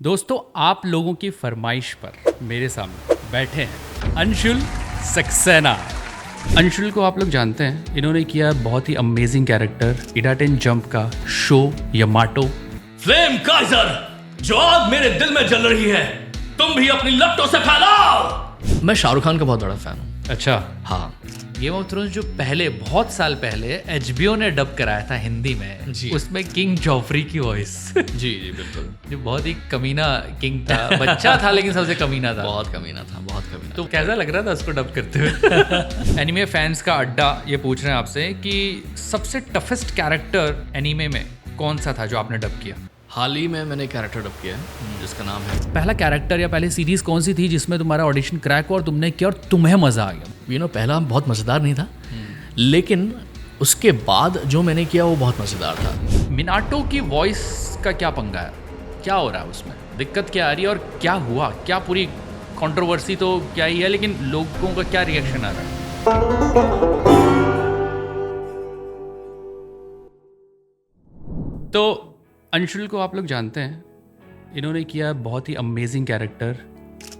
दोस्तों, आप लोगों की फरमाइश पर मेरे सामने बैठे हैं अंशुल सक्सेना। अंशुल को आप लोग जानते हैं, इन्होंने किया बहुत ही अमेजिंग कैरेक्टर इडाटेन जंप का शो यमाटो। फ्लेम काइजर, जो आग मेरे दिल में जल रही है, तुम भी अपनी लपटों से फैलाओ। मैं शाहरुख खान का बहुत बड़ा फैन हूँ। अच्छा, हाँ, गेम ऑफ थ्रोन्स जो पहले बहुत साल पहले एचबीओ ने डब कराया था हिंदी में जी। उसमें किंग जॉफरी की वॉइस जी जी बिल्कुल। जो बहुत ही कमीना किंग था, बच्चा था लेकिन सबसे कमीना था। बहुत कमीना था, बहुत कमीना। तो कैसा लग रहा था उसको डब करते हुए? एनीमे फैंस का अड्डा ये पूछ रहे हैं आपसे कि सबसे टफेस्ट कैरेक्टर एनीमे में कौन सा था जो आपने डब किया? हाल ही में मैंने कैरेक्टर डब किया है जिसका नाम है पहला कैरेक्टर या पहले सीरीज कौन सी थी जिसमें तुम्हारा ऑडिशन क्रैक हुआ और तुमने किया और तुम्हें मजा आ गया? पहला बहुत मज़ेदार नहीं था, लेकिन उसके बाद जो मैंने किया वो बहुत मज़ेदार था। मिनाटो की वॉइस का क्या पंगा है? क्या हो रहा है उसमें? दिक्कत क्या आ रही है और क्या हुआ? क्या पूरी कंट्रोवर्सी तो क्या ही है, लेकिन लोगों का क्या रिएक्शन आ रहा है? तो अंशुल को आप लोग जानते हैं, इन्होंने किया बहुत ही अमेजिंग कैरेक्टर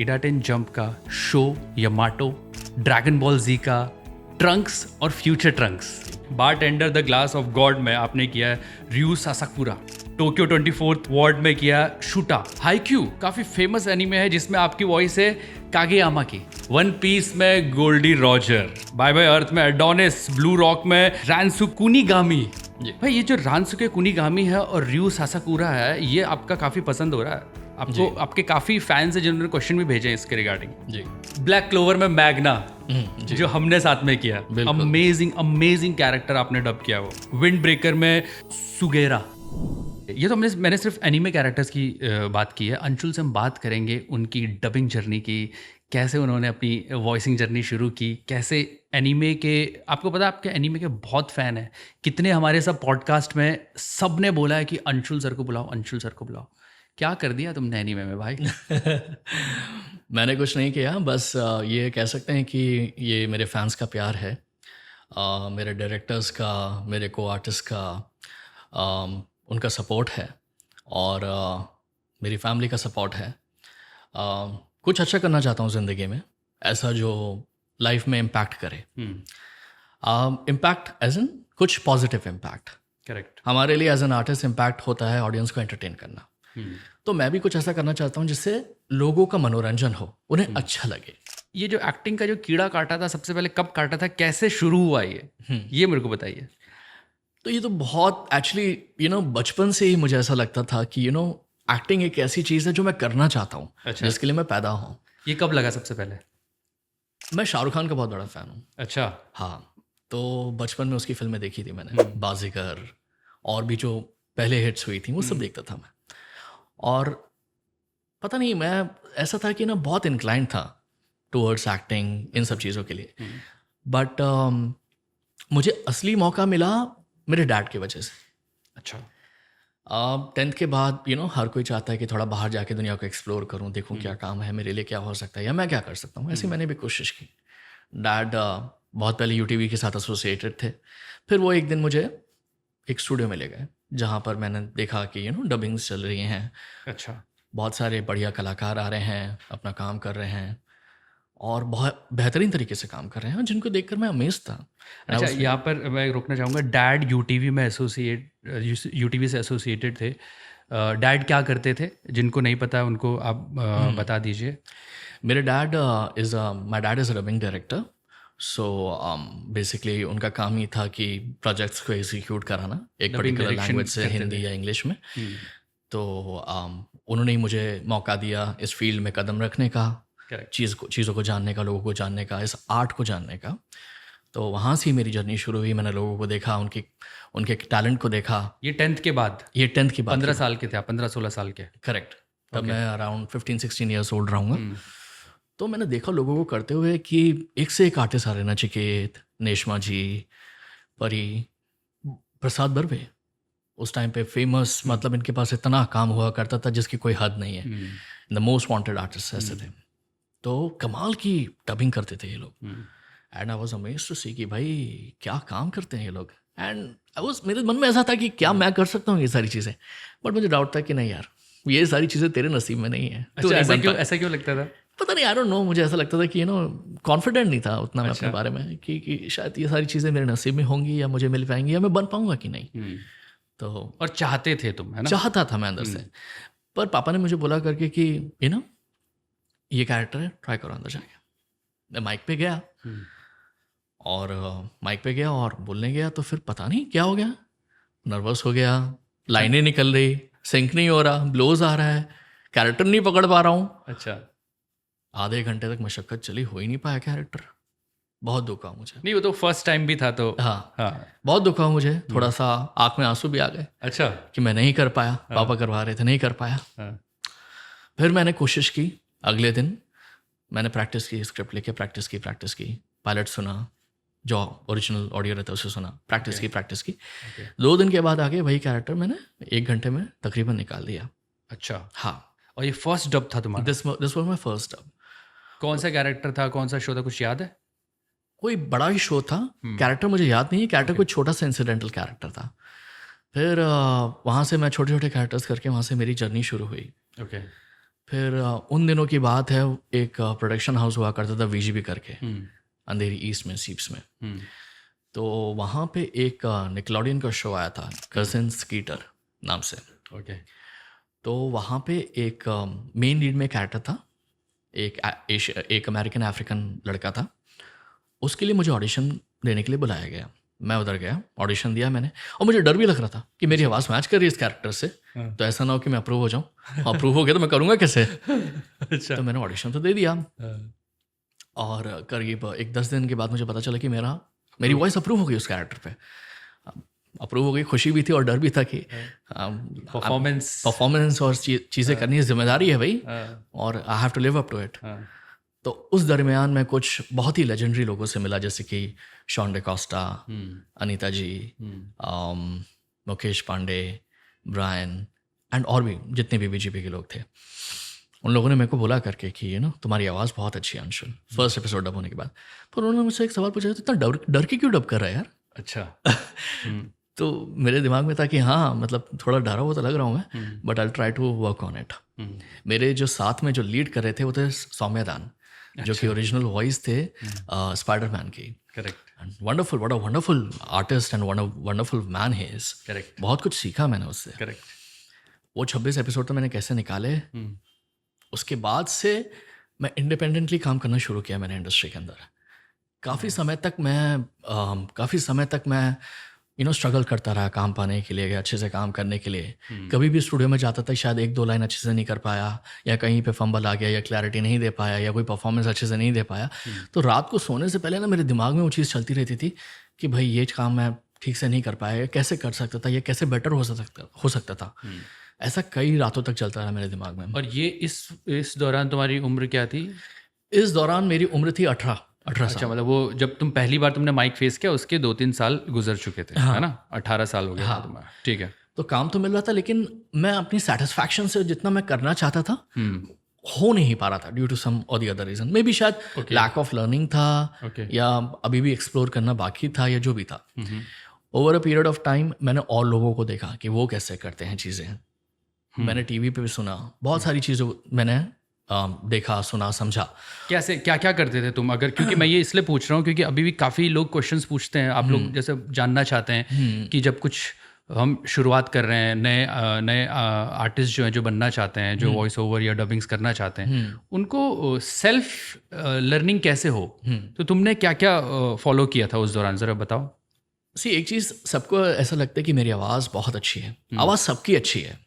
इडाटेन जंप का शो यमाटो, ड्रैगन बॉल जी का ट्रंक्स और future Trunks. Bartender the glass of God में आपने किया है रयू सासाकुरा। टोक्यो 24th वार्ड में किया शूटा। हाईक्यू काफी फेमस एनीमे है जिसमें आपकी वॉइस है कागेयामा की। वन पीस में गोल्डी रॉजर, बाय बाय अर्थ में एडोनिस, ब्लू रॉक में रानसु कुनिगामी। भाई ये जो रानसुके कुनिगामी है और रयू सासाकुरा है, ये आपका काफी पसंद हो रहा है। आपको आपके काफी फैंस हैं जिन्होंने क्वेश्चन भी भेजे हैं इसके रिगार्डिंग। जी। ब्लैक क्लोवर में मैग्ना, जी। जो हमने साथ में किया, बिल्कुल। अमेजिंग कैरेक्टर आपने डब किया। वो विंड ब्रेकर में सुगेरा। ये तो मैंने सिर्फ एनीमे कैरेक्टर्स की बात की है। अंशुल से हम बात करेंगे उनकी डबिंग जर्नी की, कैसे उन्होंने अपनी वॉइसिंग जर्नी शुरू की, कैसे एनीमे के, आपको पता है आपके एनीमे के बहुत फ़ैन हैं, कितने हमारे सब पॉडकास्ट में सब ने बोला है कि अंशुल सर को बुलाओ, अंशुल सर को बुलाओ। क्या कर दिया तुमने एनीमे में भाई? मैंने कुछ नहीं किया, बस ये कह सकते हैं कि ये मेरे फैंस का प्यार है, मेरे डायरेक्टर्स का, मेरे को आर्टिस्ट का, उनका सपोर्ट है और मेरी फैमिली का सपोर्ट है। कुछ अच्छा करना चाहता हूँ ज़िंदगी में, ऐसा जो लाइफ में इम्पैक्ट करे। इम्पैक्ट एज एन कुछ पॉजिटिव इम्पैक्ट। करेक्ट। हमारे लिए एज एन आर्टिस्ट इम्पैक्ट होता है ऑडियंस को एंटरटेन करना। तो मैं भी कुछ ऐसा करना चाहता हूँ जिससे लोगों का मनोरंजन हो, उन्हें अच्छा लगे। ये जो एक्टिंग का जो कीड़ा काटा था, सबसे पहले कब काटा था, कैसे शुरू हुआ ये मेरे को बताइए। तो ये तो बहुत एक्चुअली बचपन से ही मुझे ऐसा लगता था कि एक्टिंग एक ऐसी चीज़ है जो मैं करना चाहता हूँ। अच्छा। जिसके लिए मैं पैदा हूँ। ये कब लगा सबसे पहले? मैं शाहरुख खान का बहुत बड़ा फ़ैन हूँ। अच्छा। हाँ, तो बचपन में उसकी फिल्में देखी थी मैंने, बाजीगर और भी जो पहले हिट्स हुई थी वो सब देखता था मैं। और पता नहीं, मैं ऐसा था कि बहुत इंक्लाइंड था टूवर्ड्स एक्टिंग, इन सब चीज़ों के लिए। बट मुझे असली मौका मिला मेरे डैड की वजह से। अच्छा। 10th के बाद हर कोई चाहता है कि थोड़ा बाहर जाके दुनिया को एक्सप्लोर करूं, देखूं क्या काम है, मेरे लिए क्या हो सकता है या मैं क्या कर सकता हूं। ऐसे मैंने भी कोशिश की। डैड बहुत पहले यूटीवी के साथ एसोसिएटेड थे, फिर वो एक दिन मुझे एक स्टूडियो में ले गए जहां पर मैंने देखा कि डबिंग्स चल रही हैं। अच्छा। बहुत सारे बढ़िया कलाकार आ रहे हैं, अपना काम कर रहे हैं और बहुत बेहतरीन तरीके से काम कर रहे हैं, जिनको देखकर मैं अमेज था। अच्छा, यहाँ पर मैं रोकना चाहूँगा। डैड यूटीवी से एसोसिएटेड थे। डैड क्या करते थे? जिनको नहीं पता उनको आप बता दीजिए। मेरे dad my dad is a dubbing director. So basically उनका काम ही था कि प्रोजेक्ट्स को एग्जीक्यूट कराना एक पर्टिकुलर लैंग्वेज से, हिंदी या इंग्लिश में। तो उन्होंने ही मुझे मौका दिया इस फील्ड में कदम रखने का, चीज़ों को जानने का, लोगों को जानने का, इस आर्ट को जानने का। तो वहाँ से ही मेरी जर्नी शुरू हुई। मैंने लोगों को देखा, उनके टैलेंट को देखा। ये 10th के बाद? ये 10th की बात। 15 साल के थे आप? 15-16 साल के? करेक्ट। तब मैं अराउंड 15-16 ईयर्स ओल्ड रहूँगा। तो मैंने देखा लोगों को करते हुए कि एक से एक आर्टिस्ट आ रहे, नचिकेत, नेशमा जी, परी, प्रसाद बर्वे। उस टाइम पे फेमस, मतलब इनके पास इतना काम हुआ करता था जिसकी कोई हद नहीं है। द मोस्ट वांटेड आर्टिस्ट ऐसे थे। तो कमाल की डबिंग करते थे ये लोग। And I was amazed to see कि भाई क्या काम करते हैं ये लोग। एंड मेरे मन में ऐसा था कि क्या मैं कर सकता हूँ ये सारी चीज़ें, बट मुझे डाउट था कि नहीं यार, ये सारी चीज़ें तेरे नसीब में नहीं है, तू अच्छा, नहीं बन पाया। ऐसा क्यों लगता था? पता नहीं, आई डोंट नो, मुझे ऐसा लगता था कि कॉन्फिडेंट नहीं था उतना मैं अपने बारे में कि शायद ये सारी चीज़ें मेरे नसीब में होंगी या मुझे मिल पाएंगी या मैं बन पाऊंगा कि नहीं। तो और चाहते थे तुम, है ना? चाहता था मैं अंदर से, पर पापा ने मुझे बोला करके कि ये कैरेक्टर है, ट्राई करो अंदर जाके। मैं माइक पे गया और माइक पे गया और बोलने गया, तो फिर पता नहीं क्या हो गया, नर्वस हो गया, लाइनें निकल रही, सिंक नहीं हो रहा, ब्लोज आ रहा है, कैरेक्टर नहीं पकड़ पा रहा हूँ। अच्छा, आधे घंटे तक मशक्कत चली, हो ही नहीं पाया कैरेक्टर। बहुत दुख हुआ मुझे। नहीं वो तो फर्स्ट टाइम भी था तो। हाँ, बहुत दुख हुआ मुझे, थोड़ा सा आँख में आंसू भी आ गए अच्छा, कि मैं नहीं कर पाया, पापा करवा रहे थे, नहीं कर पाया। फिर मैंने कोशिश की, अगले दिन मैंने प्रैक्टिस की, स्क्रिप्ट लेके प्रैक्टिस की, पायलट सुना, जो ओरिजिनल ऑडियो रहता है उसे सुना, प्रैक्टिस की। 2 दिन के बाद आगे वही कैरेक्टर मैंने 1 घंटे में तकरीबन निकाल दिया। अच्छा, हाँ, और ये फर्स्ट डब था तुम्हारा? This was my first dub. कौन सा कैरेक्टर था, कौन सा शो था, कुछ याद है? कोई बड़ा ही शो था, कैरेक्टर मुझे याद नहीं है, कैरेक्टर कोई छोटा सा इंसिडेंटल कैरेक्टर था। फिर वहाँ से मैं छोटे छोटे कैरेक्टर्स करके वहाँ से मेरी जर्नी शुरू हुई। ओके। फिर उन दिनों की बात है, एक प्रोडक्शन हाउस हुआ करता था VGB करके, अंधेरी ईस्ट में, सीप्स में। तो वहाँ पे एक निकलॉडियन का शो आया था, कजिन स्कीटर नाम से। ओके। तो वहाँ पे एक मेन लीड में कैरेक्टर था, एक अमेरिकन अफ्रीकन लड़का था। उसके लिए मुझे ऑडिशन देने के लिए बुलाया गया। मैं उधर गया, ऑडिशन दिया मैंने, और मुझे डर भी लग रहा था कि मेरी आवाज़ मैच कर रही है इस कैरेक्टर से, तो ऐसा ना हो कि मैं अप्रूव हो जाऊँ। अप्रूव हो गया तो मैं करूँगा कैसे? अच्छा। तो मैंने ऑडिशन तो दे दिया, और करीब 1-10 दिन के बाद मुझे पता चला कि मेरी वॉइस अप्रूव हो गई उस कैरेक्टर पे। अप्रूव हो गई, खुशी भी थी और डर भी था कि परफॉर्मेंस और चीज़ें करनी है, जिम्मेदारी है भाई, और I have to live up to it. तो उस दरमियान मैं कुछ बहुत ही लेजेंडरी लोगों से मिला, जैसे कि Shawn D'Costa, Anita ji, Mukesh Pandey, Brian, and और भी जितने भी BGP के लोग थे। उन लोगों ने मेरे को बोला करके कि तुम्हारी आवाज़ बहुत अच्छी है अंशुल, फर्स्ट एपिसोड डब होने के बाद। पर उन्होंने मुझसे एक सवाल पूछा, इतना डर के क्यों डब कर रहा है यार? अच्छा। तो मेरे दिमाग में था कि हाँ, मतलब थोड़ा डरा हुआ तो लग रहा हूँ मैं, but I try to work on it. मेरे जो साथ में जो लीड कर रहे थे वो थे सौम्या दान, जो कि ओरिजिनल वॉइस थे स्पाइडरमैन की। Correct. Wonderful, what a wonderful artist and wonderful man he is. Correct. बहुत कुछ सीखा मैंने उससे। करेक्ट। वो 26 एपिसोड तो मैंने कैसे निकाले। उसके बाद से मैं इंडिपेंडेंटली काम करना शुरू किया मैंने इंडस्ट्री के अंदर। काफ़ी समय तक मैं स्ट्रगल करता रहा काम पाने के लिए, अच्छे से काम करने के लिए। कभी भी स्टूडियो में जाता था, शायद 1-2 लाइन अच्छे से नहीं कर पाया, या कहीं पे फंबल आ गया, या क्लैरिटी नहीं दे पाया, या कोई परफॉर्मेंस अच्छे से नहीं दे पाया। तो रात को सोने से पहले मेरे दिमाग में वो चीज़ चलती रहती थी कि भाई ये काम मैं ठीक से नहीं कर पाया, कैसे कर सकता था, ये कैसे बेटर हो सकता था। ऐसा कई रातों तक चलता रहा मेरे दिमाग में। और ये इस दौरान तुम्हारी उम्र क्या थी? इस दौरान मेरी उम्र थी 18 साल। अच्छा, मतलब वो जब तुम पहली बार तुमने माइक फेस किया उसके 2-3 साल गुजर चुके थे, है ना? 18 साल हो गया था तुम्हारा। ठीक है। तो काम तो मिल रहा था, लेकिन मैं अपनी सेटिस्फैक्शन से जितना मैं करना चाहता था हो नहीं पा रहा था, ड्यू टू सम और the other reason. Maybe शायद लैक ऑफ लर्निंग था, या अभी भी एक्सप्लोर करना बाकी था, या जो भी था। Over a period of time मैंने और लोगों को देखा कि वो कैसे करते हैं चीज़ें। मैंने टीवी पे भी सुना, बहुत सारी चीज़ों मैंने देखा, सुना, समझा। कैसे क्या क्या करते थे तुम? अगर, क्योंकि मैं ये इसलिए पूछ रहा हूँ क्योंकि अभी भी काफ़ी लोग क्वेश्चंस पूछते हैं, आप लोग जैसे जानना चाहते हैं कि जब कुछ हम शुरुआत कर रहे हैं, नए आर्टिस्ट जो हैं, जो बनना चाहते हैं, जो वॉइस ओवर या डबिंग्स करना चाहते हैं, उनको सेल्फ लर्निंग कैसे हो? तो तुमने क्या क्या फॉलो किया था उस दौरान, ज़रा बताओ। एक चीज़, सबको ऐसा लगता है कि मेरी आवाज़ बहुत अच्छी है। आवाज़ सबकी अच्छी है,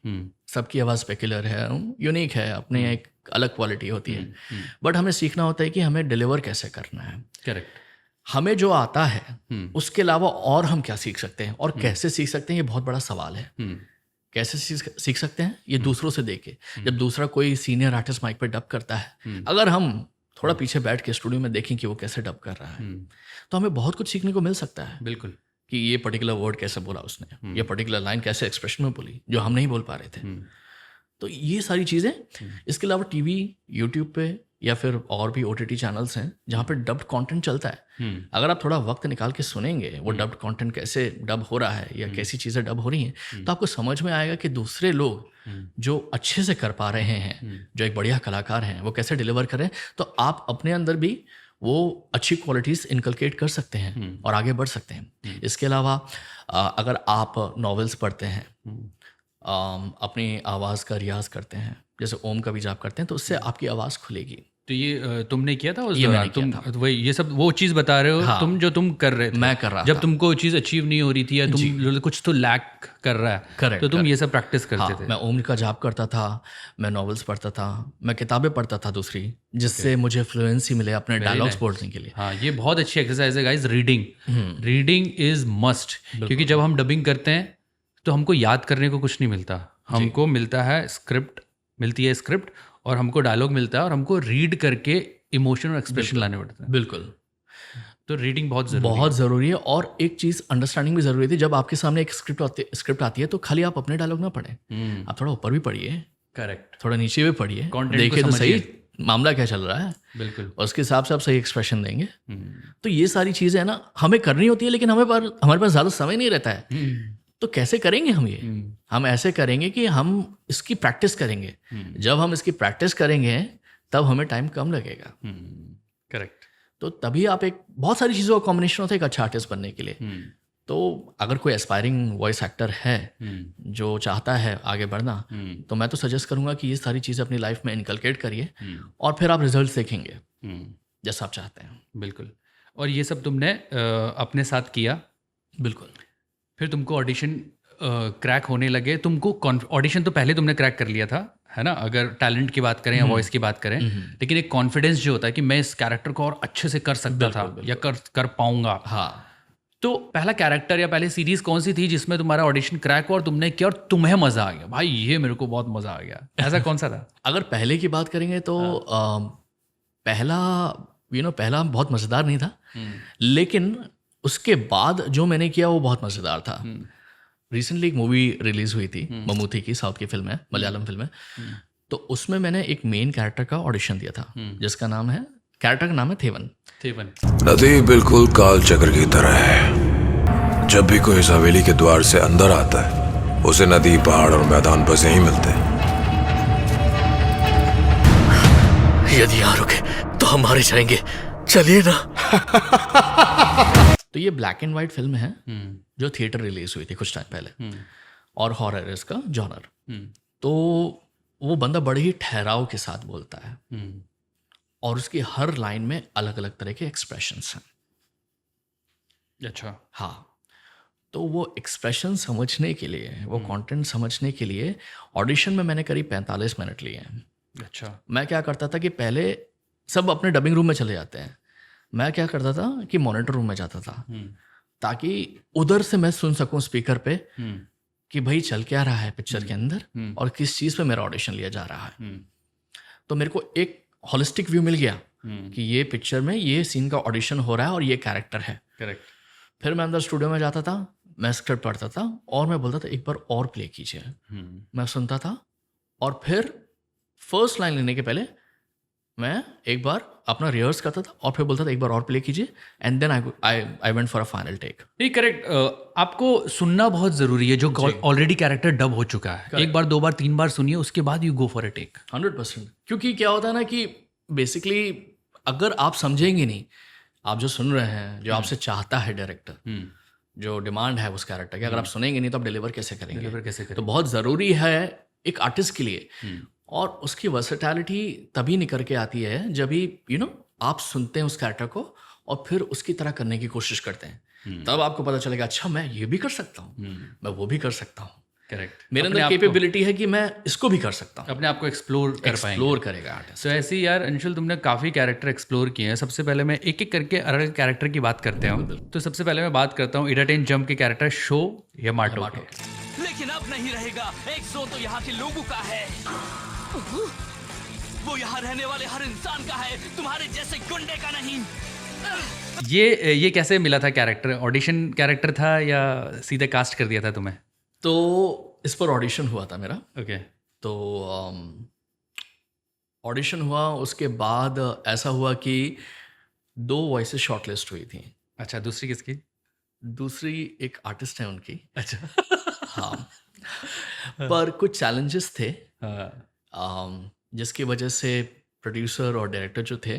सबकी आवाज़ स्पेक्युलर है, यूनिक है, अपने एक अलग क्वालिटी होती है। बट हमें सीखना होता है कि हमें डिलीवर कैसे करना है। करेक्ट। हमें जो आता है उसके अलावा और हम क्या सीख सकते हैं, और कैसे सीख सकते हैं, ये बहुत बड़ा सवाल है। कैसे सीख सकते हैं? ये दूसरों से देख के। जब दूसरा कोई सीनियर आर्टिस्ट माइक पे डब करता है, अगर हम थोड़ा पीछे बैठ के स्टूडियो में देखें कि वो कैसे डब कर रहा है, तो हमें बहुत कुछ सीखने को मिल सकता है। बिल्कुल। कि ये पर्टिकुलर वर्ड कैसे बोला उसने, ये पर्टिकुलर लाइन कैसे एक्सप्रेशन में बोली, जो हम नहीं बोल पा रहे थे। तो ये सारी चीज़ें, इसके अलावा टीवी, यूट्यूब पे या फिर और भी OTT चैनल्स हैं जहाँ पे डब्ड कंटेंट चलता है। अगर आप थोड़ा वक्त निकाल के सुनेंगे वो डब्ड कंटेंट कैसे डब हो रहा है या कैसी चीज़ें डब हो रही हैं, तो आपको समझ में आएगा कि दूसरे लोग जो अच्छे से कर पा रहे हैं, जो एक बढ़िया कलाकार हैं, वो कैसे डिलीवर करें। तो आप अपने अंदर भी वो अच्छी क्वालिटीज़ इनकलकेट कर सकते हैं और आगे बढ़ सकते हैं। इसके अलावा अगर आप नॉवेल्स पढ़ते हैं, अपनी आवाज़ का रियाज करते हैं, जैसे ओम का भी जाप करते हैं, तो उससे आपकी आवाज़ खुलेगी। तो ये तुमने किया था उस ये दौरान? मैंने किया तुम वही ये सब वो चीज़ बता रहे हो, हाँ, तुम कर रहे थे, मैं कर रहा जब था। तुमको चीज़ अचीव नहीं हो रही थी या तुम कुछ तो लैक कर रहा है, Correct, तो तुम correct. ये सब प्रैक्टिस करते हाँ, थे। मैं ओम का जाप करता था, मैं नॉवेल्स पढ़ता था, मैं किताबें पढ़ता था दूसरी, जिससे मुझे फ्लुएंसी मिले अपने डायलॉग्स बोलने के लिए। हाँ, ये बहुत अच्छी एक्सरसाइज है गाइस। रीडिंग इज मस्ट, क्योंकि जब हम डबिंग करते हैं तो हमको याद करने को कुछ नहीं मिलता, हमको मिलता है स्क्रिप्ट और हमको डायलॉग मिलता है और हमको रीड करके इमोशन और एक्सप्रेशन लाने पड़ते हैं। बिल्कुल, तो रीडिंग बहुत ज़रूरी है। और एक चीज़ अंडरस्टैंडिंग भी ज़रूरी थी। जब आपके सामने एक स्क्रिप्ट आती है तो खाली आप अपने डायलॉग ना पढ़ें, आप थोड़ा ऊपर भी पढ़िए, करेक्ट, थोड़ा नीचे भी पढ़िए, Content देखिए को तो सही समझिए। मामला क्या चल रहा है, बिल्कुल। और उसके हिसाब से आप सही एक्सप्रेशन देंगे। तो ये सारी चीज़ें है ना, हमें करनी होती है, लेकिन हमारे पास ज़्यादा समय नहीं रहता है। तो कैसे करेंगे हम ये? हम ऐसे करेंगे कि हम इसकी प्रैक्टिस करेंगे। जब हम इसकी प्रैक्टिस करेंगे तब हमें टाइम कम लगेगा। करेक्ट। तो तभी आप एक बहुत सारी चीज़ों का कॉम्बिनेशन होता है एक अच्छा आर्टिस्ट बनने के लिए। तो अगर कोई एस्पायरिंग वॉइस एक्टर है जो चाहता है आगे बढ़ना, तो मैं तो सजेस्ट करूंगा कि ये सारी चीज़ें अपनी लाइफ में इनकलकेट करिए और फिर आप रिजल्ट देखेंगे जैसा आप चाहते हैं। बिल्कुल। और ये सब तुमने अपने साथ किया? बिल्कुल। फिर तुमको ऑडिशन क्रैक होने लगे, तुमको ऑडिशन तो पहले तुमने क्रैक कर लिया था, है ना, अगर टैलेंट की बात करें या वॉइस की बात करें, लेकिन एक कॉन्फिडेंस जो होता है कि मैं इस कैरेक्टर को और अच्छे से कर सकता था या कर पाऊंगा। हाँ, तो पहला कैरेक्टर या पहले सीरीज कौन सी थी जिसमें तुम्हारा ऑडिशन क्रैक हुआ और तुमने किया और तुम्हें मजा आ गया, भाई ये मेरे को बहुत मजा आ गया, ऐसा कौन सा था? अगर पहले की बात करेंगे तो पहला बहुत मज़ेदार नहीं था, लेकिन उसके बाद जो मैंने किया वो बहुत मज़ेदार था। रिसेंटली एक मूवी रिलीज हुई थी, ममूटी की, साउथ की फिल्म है, मलयालम फिल्म है। तो उसमें मैंने एक मेन कैरेक्टर का ऑडिशन दिया था, जिसका नाम है, कैरेक्टर का नाम है थेवन। नदी बिल्कुल काल चक्र की तरह है। जब भी कोई इस हवेली के द्वार से अंदर आता है, उसे नदी, पहाड़ और मैदान बस यहीं मिलते हैं। यदि यहाँ रुके तो हम मारे जाएंगे, चलिए ना। तो ये ब्लैक एंड वाइट फिल्म है जो थिएटर रिलीज हुई थी कुछ टाइम पहले, और हॉरर है इसका जॉनर। तो वो बंदा बड़े ही ठहराव के साथ बोलता है और उसकी हर लाइन में अलग अलग तरह के एक्सप्रेशंस हैं। अच्छा। हाँ, तो वो एक्सप्रेशन समझने के लिए, वो कंटेंट समझने के लिए ऑडिशन में मैंने करीब 45 मिनट लिए हैं। अच्छा। मैं क्या करता था कि पहले सब अपने डबिंग रूम में चले जाते हैं, मैं क्या करता था कि मॉनिटर रूम में जाता था, ताकि उधर से मैं सुन सकूं स्पीकर पे कि भाई चल क्या रहा है पिक्चर के अंदर और किस चीज़ पे मेरा ऑडिशन लिया जा रहा है। तो मेरे को एक होलिस्टिक व्यू मिल गया कि ये पिक्चर में ये सीन का ऑडिशन हो रहा है और ये कैरेक्टर है। करेक्ट। फिर मैं अंदर स्टूडियो में जाता था, मैं स्क्रिप्ट पढ़ता था और मैं बोलता था एक बार और प्ले कीजिए। मैं सुनता था और फिर फर्स्ट लाइन लेने के पहले मैं एक बार अपना रिहर्स करता था और फिर बोलता था एक बार और प्ले कीजिए, and then I went for a final take. नहीं, करेक्ट। आपको सुनना बहुत ज़रूरी है, जो ऑलरेडी कैरेक्टर डब हो चुका है। एक बार, दो बार, तीन बार सुनिए, उसके बाद you go for a take. 100%। क्योंकि क्या होता है ना कि बेसिकली अगर आप समझेंगे नहीं, आप जो सुन रहे हैं, जो आपसे चाहता है डायरेक्टर, जो डिमांड है उस कैरेक्टर की, अगर आप सुनेंगे नहीं तो आप डिलीवर कैसे करेंगे? तो बहुत ज़रूरी है एक आर्टिस्ट के लिए, और उसकी वर्सेटैलिटी तभी निकल के आती है जब भी आप सुनते हैं उस कैरेक्टर को और फिर उसकी तरह करने की कोशिश करते हैं। तब आपको पता चलेगा अच्छा मैं ये भी कर सकता हूँ, मैं वो भी कर सकता हूँ। करेक्ट। मेरे अंदर कैपेबिलिटी है कि मैं इसको भी कर सकता हूँ। अपने आप को एक्सप्लोर करेगा आर्टिस्ट। तो ऐसे ही यार अंशुल, तुमने काफ़ी कैरेक्टर एक्सप्लोर किए हैं। सबसे पहले मैं एक एक करके अलग कैरेक्टर की बात करते हैं। तो सबसे पहले मैं बात करता हूँ इडाटेन जंप के कैरेक्टर शो यमाटो के। लेकिन अब नहीं रहेगा, एक शो तो यहाँ के लोगों का है, वो यहाँ रहने वाले हर इंसान का है, तुम्हारे जैसे गुंडे का नहीं। ये कैसे मिला था कैरेक्टर? ऑडिशन कैरेक्टर था या सीधे कास्ट कर दिया था तुम्हें? तो इस पर ऑडिशन हुआ था मेरा। ओके। तो ऑडिशन हुआ, उसके बाद ऐसा हुआ कि 2 वॉइसेस शॉर्टलिस्ट हुई थी। अच्छा, दूसरी किसकी? दूसरी एक आर्टिस्ट है उनकी। अच्छा। हाँ, पर कुछ चैलेंजेस थे हाँ। जिसकी वजह से प्रोड्यूसर और डायरेक्टर जो थे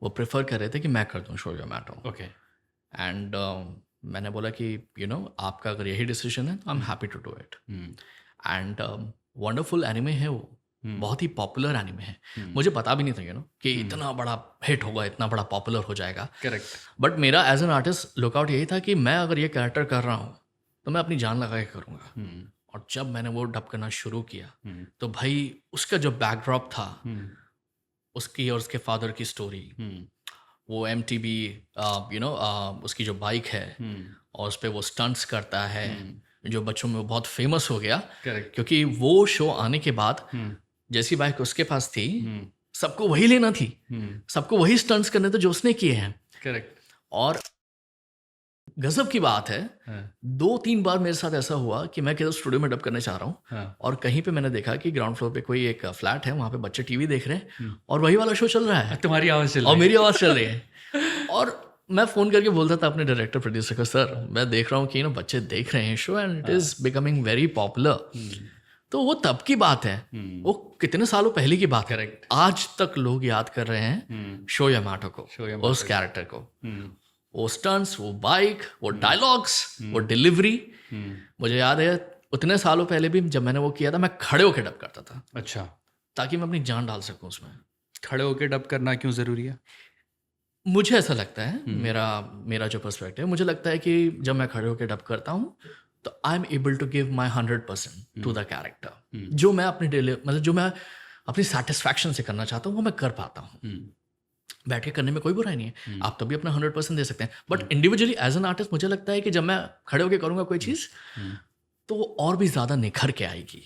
वो प्रेफर कर रहे थे कि मैं कर दूं शो योमैटो। ओके। एंड मैंने बोला कि आपका अगर यही डिसीजन है तो I am happy to do it. And wonderful anime है वो, बहुत ही पॉपुलर एनिमे है। मुझे पता भी नहीं था कि इतना बड़ा हिट होगा, इतना बड़ा पॉपुलर हो जाएगा। करेक्ट। बट मेरा एज एन आर्टिस्ट लुकआउट यही था कि मैं अगर ये कैरेक्टर कर रहा हूँ तो मैं अपनी जान लगा के करूँगा। और जब मैंने वो डब करना शुरू किया तो भाई उसका जो बैकड्रॉप था, उसकी और उसके फादर की स्टोरी, वो MTV उसकी जो बाइक है और उस पर वो स्टंट्स करता है, जो बच्चों में वो बहुत फेमस हो गया। Correct. क्योंकि वो शो आने के बाद जैसी बाइक उसके पास थी, सबको वही लेना थी, सबको वही स्टंट्स करने थे जो उसने किए हैं। करेक्ट। और गजब की बात है, 2-3 बार मेरे साथ ऐसा हुआ कि मैं किसी स्टूडियो में डब करने चाह रहा हूँ और कहीं पे मैंने देखा कि ग्राउंड फ्लोर पे कोई एक फ्लैट है, वहाँ पे बच्चे टीवी देख रहे हैं और वही वाला शो चल रहा है, तुम्हारी आवाज़ चल और मेरी आवाज़ चल रही है। और मैं फ़ोन करके बोलता था अपने डायरेक्टर प्रोड्यूसर को, सर मैं देख रहा हूँ कि बच्चे देख रहे हैं show and it is becoming very popular. तो वो तब की बात है, वो कितने सालों पहले की बात है। Correct. आज तक लोग याद कर रहे हैं शो यामाटो को, उस कैरेक्टर को, वो स्टंट्स, वो बाइक, वो डायलॉग्स, वो डिलीवरी। मुझे याद है उतने सालों पहले भी जब मैंने वो किया था, मैं खड़े होकर डब करता था। अच्छा। ताकि मैं अपनी जान डाल सकूं उसमें। खड़े होके डब करना क्यों ज़रूरी है? मुझे ऐसा लगता है, मेरा जो पर्सपेक्टिव है, मुझे लगता है कि जब मैं खड़े होकर डब करता हूँ तो I am able to give my 100% to the character. जो मैं अपनी मतलब जो मैं अपनी सेटिस्फैक्शन से करना चाहता हूँ वो मैं कर पाता हूँ। बैठ के करने में कोई बुराई नहीं है, आप तभी अपना 100% दे सकते हैं। But individually as an artist मुझे लगता है कि जब मैं खड़े होकर करूँगा कोई चीज़ तो वो और भी ज़्यादा निखर के आएगी।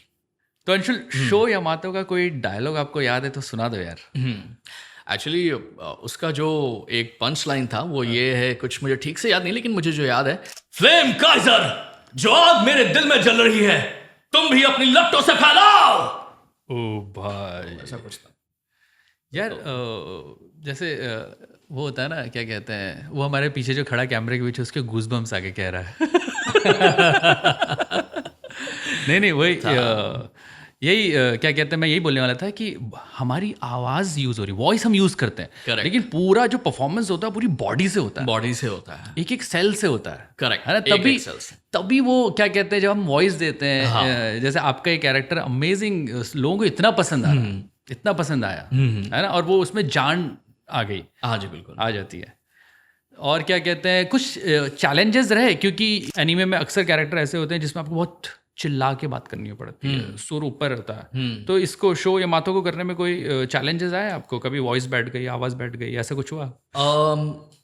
तो अंशुल, शो यामातो का कोई डायलॉग आपको याद है तो सुना दो यार। एक्चुअली उसका जो एक पंच लाइन था वो ये है, कुछ मुझे ठीक से याद नहीं, लेकिन मुझे जो याद है, फ्लेम काइजर, जो आग मेरे दिल में जल रही है तुम भी अपनी लपटों से फैलाओ। ओ भाई, ऐसा कुछ था यार। जैसे वो होता है ना, क्या कहते हैं, वो हमारे पीछे जो खड़ा कैमरे के पीछे, उसके गूज़बम्स आके कह रहा है। नहीं वही यही क्या कहते हैं, मैं यही बोलने वाला था कि हमारी आवाज़ यूज़ हो रही, वॉइस हम यूज़ करते हैं, Correct. लेकिन पूरा जो परफॉर्मेंस होता है पूरी बॉडी से होता है, बॉडी से होता है, एक एक सेल से होता है। करेक्ट है ना? तभी वो क्या कहते हैं, जब हम वॉइस देते हैं, हाँ. जैसे आपका ये कैरेक्टर अमेजिंग, लोगों को इतना पसंद आया, इतना पसंद आया, है ना, और वो उसमें जान आ गई। हाँ जी, बिल्कुल आ जाती है। और क्या कहते हैं, कुछ चैलेंजेस रहे, क्योंकि एनीमे में अक्सर कैरेक्टर ऐसे होते हैं जिसमें आपको बहुत चिल्ला के बात करनी पड़ती है, सुर ऊपर रहता है। तो इसको शो यामातो को करने में कोई चैलेंजेस आए आपको? कभी वॉइस बैठ गई, आवाज़ बैठ गई, ऐसा कुछ हुआ?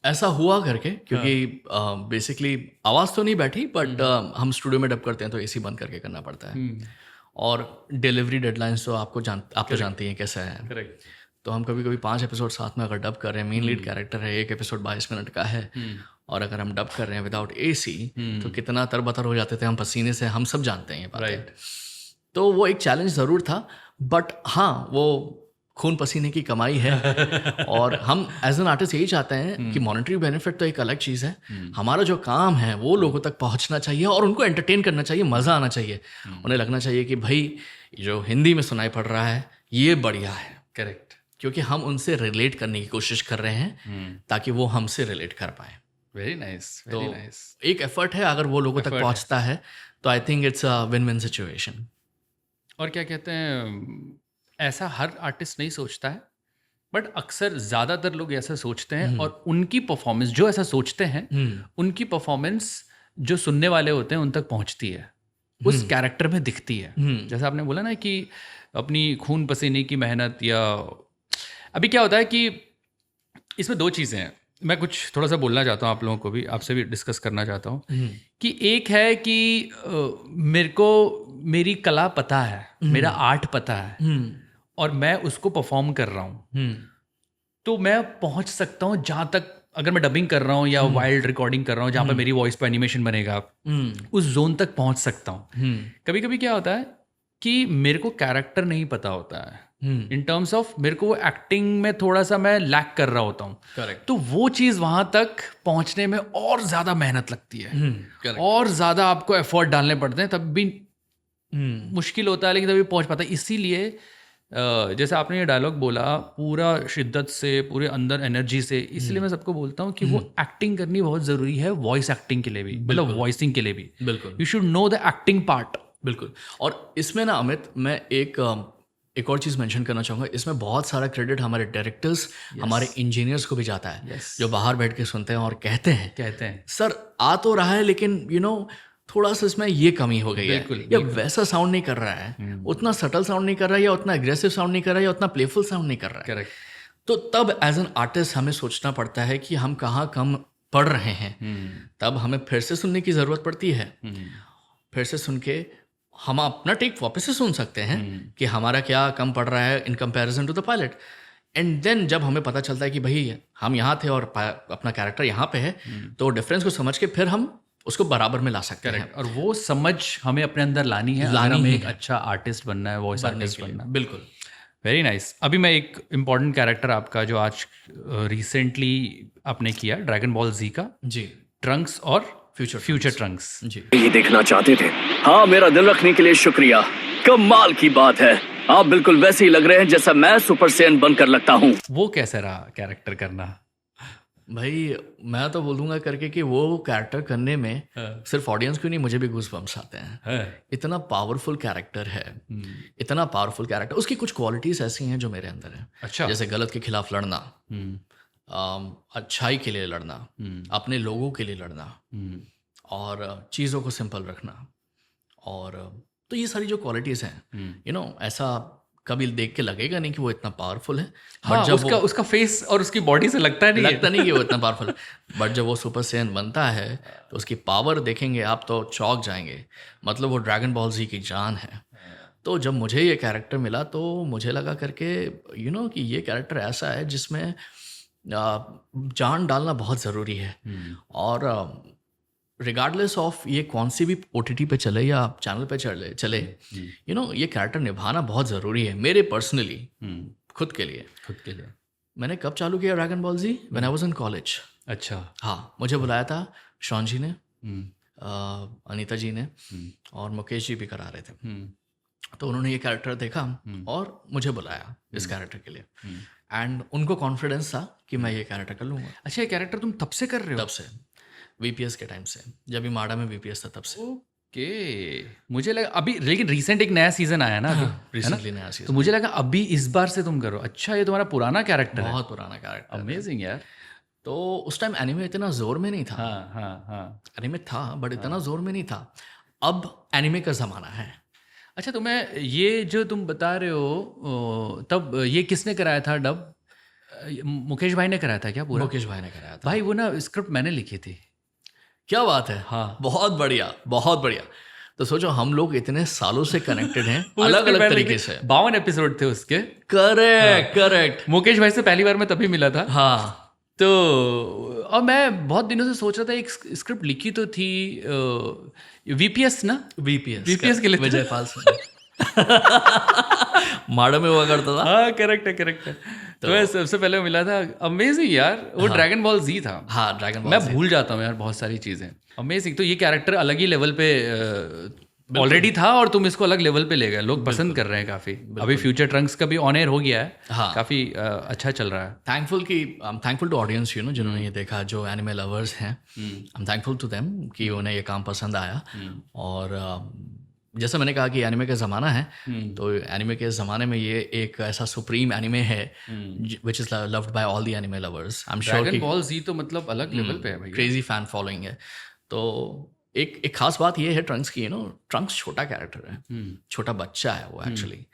ऐसा हुआ करके, क्योंकि बेसिकली आवाज़ तो नहीं बैठी, बट हम स्टूडियो में डब करते हैं तो एसी बंद करके करना पड़ता है, और डिलीवरी डेडलाइंस तो आप तो जानती हैं कैसा है। करेक्ट। तो हम कभी कभी 5 एपिसोड साथ में अगर डब कर रहे हैं, मेन लीड कैरेक्टर है, एक एपिसोड 22 मिनट का है, और अगर हम डब कर रहे हैं विदाउट एसी तो कितना तरबतर हो जाते थे हम पसीने से, हम सब जानते हैं ये बात। राइट। तो वो एक चैलेंज ज़रूर था, बट हाँ, वो खून पसीने की कमाई है। और हम एज एन आर्टिस्ट यही चाहते हैं कि मॉनेटरी बेनिफिट तो एक अलग चीज़ है, हमारा जो काम है वो लोगों तक पहुंचना चाहिए और उनको एंटरटेन करना चाहिए, मज़ा आना चाहिए, उन्हें लगना चाहिए कि भाई जो हिंदी में सुनाई पड़ रहा है ये बढ़िया है। करेक्ट। क्योंकि हम उनसे रिलेट करने की कोशिश कर रहे हैं ताकि वो हमसे रिलेट कर पाए। वेरी नाइस, तो वेरी नाइस। एक एफर्ट है, अगर वो लोगों तक पहुंचता है तो I think it's a win win situation. और क्या कहते हैं, ऐसा हर आर्टिस्ट नहीं सोचता है, बट अक्सर ज़्यादातर लोग ऐसा सोचते हैं, और उनकी परफॉर्मेंस, जो ऐसा सोचते हैं उनकी परफॉर्मेंस जो सुनने वाले होते हैं उन तक पहुंचती है, उस कैरेक्टर में दिखती है। जैसा आपने बोला ना कि अपनी खून पसीने की मेहनत, या अभी क्या होता है कि इसमें 2 चीज़ें हैं, मैं कुछ थोड़ा सा बोलना चाहता हूँ आप लोगों को भी, आपसे भी डिस्कस करना चाहता हूँ कि एक है कि मेरे को मेरी कला पता है, मेरा आर्ट पता है, और मैं उसको परफॉर्म कर रहा हूँ, तो मैं पहुँच सकता हूँ जहाँ तक, अगर मैं डबिंग कर रहा हूँ या वाइल्ड रिकॉर्डिंग कर रहा हूँ जहाँ पर मेरी वॉइस पर एनिमेशन बनेगा, उस जोन तक पहुँच सकता हूँ। कभी कभी क्या होता है कि मेरे को कैरेक्टर नहीं पता होता है इन टर्म्स ऑफ मेरे को एक्टिंग में थोड़ा सा मैं लैक कर रहा होता हूँ करेक्ट तो वो चीज़ वहाँ तक पहुँचने में और ज़्यादा मेहनत लगती है करेक्ट और ज़्यादा आपको एफर्ट डालने पड़ते हैं तब भी मुश्किल होता है लेकिन तभी पहुँच पाता है इसीलिए जैसे आपने ये डायलॉग बोला पूरा शिद्दत से पूरे अंदर एनर्जी से इसलिए मैं सबको बोलता हूँ कि वो एक्टिंग करनी बहुत ज़रूरी है वॉइस एक्टिंग के लिए भी मतलब वॉइसिंग के लिए भी बिल्कुल you should know the acting part बिल्कुल। और इसमें ना अमित मैं एक और चीज़ मेंशन करना चाहूँगा, इसमें बहुत सारा क्रेडिट हमारे डायरेक्टर्स हमारे इंजीनियर्स को भी जाता है जो बाहर बैठ के सुनते हैं और कहते हैं सर आ तो रहा है लेकिन थोड़ा सा इसमें ये कमी हो गई है या वैसा साउंड नहीं कर रहा है उतना सटल साउंड नहीं कर रहा है या उतना एग्रेसिव साउंड नहीं कर रहा है या उतना प्लेफुल साउंड नहीं कर रहा है। करेक्ट। तो तब एज एन आर्टिस्ट हमें सोचना पड़ता है कि हम कहाँ कम पढ़ रहे हैं तब हमें फिर से सुनने की ज़रूरत पड़ती है फिर से सुन के हम अपना टेक वापस से सुन सकते हैं कि हमारा क्या कम पड़ रहा है in comparison to the pilot and then जब हमें पता चलता है कि भाई हम यहाँ थे और अपना कैरेक्टर यहाँ पे है तो डिफरेंस को समझ के फिर हम उसको बराबर में ला सकते हैं और वो समझ हमें अपने अंदर लानी है अगर हमें एक अच्छा आर्टिस्ट बनना है वॉइस आर्टिस्ट बनना है। बिल्कुल। Very nice. अभी मैं एक इम्पॉर्टेंट कैरेक्टर आपका जो आज रिसेंटली आपने किया ड्रैगन बॉल जी का जी ट्रंक्स और फ्यूचर ट्रंक्स जी ये देखना चाहते थे। हाँ, मेरा दिल रखने के लिए शुक्रिया। कमाल की बात है, आप बिल्कुल वैसे ही लग रहे हैं जैसा मैं सुपर सैयन बनकर लगता हूँ। वो कैसे रहा कैरेक्टर करना? भाई मैं तो बोलूँगा करके कि वो कैरेक्टर करने में सिर्फ ऑडियंस को नहीं मुझे भी गूज बम्स आते हैं। इतना पावरफुल कैरेक्टर है इतना पावरफुल कैरेक्टर। उसकी कुछ क्वालिटीज़ ऐसी हैं जो मेरे अंदर है। अच्छा। जैसे गलत के खिलाफ लड़ना, अच्छाई के लिए लड़ना, अपने लोगों के लिए लड़ना और चीज़ों को सिंपल रखना। और तो ये सारी जो क्वालिटीज़ हैं ऐसा कभी देख के लगेगा नहीं कि वो इतना पावरफुल है। हाँ, जब उसका फेस और उसकी बॉडी से लगता नहीं कि वो इतना पावरफुल है। बट जब वो सुपर सैयन बनता है तो उसकी पावर देखेंगे आप तो चौंक जाएंगे। मतलब वो ड्रैगन बॉल जी की जान है। तो जब मुझे ये कैरेक्टर मिला तो मुझे लगा करके कि ये कैरेक्टर ऐसा है जिसमें जान डालना बहुत ज़रूरी है। और रिगार्डलेस ऑफ ये कौन सी भी OTT पे चले या चैनल पे चले ये कैरेक्टर निभाना बहुत ज़रूरी है मेरे पर्सनली खुद के लिए। मैंने कब चालू किया Dragon Ball Z? When I was in college. अच्छा। हाँ, मुझे बुलाया था शॉन जी ने, अनीता जी ने और मुकेश जी भी करा रहे थे। तो उन्होंने ये कैरेक्टर देखा और मुझे बुलाया इस कैरेक्टर के लिए एंड उनको कॉन्फिडेंस था कि मैं ये कैरेक्टर कर लूँगा। अच्छा, ये कैरेक्टर तुम तब से कर रहे हो? तब से, VPS के टाइम से, जब भी माडा में VPS था तब से। ओके। मुझे लगा अभी, लेकिन रिसेंट एक नया सीजन आया ना अभी, रिसेंटली नया सीजन। तो मुझे लगा अभी इस बार से तुम करो। अच्छा, ये तुम्हारा पुराना कैरेक्टर है? बहुत पुराना कैरेक्टर। अमेजिंग यार। तो उस टाइम एनिमे इतना जोर में नहीं था। हाँ। एनिमे था बट इतना जोर में नहीं था। अब एनिमे का ज़माना है। अच्छा, तुम्हें ये जो तुम बता रहे हो तब ये किसने कराया था डब? मुकेश भाई ने कराया था क्या पूरा? मुकेश भाई ने कराया था। भाई वो ना स्क्रिप्ट मैंने लिखी थी। क्या बात है। हाँ, बहुत बढ़िया बहुत बढ़िया। तो सोचो हम लोग इतने सालों से कनेक्टेड हैं अलग अलग तरीके से। 52 एपिसोड थे उसके। करेक्ट। मुकेश भाई से पहली बार मैं तभी मिला था। हाँ। तो और मैं बहुत दिनों से सोच रहा था एक स्क्रिप्ट लिखी तो थी VPS ना? VPS के लिए विजयपाल सिंह माडा में हुआ करता था। हाँ, करेक्ट है। तो मैं सबसे पहले मिला था। अमेजिंग यार। वो ड्रैगन बॉल जी था। हाँ, ड्रैगन बॉल। मैं भूल जाता हूँ यार बहुत सारी चीज़ें। अमेजिंग। तो ये कैरेक्टर अलग ही लेवल पे ऑलरेडी था और तुम इसको अलग लेवल पे ले गए। लोग पसंद कर रहे हैं काफ़ी। अभी फ्यूचर ट्रंक्स का भी ऑन एयर हो गया है। हाँ, काफ़ी अच्छा चल रहा है। थैंकफुल टू ऑडियंस जिन्होंने ये देखा, जो एनिमे लवर्स हैं। I am thankful to them कि उन्हें ये काम पसंद आया। और जैसे मैंने कहा कि एनिमे का ज़माना है, तो एनिमे के ज़माने में ये एक ऐसा सुप्रीम एनिमे है which is loved by all the anime lovers. I am sure Dragon Ball Z तो मतलब अलग लेवल पे है भाई। क्रेजी फैन फॉलोइंग है। तो एक खास बात ये है ट्रंक्स की, ट्रंक्स छोटा कैरेक्टर है, छोटा बच्चा है वो एक्चुअली।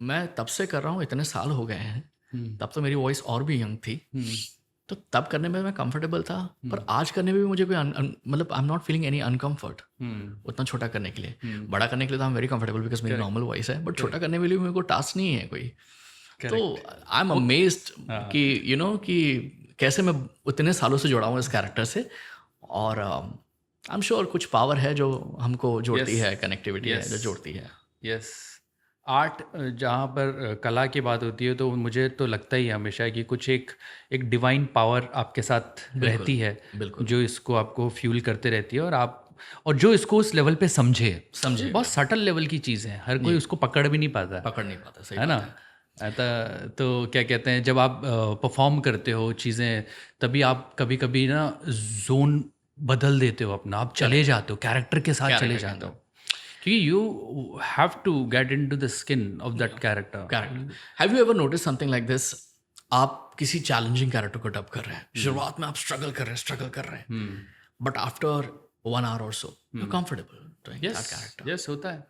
मैं तब से कर रहा हूँ, इतने साल हो गए हैं। तब तो मेरी वॉइस और भी यंग थी, तो तब करने में मैं कंफर्टेबल था। पर आज करने में भी मुझे कोई मतलब I am not feeling any uncomfort उतना छोटा करने के लिए। बड़ा करने के लिए तो I am very comfortable because मेरी नॉर्मल वॉइस है। बट छोटा करने के लिए मेरे को टास्क नहीं है कोई। तो आई एम अमेज्ड कि कि कैसे मैं उतने सालों से जुड़ा हूँ इस कैरेक्टर से। और आई एम श्योर कुछ पावर है जो हमको जोड़ती है, कनेक्टिविटी है जो जोड़ती है। यस, आर्ट जहाँ पर कला की बात होती है तो मुझे तो लगता ही है हमेशा कि कुछ एक डिवाइन पावर आपके साथ रहती है, बिल्कुल। जो इसको आपको फ्यूल करते रहती है, और जो इसको उस लेवल पे समझे बहुत सटल लेवल की चीज़ है, हर कोई उसको पकड़ भी नहीं पाता, सही है ना। तो क्या कहते हैं, जब आप परफॉर्म करते हो चीज़ें, तभी आप कभी कभी ना जोन बदल देते हो अपना, आप चले जाते हो कैरेक्टर के साथ, चले जाते हो, क्योंकि you have to get into the skin of that character. Have you ever notice something like this? आप किसी चैलेंजिंग कैरेक्टर को डब कर रहे हैं, शुरुआत में आप स्ट्रगल कर रहे हैं, but after 1 hour or so you're comfortable doing that character. Yes, होता है।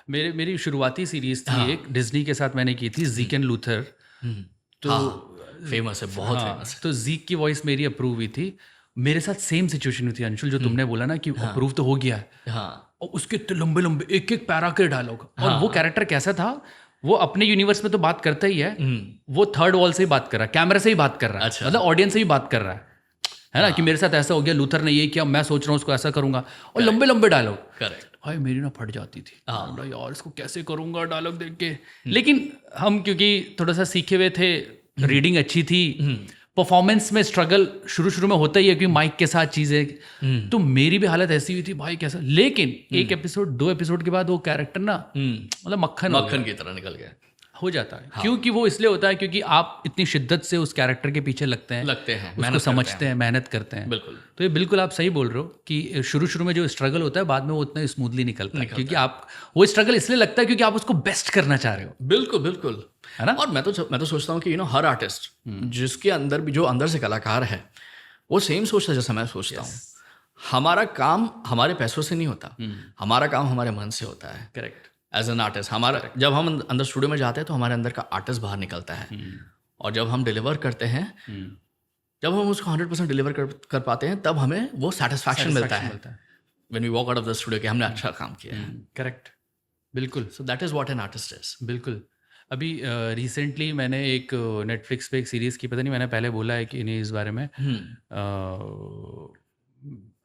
मेरी शुरुआती सीरीज थी एक डिज्नी के साथ, मैंने की थी ज़ीक एंड लूथर। तो फेमस है, बहुत फेमस है। तो ज़ीक की वॉइस मेरी अप्रूव हुई थी। मेरे साथ सेम सिचुएशन हुई थी अंशुल, जो तुमने बोला ना कि अप्रूव तो हो गया है, और उसके इतने लंबे लंबे एक पैरा के डायलॉग, और वो कैरेक्टर कैसा था, वो अपने यूनिवर्स में तो बात करता ही है, वो थर्ड वॉल से ही बात कर रहा है, कैमरा से ही बात कर रहा है, मतलब ऑडियंस से ही बात कर रहा है ना, कि मेरे साथ ऐसा हो गया, लूथर ने ये किया, मैं सोच रहा हूँ उसको ऐसा करूंगा, और लंबे लंबे डायलॉग। करेक्ट। भाई मेरी ना फट जाती थी, यार इसको कैसे करूंगा डायलॉग देख के। लेकिन हम क्योंकि थोड़ा सा सीखे हुए थे, रीडिंग अच्छी थी, परफॉर्मेंस में स्ट्रगल शुरू में होता ही है, क्योंकि माइक के साथ चीजें, तो मेरी भी हालत ऐसी हुई थी भाई कैसा। लेकिन 1 एपिसोड 2 एपिसोड के बाद वो कैरेक्टर ना मतलब मक्खन की तरह निकल गया हो जाता है। क्योंकि वो इसलिए होता है क्योंकि आप इतनी शिद्दत से उस कैरेक्टर के पीछे लगते हैं, उसको समझते हैं, मेहनत करते हैं। बिल्कुल। तो ये बिल्कुल आप सही बोल रहे हो कि शुरू में जो स्ट्रगल होता है, बाद में वो उतना स्मूथली निकलता है, क्योंकि आप वो स्ट्रगल इसलिए लगता है क्योंकि आप उसको बेस्ट करना चाह रहे हो। बिल्कुल है ना। और मैं तो सोचता हूँ कि हर आर्टिस्ट जिसके अंदर भी, जो अंदर से कलाकार है, वो सेम सोचता है जैसा मैं सोचता हूँ। हमारा काम हमारे पैसों से नहीं होता, हमारा काम हमारे मन से होता है। करेक्ट। एज एन आर्टिस्ट हमारा, जब हम अंदर स्टूडियो में जाते हैं तो हमारे अंदर का आर्टिस्ट बाहर निकलता है, और जब हम डिलीवर करते हैं, जब हम उसको 100% डिलीवर कर पाते हैं, तब हमें वो सेटिस्फैक्शन मिलता है when we walk out of the studio कि हमने अच्छा काम किया है। करेक्ट, बिल्कुल। So that is what an artist is. बिल्कुल। अभी रिसेंटली मैंने एक नेटफ्लिक्स पे एक सीरीज़ की, पता नहीं मैंने पहले बोला है कि नहीं इस बारे में,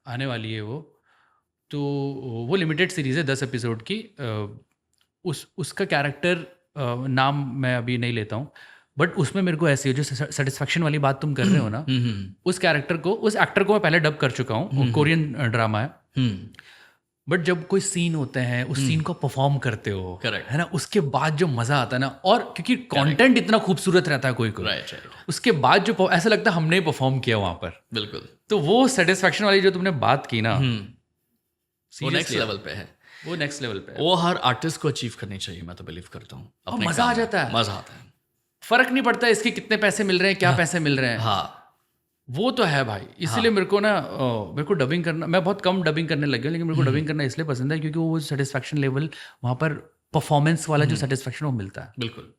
आने वाली है वो, तो वो लिमिटेड सीरीज़ है 10 एपिसोड की। उसका कैरेक्टर नाम मैं अभी नहीं लेता हूँ, बट उसमें मेरे को ऐसी जो सेटिस्फैक्शन वाली बात तुम कर रहे हो ना, उस कैरेक्टर को, उस एक्टर को मैं पहले डब कर चुका हूँ, कोरियन ड्रामा है, बट जब कोई सीन होते हैं, उस सीन को परफॉर्म करते हो, करेक्ट, है ना, उसके बाद जो मजा आता है ना, और क्योंकि कंटेंट इतना खूबसूरत रहता है कोई, उसके बाद जो ऐसा लगता है हमने ही परफॉर्म किया वहां पर। बिल्कुल। तो वो सेटिस्फैक्शन वाली जो तुमने बात की ना, वो नेक्स्ट लेवल पे है, वो नेक्स्ट लेवल पे है। वो हर आर्टिस्ट को अचीव करनी चाहिए, मैं तो बिलीव करता हूँ। और मजा आ जाता है, मजा आता है, फर्क नहीं पड़ता इसके कितने पैसे मिल रहे हैं, क्या पैसे मिल रहे हैं। हाँ, वो तो है भाई। इसलिए मेरे को डबिंग करना, मैं बहुत कम डबिंग करने लग गया, लेकिन मेरे को डबिंग करना इसलिए पसंद है क्योंकि वो सेटिस्फैक्शन लेवल वहाँ पर परफॉर्मेंस वाला जो सेटिस्फैक्शन वो मिलता है। बिल्कुल।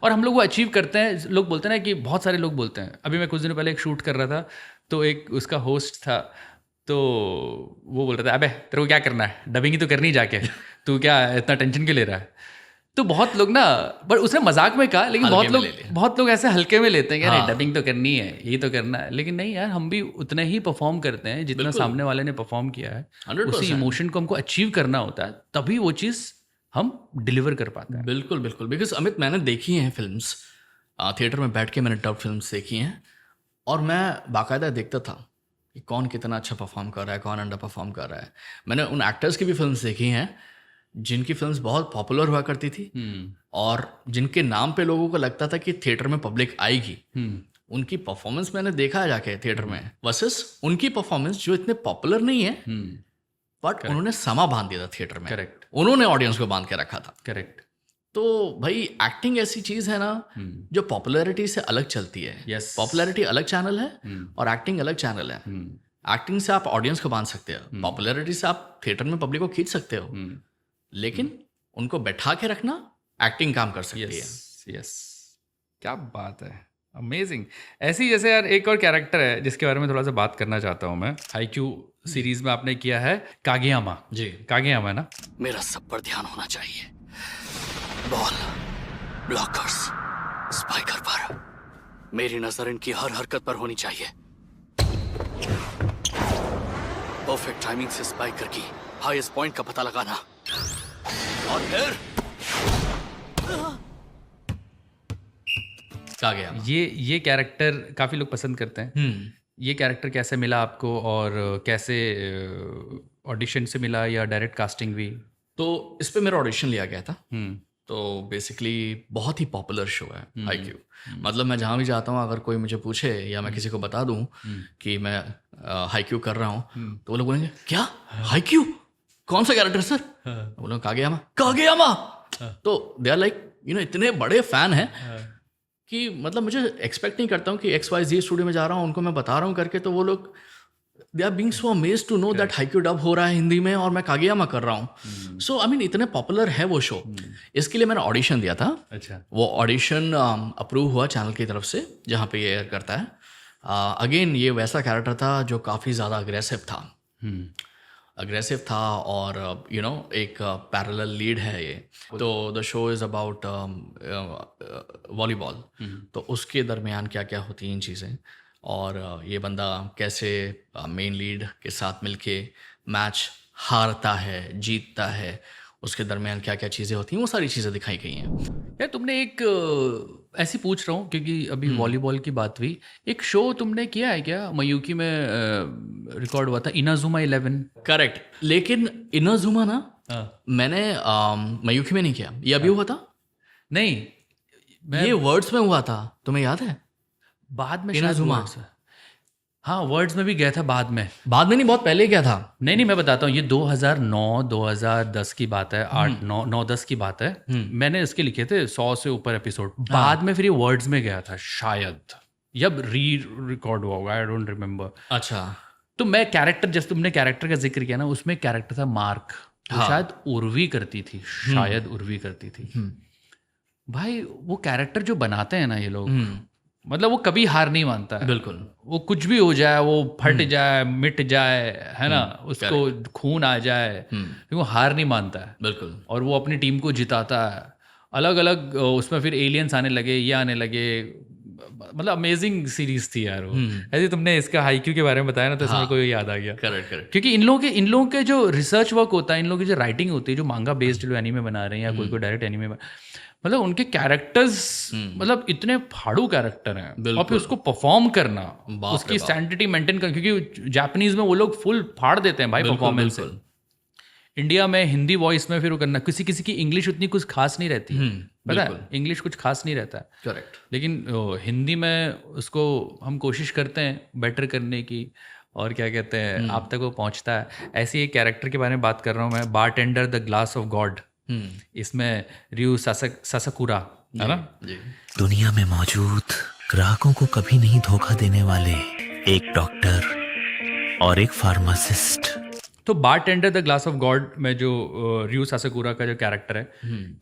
और हम लोग वो अचीव करते हैं। लोग बोलते हैं ना कि बहुत सारे लोग बोलते हैं, अभी मैं कुछ दिनों पहले एक शूट कर रहा था, तो एक उसका होस्ट था, तो वो बोल रहा था, अबे तेरे को क्या करना है, डबिंग ही तो करनी जाके, तू क्या इतना टेंशन क्यों ले रहा है। तो बहुत लोग ना, पर उसने मजाक में कहा, लेकिन बहुत लोग ऐसे हल्के में लेते हैं कि अरे डबिंग तो करनी है, यही तो करना है। लेकिन नहीं यार, हम भी उतना ही परफॉर्म करते हैं जितना सामने वाले ने परफॉर्म किया है। 100%। उसी इमोशन को हमको अचीव करना होता है, तभी वो चीज़ हम डिलीवर कर पाते हैं। बिल्कुल बिल्कुल। बिकॉज अमित, मैंने देखी हैं फिल्म्स, थिएटर में बैठ के मैंने डब फिल्म्स देखी हैं, और मैं बाकायदा देखता था कि कौन कितना अच्छा परफॉर्म कर रहा है, कौन अंडर परफॉर्म कर रहा है। मैंने उन एक्टर्स की भी फिल्म्स देखी हैं जिनकी फिल्म्स बहुत पॉपुलर हुआ करती थी, और जिनके नाम पे लोगों को लगता था कि थिएटर में पब्लिक आएगी। उनकी परफॉर्मेंस मैंने देखा है जाके थिएटर में, वर्सेस उनकी परफॉर्मेंस जो इतने पॉपुलर नहीं है, बट उन्होंने समा बांध दिया था थिएटर में। करेक्ट। उन्होंने ऑडियंस को बांध के रखा था। करेक्ट। तो भाई एक्टिंग ऐसी चीज है ना जो पॉपुलैरिटी से अलग चलती है। Yes. पॉपुलैरिटी अलग चैनल है और एक्टिंग अलग चैनल है। एक्टिंग से आप ऑडियंस को बांध सकते हो, पॉपुलैरिटी से आप थिएटर में पब्लिक को खींच सकते हो, लेकिन उनको बैठा के रखना एक्टिंग काम कर सकती है। यस, क्या बात है, अमेजिंग। ऐसे ही जैसे यार एक और कैरेक्टर है जिसके बारे में थोड़ा सा बात करना चाहता हूँ मैं। हाईक्यू सीरीज में आपने किया है कागेयामा। जी, कागेयामा ना। मेरा सब पर ध्यान होना चाहिए, बॉल, ब्लॉकर्स, स्पाइकर पर। मेरी नजर इनकी हर हरकत पर होनी चाहिए। परफेक्ट टाइमिंग से स्पाइकर की हाईएस्ट पॉइंट का पता लगाना और फिर आ गया। ये कैरेक्टर काफ़ी लोग पसंद करते हैं। ये कैरेक्टर कैसे मिला आपको और कैसे ऑडिशन से मिला या डायरेक्ट कास्टिंग भी? तो इस पे मेरा ऑडिशन लिया गया था। तो बेसिकली बहुत ही पॉपुलर शो है हाईक्यू। मतलब मैं जहाँ भी जाता हूँ, अगर कोई मुझे पूछे या मैं किसी को बता दूँ कि मैं हाईक्यू कर रहा हूँ, तो वो लोग बोलेंगे क्या हाईक्यू, कौन सा कैरेक्टर सर? बोलो कागेयामा। कागेयामा। तो दे आर लाइक इतने बड़े फैन हैं कि मतलब मुझे एक्सपेक्ट नहीं करता हूँ कि XYZ स्टूडियो में जा रहा हूँ, उनको मैं बता रहा हूँ करके, तो वो लोग they are being so amazed to know that Haikyuu dub हो रहा है हिंदी में और मैं कागेयामा कर रहा हूँ। सो आई मीन इतने पॉपुलर है वो शो। इसके लिए मैंने ऑडिशन दिया था। अच्छा। वो ऑडिशन अप्रूव हुआ चैनल की तरफ से जहाँ पे ये एयर करता है। अगेन ये वैसा कैरेक्टर था जो काफ़ी ज़्यादा अग्रेसिव था और एक पैरेलल लीड है ये। तो the show is about volleyball. तो उसके दरमियान क्या क्या होती हैं इन चीज़ें, और ये बंदा कैसे मेन लीड के साथ मिलके मैच हारता है, जीतता है, उसके दरमियान क्या क्या चीज़ें होती हैं, वो सारी चीज़ें दिखाई गई हैं। यार तुमने एक ऐसी पूछ रहा हूँ क्योंकि अभी वॉलीबॉल की बात हुई, एक शो तुमने किया है क्या मयूकी में रिकॉर्ड हुआ था, इनाजुमा 11? करेक्ट। लेकिन इनाजुमा ना मैंने मयूकी में नहीं किया। ये अभी हुआ था? नहीं, ये वर्ड्स में हुआ था, तुम्हें याद है? बाद में इनाजुमा। हाँ, वर्ड्स में भी गया था बाद में। बाद में नहीं, बहुत पहले क्या था। नहीं, मैं बताता हूँ, ये 2009-2010 की बात है, 8-9-10 की बात है। मैंने इसके लिखे थे 100 से ऊपर एपिसोड। बाद में फिर ये वर्ड्स में गया था शायद, जब रिकॉर्ड हुआ होगा, आई डोंट रिमेम्बर। अच्छा। तो मैं कैरेक्टर, जैसे तुमने कैरेक्टर का जिक्र किया ना, उसमें कैरेक्टर था मार्क, शायद उर्वी करती थी, शायद उर्वी करती थी। भाई वो कैरेक्टर जो बनाते हैं ना ये लोग, मतलब वो कभी हार नहीं मानता है। बिल्कुल। वो कुछ भी हो जाए, वो फट जाए, मिट जाए, है ना, उसको खून आ जाए, लेकिन वो हार नहीं मानता है। बिल्कुल। और वो अपनी टीम को जिताता है। अलग अलग उसमें फिर एलियंस आने लगे, ये आने लगे, मतलब अमेजिंग सीरीज थी यार वो। ऐसे तुमने इसका हाईक्यू के बारे में बताया ना, तो इसमें कोई याद आ गया। करेक्ट। क्योंकि इन लोगों के जो रिसर्च वर्क होता है, इन लोगों की जो राइटिंग होती है, जो मांगा बेस्ड जो एनीमे बना रहे हैं या कोई डायरेक्ट एनीमे, मतलब उनके कैरेक्टर्स मतलब इतने फाड़ू कैरेक्टर हैं, और फिर उसको परफॉर्म करना, उसकी सैंटिटी मेंटेन करना, क्योंकि जापानीज में वो लोग फुल फाड़ देते हैं भाई परफॉर्मेंस से। इंडिया में हिंदी वॉइस में फिर वो करना, किसी की इंग्लिश उतनी कुछ खास नहीं रहती, पता है, इंग्लिश कुछ खास नहीं रहता है। करेक्ट। लेकिन हिंदी में उसको हम कोशिश करते हैं बेटर करने की, और क्या कहते हैं, आप तक वो पहुंचता है। ऐसे एक कैरेक्टर के बारे में बात कर रहा हूँ मैं, bartender the glass of God. इसमें रियू सासाकुरा है ना। दुनिया में मौजूद ग्राहकों को कभी नहीं धोखा देने वाले एक डॉक्टर और एक फार्मासिस्ट। तो bartender the glass of God में जो रियू सासाकुरा का जो कैरेक्टर है,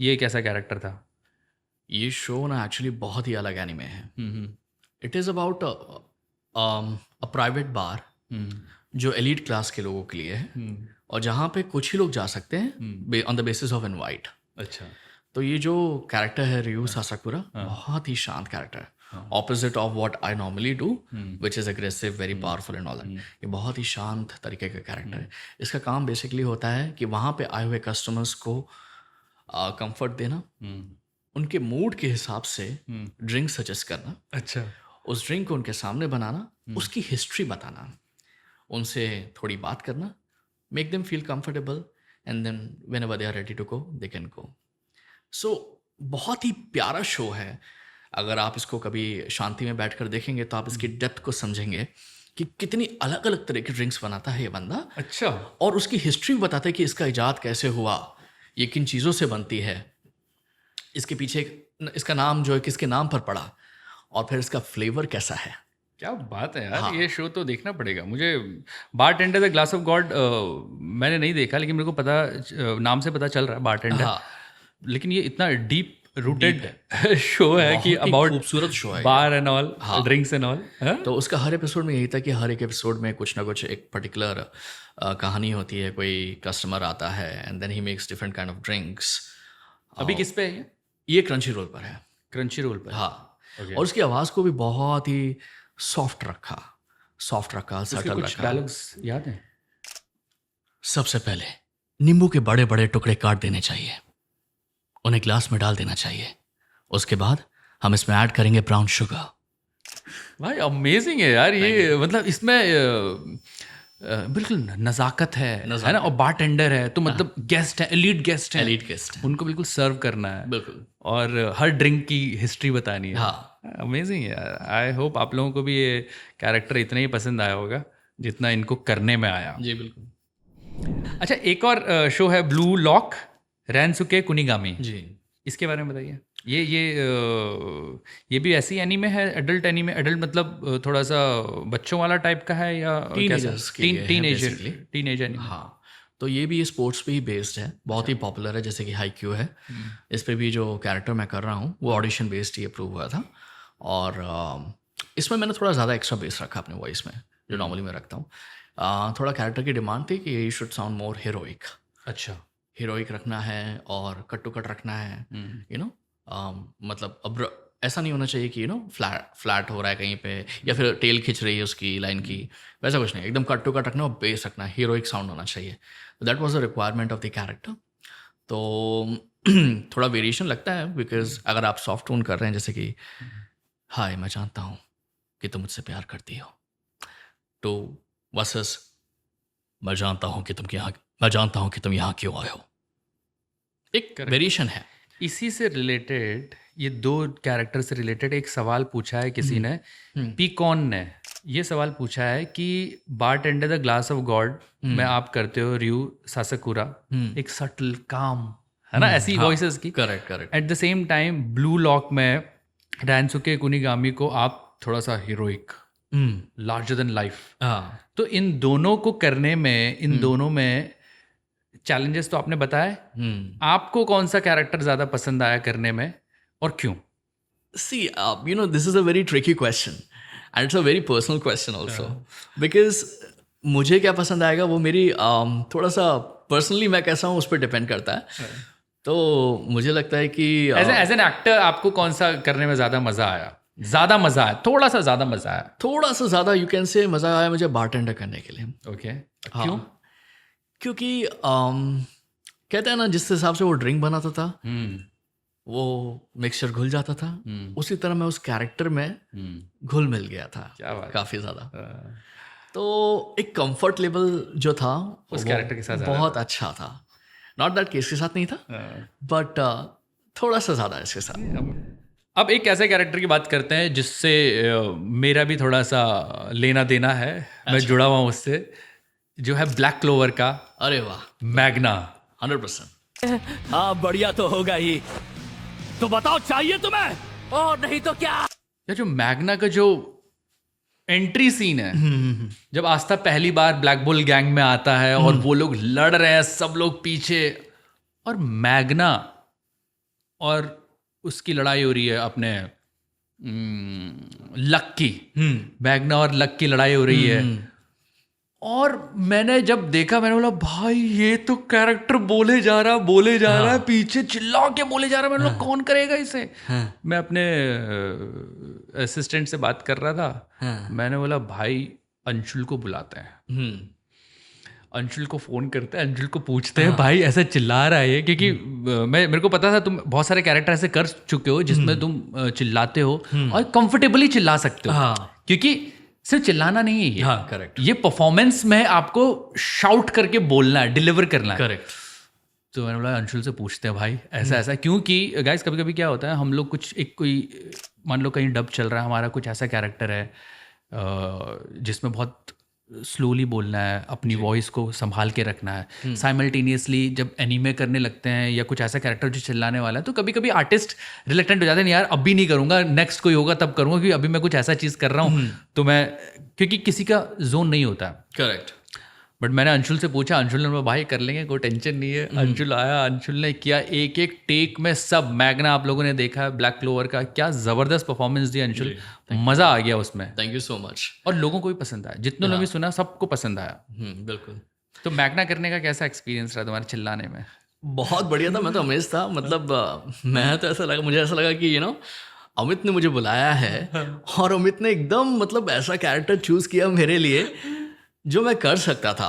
ये कैसा कैरेक्टर था? ये शो ना एक्चुअली बहुत ही अलग एनीमे है। It is about a private bar जो एलीट क्लास के लोगों के लिए है, और जहाँ पे कुछ ही लोग जा सकते हैं on the basis of invite. अच्छा। तो ये जो कैरेक्टर है रियू सासाकुरा, बहुत ही शांत कैरेक्टर है, opposite of what I normally do, which is aggressive, very powerful and all that. ये बहुत ही शांत तरीके का कैरेक्टर है। इसका काम बेसिकली होता है कि वहाँ पे आए हुए कस्टमर्स को कंफर्ट देना, उनके मूड के हिसाब से ड्रिंक सजेस्ट करना, अच्छा, उस ड्रिंक को उनके सामने बनाना, उसकी हिस्ट्री बताना, उनसे थोड़ी बात करना, make them feel comfortable, and then whenever they are ready to go they can go. So बहुत ही प्यारा शो है। अगर आप इसको कभी शांति में बैठकर देखेंगे तो आप इसकी डेप्थ को समझेंगे कि कितनी अलग अलग तरह की ड्रिंक्स बनाता है ये बंदा। अच्छा। और उसकी हिस्ट्री भी बताता है कि इसका इजाद कैसे हुआ, ये किन चीज़ों से बनती है, इसके पीछे इसका नाम जो है किसके नाम पर पड़ा, और फिर इसका फ्लेवर कैसा है। क्या बात है यार। ये शो तो देखना पड़ेगा मुझे। Bartender the glass of God मैंने नहीं देखा, लेकिन मेरे को पता, नाम से पता चल रहा है बारटेंडर। लेकिन ये इतना डीप रूटेड शो है कि अबाउट खूबसूरत शो है, bar and all, drinks and all. तो उसका हर एपिसोड में यही था कि हर एक एपिसोड में कुछ ना कुछ एक पर्टिकुलर कहानी होती है। कोई कस्टमर आता है and then he makes different kind of drinks. अभी किस पे है ये? क्रंची रोल पर है। क्रंची रोल पर? हाँ। और उसकी आवाज़ को भी बहुत ही सॉफ्ट रखा, सटल कुछ रखा। डायलॉग्स याद हैं? सबसे पहले नींबू के बड़े बड़े टुकड़े काट देने चाहिए, उन्हें ग्लास में डाल देना चाहिए। उसके बाद हम इसमें ऐड करेंगे ब्राउन शुगर। भाई अमेजिंग है यार ये, मतलब इसमें बिल्कुल नज़ाकत है ना, और बारटेंडर है तो मतलब गेस्ट है, एलीट गेस्ट है, एलीट गेस्ट। उनको बिल्कुल सर्व करना है, बिल्कुल। और हर ड्रिंक की हिस्ट्री बतानी है। हाँ। अमेजिंग है यार। आई होप आप लोगों को भी ये कैरेक्टर इतना ही पसंद आया होगा जितना इनको करने में आया। जी बिल्कुल। अच्छा, एक और शो है ब्लू लॉक रैनसुके कुनिगामी, जी। इसके बारे में बताइए। ये भी ऐसी एनीमे है, एडल्ट एनीमे, एडल्ट मतलब थोड़ा सा बच्चों वाला टाइप का है या Teenagers के लिए है basically। Teenage anime? हाँ, तो ये भी स्पोर्ट्स पे ही बेस्ड है, बहुत ही पॉपुलर है, जैसे कि हाईक्यू है। इस पे भी जो कैरेक्टर मैं कर रहा हूँ वो ऑडिशन बेस्ड ही अप्रूव हुआ था, और इसमें मैंने थोड़ा ज़्यादा एक्स्ट्रा बेस रखा अपने वॉइस में, जो नॉर्मली मैं रखता हूँ। थोड़ा कैरेक्टर की डिमांड थी कि you should sound more heroic. अच्छा, हीरोइक रखना है और कट टू कट रखना है, यू नो। मतलब अब ऐसा नहीं होना चाहिए कि यू नो फ्लैट हो रहा है कहीं पे, या फिर टेल खिंच रही है उसकी लाइन की, वैसा कुछ नहीं। एकदम कट टू कट रखना और बेस रखना, हीरोइक साउंड होना चाहिए। That was the requirement of the character. तो थोड़ा वेरिएशन लगता है, बिकॉज अगर आप सॉफ्ट टोन कर रहे हैं, जैसे कि हाय मैं जानता हूँ कि तुम मुझसे प्यार करती हो, तो वर्सेस मैं जानता हूँ कि तुम यहाँ क्यों आए हो, एक वेरिएशन है। इसी से रिलेटेड, ये दो कैरेक्टर से रिलेटेड एक सवाल पूछा है किसी ने, पीकॉन ने ये सवाल पूछा है कि bartender the glass of God में आप करते हो रयू सासाकुरा, एक सटल काम है ना, ऐसी वॉइसेस की। Correct. At the same time blue lock में रैनसुके कुनिगामी को आप थोड़ा सा हीरोइक, लार्जर देन लाइफ। हाँ, तो इन दोनों को करने में, इन दोनों में चैलेंजेस तो आपने बताए, आपको कौन सा कैरेक्टर ज़्यादा पसंद आया करने में और क्यों? see you know, this is a very tricky question and it's a very personal question also, because मुझे क्या पसंद आएगा वो मेरी थोड़ा सा पर्सनली मैं कैसा हूँ उस पर डिपेंड करता है। तो मुझे लगता है कि एज एन एक्टर आपको कौन सा करने में ज़्यादा मज़ा आया? थोड़ा सा ज़्यादा मज़ा आया? थोड़ा सा ज़्यादा यू कैन से मज़ा आया मुझे बारटेंडर करने के लिए। ओके, हाँ। क्यों? क्योंकि कहते हैं ना, जिस हिसाब से वो ड्रिंक बनाता था, वो मिक्सचर घुल जाता था, उसी तरह मैं उस कैरेक्टर में घुल मिल गया था। क्या बात है। काफ़ी ज़्यादा। तो एक कंफर्ट लेवल जो था उस वो कैरेक्टर के साथ बहुत अच्छा था। नॉट दैट कि इसके साथ नहीं था, बट थोड़ा सा ज़्यादा इसके साथ। अब एक ऐसे कैरेक्टर की बात करते हैं जिससे मेरा भी थोड़ा सा लेना देना है, मैं जुड़ा हुआ हूँ उससे, जो है ब्लैक क्लोवर का अरे वाह, मैग्ना। 100%। हाँ बढ़िया तो होगा ही, तो बताओ चाहिए तुम्हें, और नहीं तो क्या। या जो मैग्ना का जो एंट्री सीन है, जब आस्था पहली बार ब्लैक बुल गैंग में आता है और वो लोग लड़ रहे हैं, सब लोग पीछे, और मैग्ना और उसकी लड़ाई हो रही है अपने लक की, मैग्ना और लक की लड़ाई हो रही है। और मैंने जब देखा, मैंने बोला भाई ये तो कैरेक्टर बोले जा रहा है, पीछे चिल्ला के बोले जा रहा है। मैंने बोला कौन करेगा इसे? मैं अपने असिस्टेंट से बात कर रहा था, मैंने बोला भाई अंशुल को बुलाते हैं, अंशुल को फ़ोन करते हैं, अंशुल को पूछते हैं भाई ऐसा चिल्ला रहा है, क्योंकि मेरे को पता था तुम बहुत सारे कैरेक्टर ऐसे कर चुके हो जिसमें तुम चिल्लाते हो और कंफर्टेबली चिल्ला सकते हो, क्योंकि सिर्फ चिल्लाना नहीं है ये। हाँ, करेक्ट। ये परफॉर्मेंस में आपको शाउट करके बोलना है, डिलीवर करना है। करेक्ट। तो मैंने बोला अंशुल से पूछते हैं भाई ऐसा क्योंकि गाइस कभी कभी क्या होता है, हम लोग कुछ कोई मान लो कहीं डब चल रहा है, हमारा कुछ ऐसा कैरेक्टर है जिसमें बहुत स्लोली बोलना है, अपनी वॉइस को संभाल के रखना है। साइमल्टेनियसली जब एनीमे करने लगते हैं या कुछ ऐसा कैरेक्टर जो चिल्लाने वाला है, तो कभी कभी आर्टिस्ट रिलेक्टेंट हो जाते हैं, यार अभी नहीं करूँगा, नेक्स्ट कोई होगा तब करूँगा, क्योंकि अभी मैं कुछ ऐसा चीज़ कर रहा हूँ। तो मैं, क्योंकि किसी का जोन नहीं होता। करेक्ट। बट मैंने अंशुल से पूछा, अंशुल ने बोला भाई कर लेंगे, कोई टेंशन नहीं है। अंशुल आया, अंशुल ने किया एक एक टेक में सब। मैग्ना आप लोगों ने देखा है ब्लैक क्लोवर का, क्या ज़बरदस्त परफॉर्मेंस दिया अंशुल, मज़ा आ गया उसमें। Thank you so much. और लोगों को भी पसंद आया, जितने लोगों ने सुना सबको पसंद आया। बिल्कुल। तो मैग्ना करने का कैसा एक्सपीरियंस रहा तुम्हारे चिल्लाने में? बहुत बढ़िया था, मैं तो अमेज था। मतलब मैं तो मुझे ऐसा लगा कि अमित ने मुझे बुलाया है और अमित ने एकदम मतलब ऐसा कैरेक्टर चूज किया मेरे लिए जो मैं कर सकता था।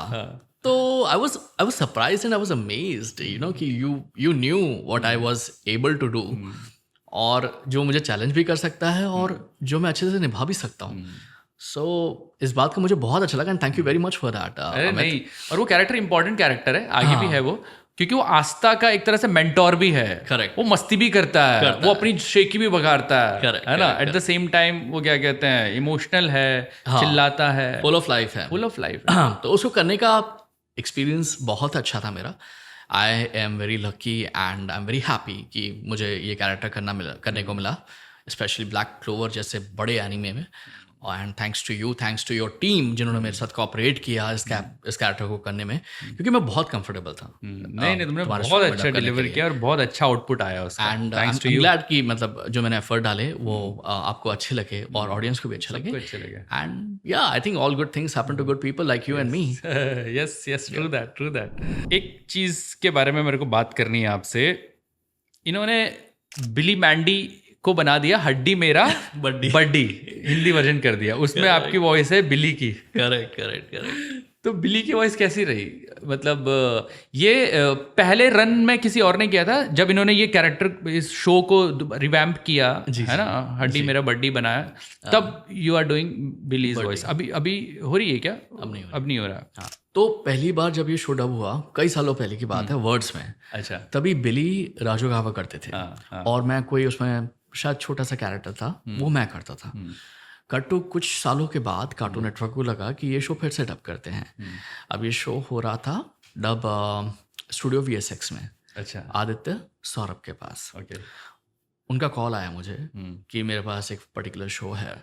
तो I was surprised and I was amazed, you know, कि you knew what I was able to do, और जो मुझे चैलेंज भी कर सकता है और जो मैं अच्छे से निभा भी सकता हूँ. सो इस बात का मुझे बहुत अच्छा लगा and thank you very much for that. अरे नहीं, और वो कैरेक्टर इंपॉर्टेंट कैरेक्टर है, आगे भी है वो, क्योंकि वो आस्था का एक तरह से मेंटोर भी है. Correct. वो मस्ती भी करता है, वो अपनी शेकी भी बघाड़ता है. Correct, है ना. correct, at the same time वो क्या कहते हैं, इमोशनल है, चिल्लाता है, फुल ऑफ लाइफ है. Full of life. तो उसको करने का एक्सपीरियंस बहुत अच्छा था मेरा. I am very lucky and I am very happy कि मुझे ये कैरेक्टर करने को मिला, स्पेशली ब्लैक क्लोवर जैसे बड़े एनीमे में. And thanks to you, thanks to your team जिन्होंने मेरे साथ कोऑपरेट किया इस कैरेक्टर को करने में, क्योंकि मैं बहुत कंफर्टेबल था. नहीं, तुमने बहुत अच्छा डिलीवर किया और बहुत अच्छा आउटपुट आया उसका. एंड आई एम ग्लैड कि मतलब जो मैंने एफर्ट डाले वो आपको अच्छे लगे और ऑडियंस को भी अच्छे लगे. And yeah I think all good things happen to good people like you and me. Yes, true that. एक चीज के बारे में मेरे को बात करनी है आपसे. इन्होंने बिली मैंडी को बना दिया हड्डी मेरा बड्डी, हिंदी वर्जन कर दिया. उसमें आपकी वॉइस है बिली की. करेक्ट. तो बिली की वॉइस कैसी रही? मतलब ये पहले रन में किसी और ने किया था, जब इन्होंने ये कैरेक्टर इस शो को रिवैम्प किया, है ना, हड्डी मेरा बड्डी बनाया, तब you are doing Billy's voice. अभी हो रही है क्या? अब नहीं हो रहा. हाँ. तो पहली बार जब ये शो डब हुआ, कई सालों पहले की बात है, वर्ड्स में. अच्छा. तभी बिली राजू गावा करते थे. और मैं कोई उसमें शायद छोटा सा कैरेक्टर था, वो मैं करता था. कट टू कुछ सालों के बाद कार्टून नेटवर्क को लगा कि ये शो फिर से डब करते हैं. अब ये शो हो रहा था डब स्टूडियो VSX में. अच्छा. आदित्य सौरभ के पास. ओके. उनका कॉल आया मुझे कि मेरे पास एक पर्टिकुलर शो है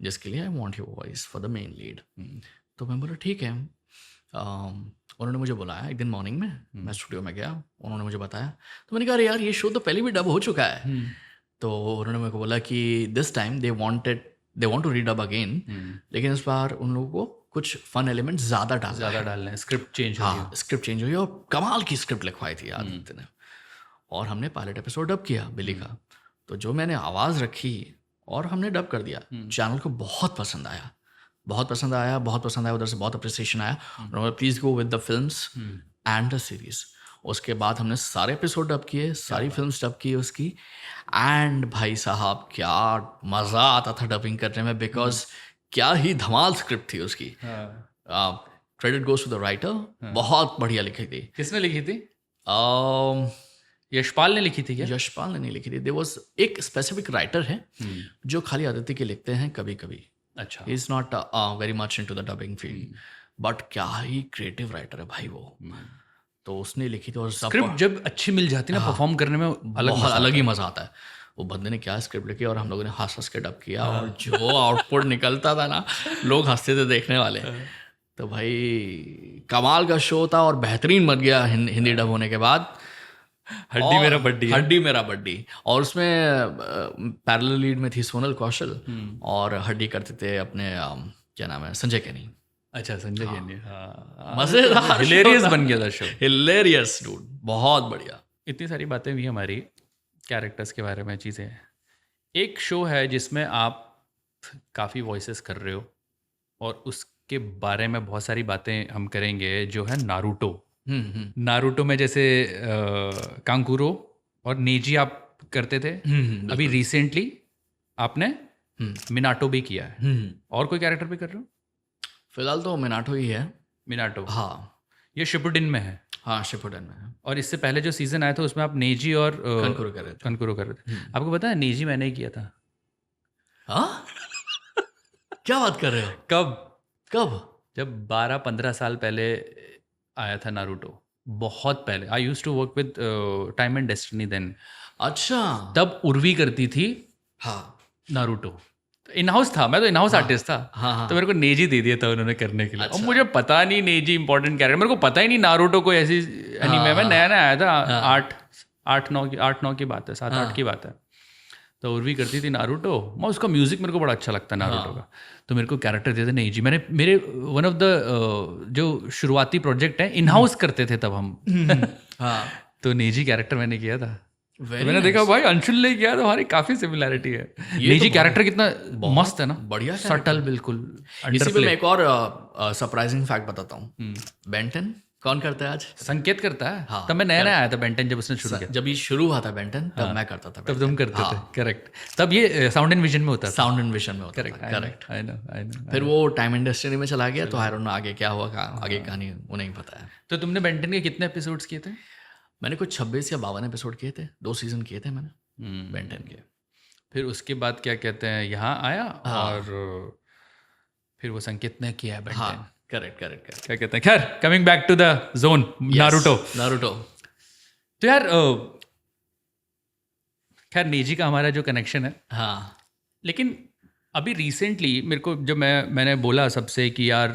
जिसके लिए I want your voice for the main lead. तो मैं बोला ठीक है. उन्होंने मुझे बुलाया एक दिन मॉर्निंग में. मैं स्टूडियो में गया, उन्होंने मुझे बताया. तो मैंने कहा अरे यार ये शो तो पहले भी डब हो चुका है. तो उन्होंने मेरे को बोला कि this time they want to redub again, लेकिन इस बार उन लोगों को कुछ फन एलिमेंट ज़्यादा डालना है. स्क्रिप्ट चेंज हुई. हाँ, स्क्रिप्ट चेंज हुई और कमाल की स्क्रिप्ट लिखवाई थी आदित्य ने. और हमने पायलट एपिसोड डब किया बिली का. तो जो मैंने आवाज़ रखी और हमने डब कर दिया, चैनल को बहुत पसंद आया. उधर से बहुत अप्रिसिएशन आया. Please go with the films and the series. उसके बाद हमने सारे एपिसोड डब किए, सारी फिल्म्स डब की उसकी. एंड भाई साहब क्या मज़ा आता था डबिंग करने में, बिकॉज क्या ही धमाल स्क्रिप्ट थी उसकी. Credit goes to the writer. बहुत बढ़िया लिखी थी. किसने लिखी थी? यशपाल ने लिखी थी क्या? यशपाल ने नहीं लिखी थी. देयर वाज एक स्पेसिफिक राइटर है जो खाली आदित्य के लिखते हैं कभी कभी. अच्छा. He is not very much into the dubbing field, but क्या ही क्रिएटिव राइटर है भाई वो. तो उसने लिखी थी. और स्क्रिप्ट जब अच्छी मिल जाती ना, परफॉर्म करने में अलग ही मज़ा आता है. वो बंदे ने क्या स्क्रिप्ट लिखी और हम लोगों ने हंस के डब किया. और जो आउटपुट निकलता था ना, लोग हंसते थे देखने वाले. तो भाई कमाल का शो था और बेहतरीन बन गया हिंदी डब होने के बाद. हड्डी मेरा बड्डी. और उसमें पैरेलल लीड में थी सोनल कौशल और हड्डी करते थे अपने क्या नाम है, संजय कैनी. अच्छा, संजय कैनी. हाँ, मजेदार, हिलेरियस बन गया था शो. हिलेरियस डूड, बहुत बढ़िया. इतनी सारी बातें हुई हमारी कैरेक्टर्स के बारे में, चीज़ें. एक शो है जिसमें आप काफ़ी वॉइसेस कर रहे हो और उसके बारे में बहुत सारी बातें हम करेंगे, जो है नारुतो. नारुतो में जैसे कांकुरो और नेजी आप करते थे. अभी रिसेंटली आपने मिनाटो भी किया है. और कोई कैरेक्टर भी कर रहे हो? फिलहाल तो मिनाटो ही है. मिनाटो. हाँ, ये शिपुडिन में है. हाँ, शिपुडिन में है. और इससे पहले जो सीजन आया था उसमें आप नेजी और कनकुरो कर रहे थे. आपको पता है नेजी मैंने ही किया था. हाँ? क्या बात कर रहे हो? कब? जब 12-15 साल पहले आया था नारुतो. बहुत पहले. I used to work with time and destiny then. अच्छा. तब उर्वी करती थी. हाँ, नारुतो. इन हाउस था, मैं तो इन हाउस आर्टिस्ट था. हाँ. तो मेरे को नेजी दे दिया था उन्होंने करने के लिए. और मुझे पता नहीं नेजी इंपॉर्टेंट कैरेक्टर, मेरे को पता ही नहीं नारुतो कोई ऐसी एनीमे में नया आया था. 8-9 की बात है, 7-8 की बात है. तो उर्वी करती थी नारुतो. मैं उसका म्यूजिक मेरे को बड़ा अच्छा लगता है नारुतो का. तो मेरे को कैरेक्टर देते नेजी. मेरे वन ऑफ द जो शुरुआती प्रोजेक्ट है इन हाउस करते थे तब हम. हाँ. तो नेजी कैरेक्टर मैंने किया था. तो मैंने देखा भाई अंशुल ने किया तो हमारी काफी सिमिलैरिटी है। निजी कैरेक्टर कितना मस्त है ना, बढ़िया सटल बिल्कुल इसी पे अंडरप्ले। मैं एक और सरप्राइजिंग फैक्ट बताता हूँ। बेंटन कौन करता है आज? संकेत करता है। हाँ, तब मैं नया नया आया था बेंटन, जब उसने शुरू किया जब ये शुरू हुआ था बेंटन, तब मैं करता था। तब तुम करते थे, करेक्ट। तब ये साउंड एंड विजन में होता था। साउंड एंड विजन में होता था, करेक्ट। I know. फिर वो टाइम इंडस्ट्री में चला गया, तो आई डोंट नो आगे क्या हुआ, आगे कहानी वो नहीं पता है। तो तुमने बेंटन के कितने एपिसोड्स किए थे? मैंने कुछ 26 या 52 एपिसोड किए थे, 2 सीजन किए थे मैंने बेंटन के। फिर उसके बाद क्या कहते हैं यहाँ आया, और फिर वो संकेत ने किया बेंटन। हाँ, करेक्ट। क्या कहते हैं, खैर coming back to the zone, Naruto. तो यार खैर नेजी का हमारा जो कनेक्शन है, हाँ, लेकिन अभी रिसेंटली मेरे को जब मैंने बोला सबसे कि यार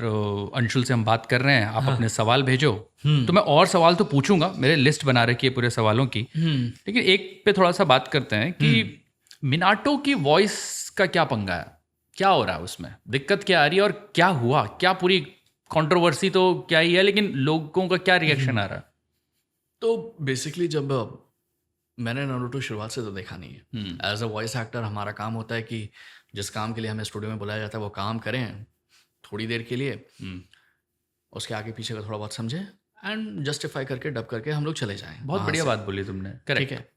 अंशुल से हम बात कर रहे हैं, आप अपने सवाल भेजो, तो मैं और सवाल तो पूछूंगा, मेरे लिस्ट बना रखी है पूरे सवालों की, लेकिन एक पे थोड़ा सा बात करते हैं कि मिनाटो की वॉइस का क्या पंगा है, क्या हो रहा है उसमें, दिक्कत क्या आ रही है, और क्या हुआ, क्या पूरी कंट्रोवर्सी तो क्या ही है, लेकिन लोगों का क्या रिएक्शन आ रहा है? तो बेसिकली जब मैंने नारुतो शुरुआत से तो देखा नहीं है। एज अ वॉइस एक्टर हमारा काम होता है कि जिस काम के लिए हमें स्टूडियो में बुलाया जाता है वो काम करें थोड़ी देर के लिए, उसके आगे पीछे का थोड़ा बहुत समझें एंड जस्टिफाई करके डब करके हम लोग चले जाएं। बहुत बढ़िया बात बोली तुमने, करेक्ट। ठीक है,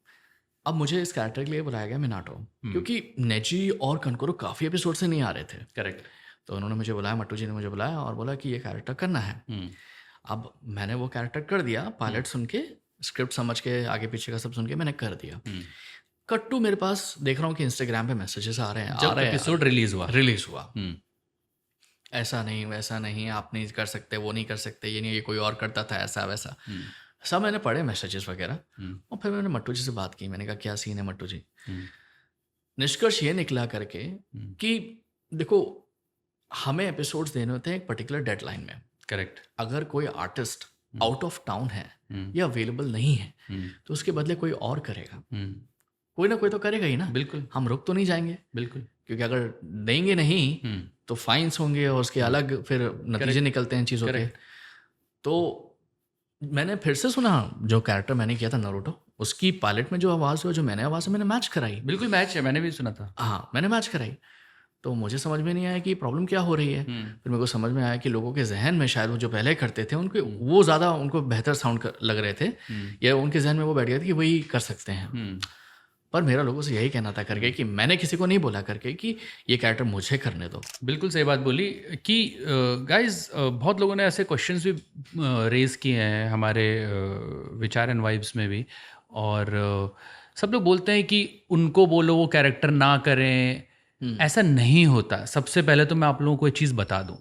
अब मुझे इस कैरेक्टर के लिए बुलाया गया मिनाटो, क्योंकि नेजी और कनकोरो काफ़ी एपिसोड से नहीं आ रहे थे। करेक्ट। तो उन्होंने मुझे बुलाया, मट्टू जी ने मुझे बुलाया और बोला कि ये कैरेक्टर करना है। अब मैंने वो कैरेक्टर कर दिया, पायलट सुन के, स्क्रिप्ट समझ के, आगे पीछे का सब सुन के मैंने कर दिया। कट्टू मेरे पास देख रहा हूँ कि इंस्टाग्राम पे मैसेजेस आ रहे हैं, जब एपिसोड रिलीज हुआ, ऐसा नहीं वैसा नहीं, आप नहीं कर सकते, वो नहीं कर सकते, ये नहीं, ये कोई और करता था, ऐसा वैसा सब मैंने पढ़े मैसेजेस वगैरह। और फिर मैंने मट्टू जी से बात की, मैंने कहा क्या सीन है मट्टू जी। निष्कर्ष ये निकला करके कि देखो हमें एपिसोड्स देने होते हैं एक पर्टिकुलर डेडलाइन में। करेक्ट। अगर कोई आर्टिस्ट आउट ऑफ टाउन है या अवेलेबल नहीं है तो उसके बदले कोई और करेगा, कोई ना कोई तो करेगा ही ना। बिल्कुल, हम रुक तो नहीं जाएंगे, बिल्कुल, क्योंकि अगर देंगे नहीं तो फाइन्स होंगे और उसके अलग फिर नतीजे निकलते हैं चीज़ों के। तो मैंने फिर से सुना जो कैरेक्टर मैंने किया था नारुतो, उसकी पायलट में जो आवाज़ हुआ, जो मैंने आवाज़ मैंने मैच कराई। बिल्कुल मैच है, मैंने भी सुना था। हाँ, मैंने मैच कराई। तो मुझे समझ में नहीं आया कि प्रॉब्लम क्या हो रही है। फिर मेरे को समझ में आया कि लोगों के जहन में शायद वो जो पहले करते थे उनके वो ज़्यादा उनको बेहतर साउंड लग रहे थे, या उनके जहन में वो बैठ गया था कि वही कर सकते हैं। पर मेरा लोगों से यही कहना था करके कि मैंने किसी को नहीं बोला करके कि ये कैरेक्टर मुझे करने दो। बिल्कुल सही बात बोली कि गाइस बहुत लोगों ने ऐसे क्वेश्चंस भी रेज़ किए हैं हमारे विचार एंड वाइब्स में भी, और सब लोग बोलते हैं कि उनको बोलो वो कैरेक्टर ना करें। ऐसा नहीं होता। सबसे पहले तो मैं आप लोगों को एक चीज़ बता दूं,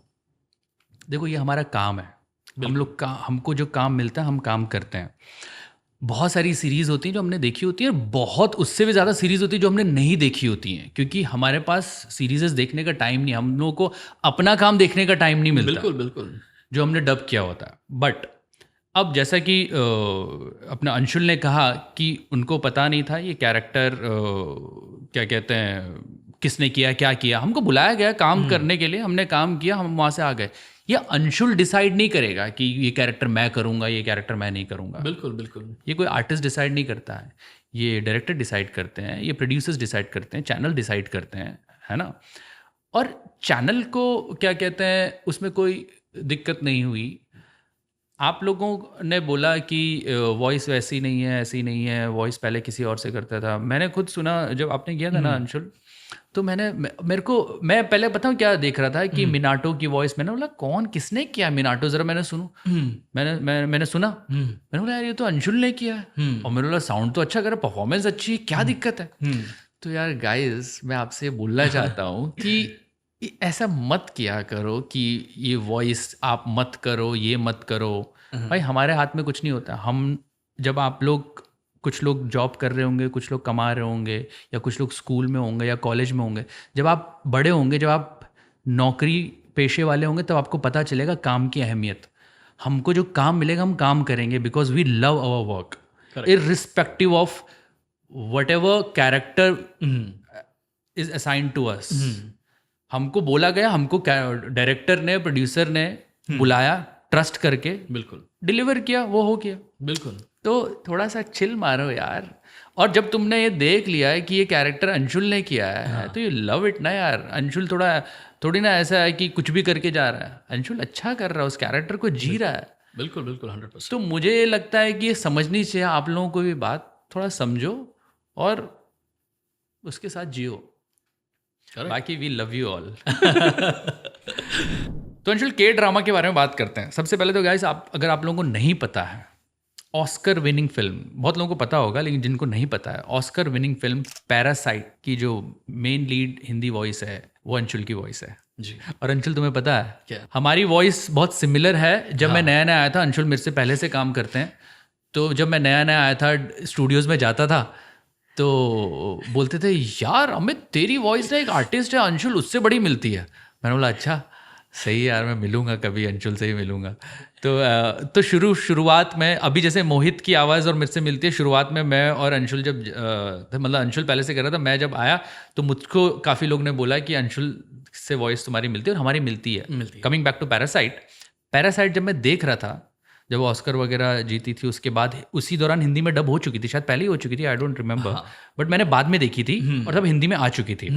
देखो ये हमारा काम है, हम लोग का, हमको जो काम मिलता है हम काम करते हैं। बहुत सारी सीरीज़ होती हैं जो हमने देखी होती हैं, बहुत उससे भी ज़्यादा सीरीज़ होती है जो हमने नहीं देखी होती हैं, क्योंकि हमारे पास सीरीज़ देखने का टाइम नहीं, हम लोगों को अपना काम देखने का टाइम नहीं मिलता। बिल्कुल बिल्कुल, जो हमने डब किया होता है। बट अब जैसा कि अपना अंशुल ने कहा कि उनको पता नहीं था ये कैरेक्टर क्या कहते हैं किसने किया, क्या किया, हमको बुलाया गया काम करने के लिए, हमने काम किया, हम वहाँ से आ गए। ये अंशुल डिसाइड नहीं करेगा कि ये कैरेक्टर मैं करूँगा, ये कैरेक्टर मैं नहीं करूँगा। बिल्कुल बिल्कुल, ये कोई आर्टिस्ट डिसाइड नहीं करता है, ये डायरेक्टर डिसाइड करते हैं, ये प्रोड्यूसर्स डिसाइड करते हैं, चैनल डिसाइड करते हैं, है ना। और चैनल को क्या कहते हैं उसमें कोई दिक्कत नहीं हुई। आप लोगों ने बोला कि वॉइस वैसी नहीं है, ऐसी नहीं है, वॉइस पहले किसी और से करता था। मैंने खुद सुना जब आपने किया था ना अंशुल, तो मैं पहले बताऊँ क्या देख रहा था कि मिनाटो की वॉइस, मैंने बोला कौन, किसने किया मिनाटो, जरा मैंने सुनूं। मैंने सुना, मैंने बोला यार ये तो अंशुल ने किया है, और मैंने बोला साउंड तो अच्छा कर, परफॉर्मेंस अच्छी है, क्या दिक्कत है। तो यार गाइस मैं आपसे बोलना चाहता हूँ कि ऐसा मत किया करो कि ये वॉइस आप मत करो, ये मत करो। भाई हमारे हाथ में कुछ नहीं होता। हम जब आप लोग, कुछ लोग जॉब कर रहे होंगे, कुछ लोग कमा रहे होंगे, या कुछ लोग स्कूल में होंगे या कॉलेज में होंगे, जब आप बड़े होंगे, जब आप नौकरी पेशे वाले होंगे, तब आपको पता चलेगा काम की अहमियत। हमको जो काम मिलेगा हम काम करेंगे because we love our work, irrespective of whatever character is assigned to us. हमको बोला गया, हमको डायरेक्टर ने, प्रोड्यूसर ने बुलाया, ट्रस्ट करके बिल्कुल डिलीवर किया, वो हो गया। बिल्कुल। तो थोड़ा सा चिल मारो यार। और जब तुमने ये देख लिया है कि ये कैरेक्टर अंशुल ने किया है तो यू लव इट ना यार। अंशुल थोड़ी ना ऐसा है कि कुछ भी करके जा रहा है, अंशुल अच्छा कर रहा है, उस कैरेक्टर को जी रहा है। बिल्कुल बिल्कुल 100%। तो मुझे ये लगता है कि ये समझनी चाहिए आप लोगों को भी बात, थोड़ा समझो और उसके साथ जियो। बाकी वी लव यू ऑल। तो अंशुल के ड्रामा के बारे में बात करते हैं। सबसे पहले तो गाइस अगर आप लोगों को नहीं पता है, ऑस्कर विनिंग फिल्म, बहुत लोगों को पता होगा लेकिन जिनको नहीं पता है, ऑस्कर विनिंग फिल्म पैरासाइट की जो मेन लीड हिंदी वॉइस है वो अंशुल की वॉइस है जी। और अंशुल तुम्हें पता है क्या? हमारी वॉइस बहुत सिमिलर है। जब मैं नया आया था, अंशुल मेरे से पहले से काम करते हैं, तो जब मैं नया आया था स्टूडियोज़ में जाता था तो बोलते थे यार अमित तेरी वॉइस ना एक आर्टिस्ट है अंशुल उससे बड़ी मिलती है। मैंने बोला अच्छा सही है यार, मैं मिलूंगा कभी, अंशुल से ही मिलूंगा। तो शुरुआत में अभी जैसे मोहित की आवाज़ और मेरे से मिलती है, शुरुआत में मैं और अंशुल जब मतलब अंशुल पहले से कर रहा था, मैं जब आया तो मुझको काफ़ी लोग ने बोला कि अंशुल से वॉइस तुम्हारी मिलती है और हमारी मिलती है। कमिंग बैक टू पैरासाइट जब मैं देख रहा था, जब वो ऑस्कर वगैरह जीती थी, उसके बाद उसी दौरान हिंदी में डब हो चुकी थी, शायद पहले ही हो चुकी थी, आई डोंट रिमेंबर, बट मैंने बाद में देखी थी और तब हिंदी में आ चुकी थी।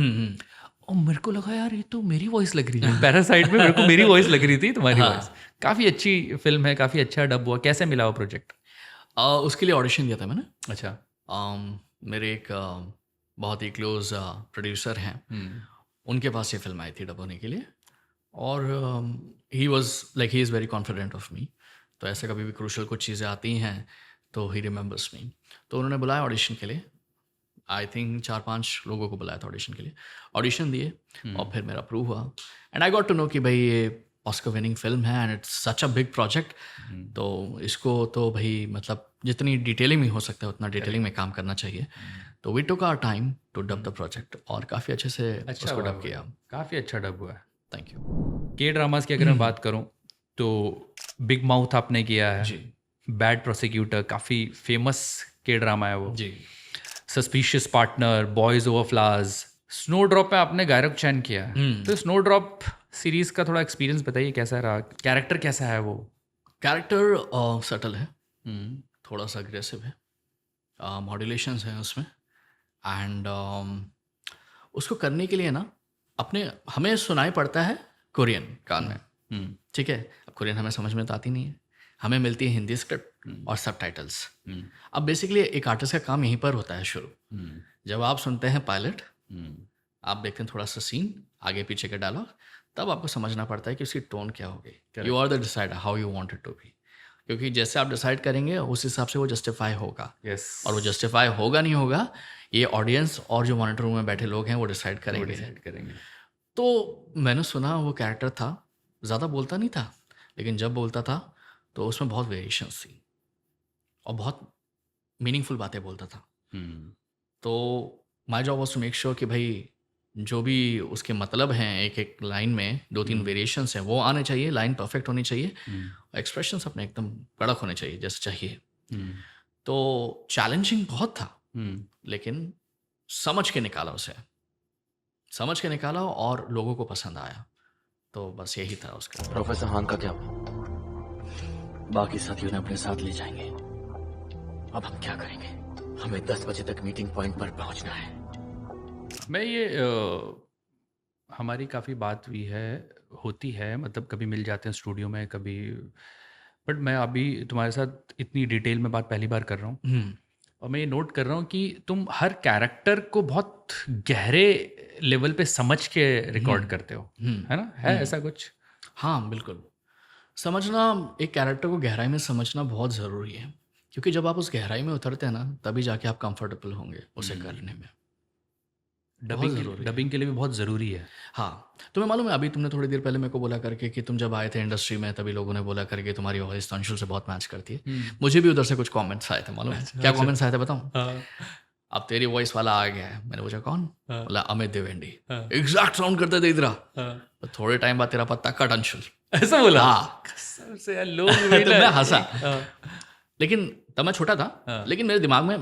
और मेरे को लगा यार ये तो मेरी वॉइस लग रही है पैरासाइट में, मेरे को मेरी वॉइस लग रही थी तुम्हारी वॉइस। काफ़ी अच्छी फिल्म है, काफ़ी अच्छा डब हुआ। कैसे मिला वो प्रोजेक्ट? उसके लिए ऑडिशन दिया था मैंने। अच्छा। मेरे एक बहुत ही क्लोज प्रोड्यूसर हैं, उनके पास ये फिल्म आई थी डब होने के लिए और he is very confident of me. तो ऐसे कभी भी क्रूशल कुछ चीज़ें आती हैं तो ही रिमेंबर्स मी। तो उन्होंने बुलाया ऑडिशन के लिए, आई थिंक 4-5 लोगों को बुलाया था ऑडिशन के लिए। ऑडिशन दिए और फिर मेरा अप्रूव हुआ and I got to know कि भाई ये ऑस्कर विनिंग फिल्म है and it's such a big project. तो इसको तो भाई मतलब जितनी डिटेलिंग में हो सकता है उतना डिटेलिंग में काम करना चाहिए। तो we took our time to dub the project और काफ़ी अच्छे से उसको डब किया। काफ़ी अच्छा डब हुआ है। Thank you. के ड्रामास की अगर मैं बात करूँ तो बिग माउथ आपने किया है जी। बैड प्रोसिक्यूटर काफ़ी फेमस के ड्रामा है वो जी। Suspicious Partner, Boys Over Flowers, Snowdrop में आपने गायरक चैन किया है। तो स्नो ड्रॉप सीरीज का थोड़ा एक्सपीरियंस बताइए, कैसा रहा? कैरेक्टर कैसा है वो? कैरेक्टर सटल है, थोड़ा सा अग्रेसिव है, मॉड्यूलेशंस हैं उसमें एंड उसको करने के लिए ना हमें सुनाई पड़ता है कोरियन कान में, ठीक है। अब कोरियन हमें समझ में तो आती नहीं है, हमें मिलती है हिंदी स्क्रिप्ट और सबटाइटल्स। अब बेसिकली एक आर्टिस्ट का काम यहीं पर होता है शुरू। जब आप सुनते हैं पायलट, आप देखते हैं थोड़ा सा सीन, आगे पीछे के डायलॉग, तब आपको समझना पड़ता है कि उसकी टोन क्या होगी। You are the decider how you want it to be, क्योंकि जैसे आप डिसाइड करेंगे उस हिसाब से वो जस्टिफाई होगा। और वो जस्टिफाई होगा नहीं होगा ये ऑडियंस और जो मॉनिटर रूम में बैठे लोग हैं वो डिसाइड करेंगे। तो मैंने सुना वो कैरेक्टर था, ज़्यादा बोलता नहीं था, लेकिन जब बोलता था तो उसमें बहुत वेरिएशंस थी और बहुत मीनिंगफुल बातें बोलता था। तो my job was to make sure कि भाई जो भी उसके मतलब हैं एक एक लाइन में 2-3 वेरिएशंस हैं वो आने चाहिए, लाइन परफेक्ट होनी चाहिए, एक्सप्रेशंस अपने एकदम कड़क होने चाहिए जैसे चाहिए। तो चैलेंजिंग बहुत था, लेकिन समझ के निकाला और लोगों को पसंद आया। तो बस यही था उसका। प्रोफेसर हान का क्या हुआ? बाकी साथियों ने अपने साथ ले जाएंगे। अब हम क्या करेंगे? हमें 10 बजे तक मीटिंग पॉइंट पर पहुंचना है। मैं ये हमारी काफ़ी बात हुई है, होती है, मतलब कभी मिल जाते हैं स्टूडियो में कभी, बट मैं अभी तुम्हारे साथ इतनी डिटेल में बात पहली बार कर रहा हूँ और मैं ये नोट कर रहा हूँ कि तुम हर कैरेक्टर को बहुत गहरे लेवल पे समझ के रिकॉर्ड करते हो, है ना? है ऐसा कुछ? हाँ बिल्कुल, समझना एक कैरेक्टर को गहराई में समझना बहुत ज़रूरी है, क्योंकि जब आप उस गहराई में उतरते हैं ना तभी जाके आप कंफर्टेबल होंगे उसे करने में। डबिंग के लिए भी बहुत ज़रूरी है। हाँ, तुम्हें मालूम है अभी तुमने थोड़ी देर पहले मेरे को बोला करके कि तुम जब आए थे इंडस्ट्री में तभी लोगों ने बोला करके तुम्हारी वॉइस अंशुल से बहुत मैच करती है। मुझे भी उधर से कुछ कमेंट्स आए थे, मालूम है क्या कमेंट्स आए थे बताऊँ? अब तेरी वॉइस वाला आ गया है। मैंने पूछा कौन? बोला अमित देवेंडी, एग्जैक्ट साउंड करते थे इधर। तो थोड़े टाइम बाद तेरा पत्ता कट अंशुल, ऐसा बोला? हाँ, सबसे लोग तो मैं हंसा, लेकिन तब मैं छोटा था, लेकिन मेरे दिमाग में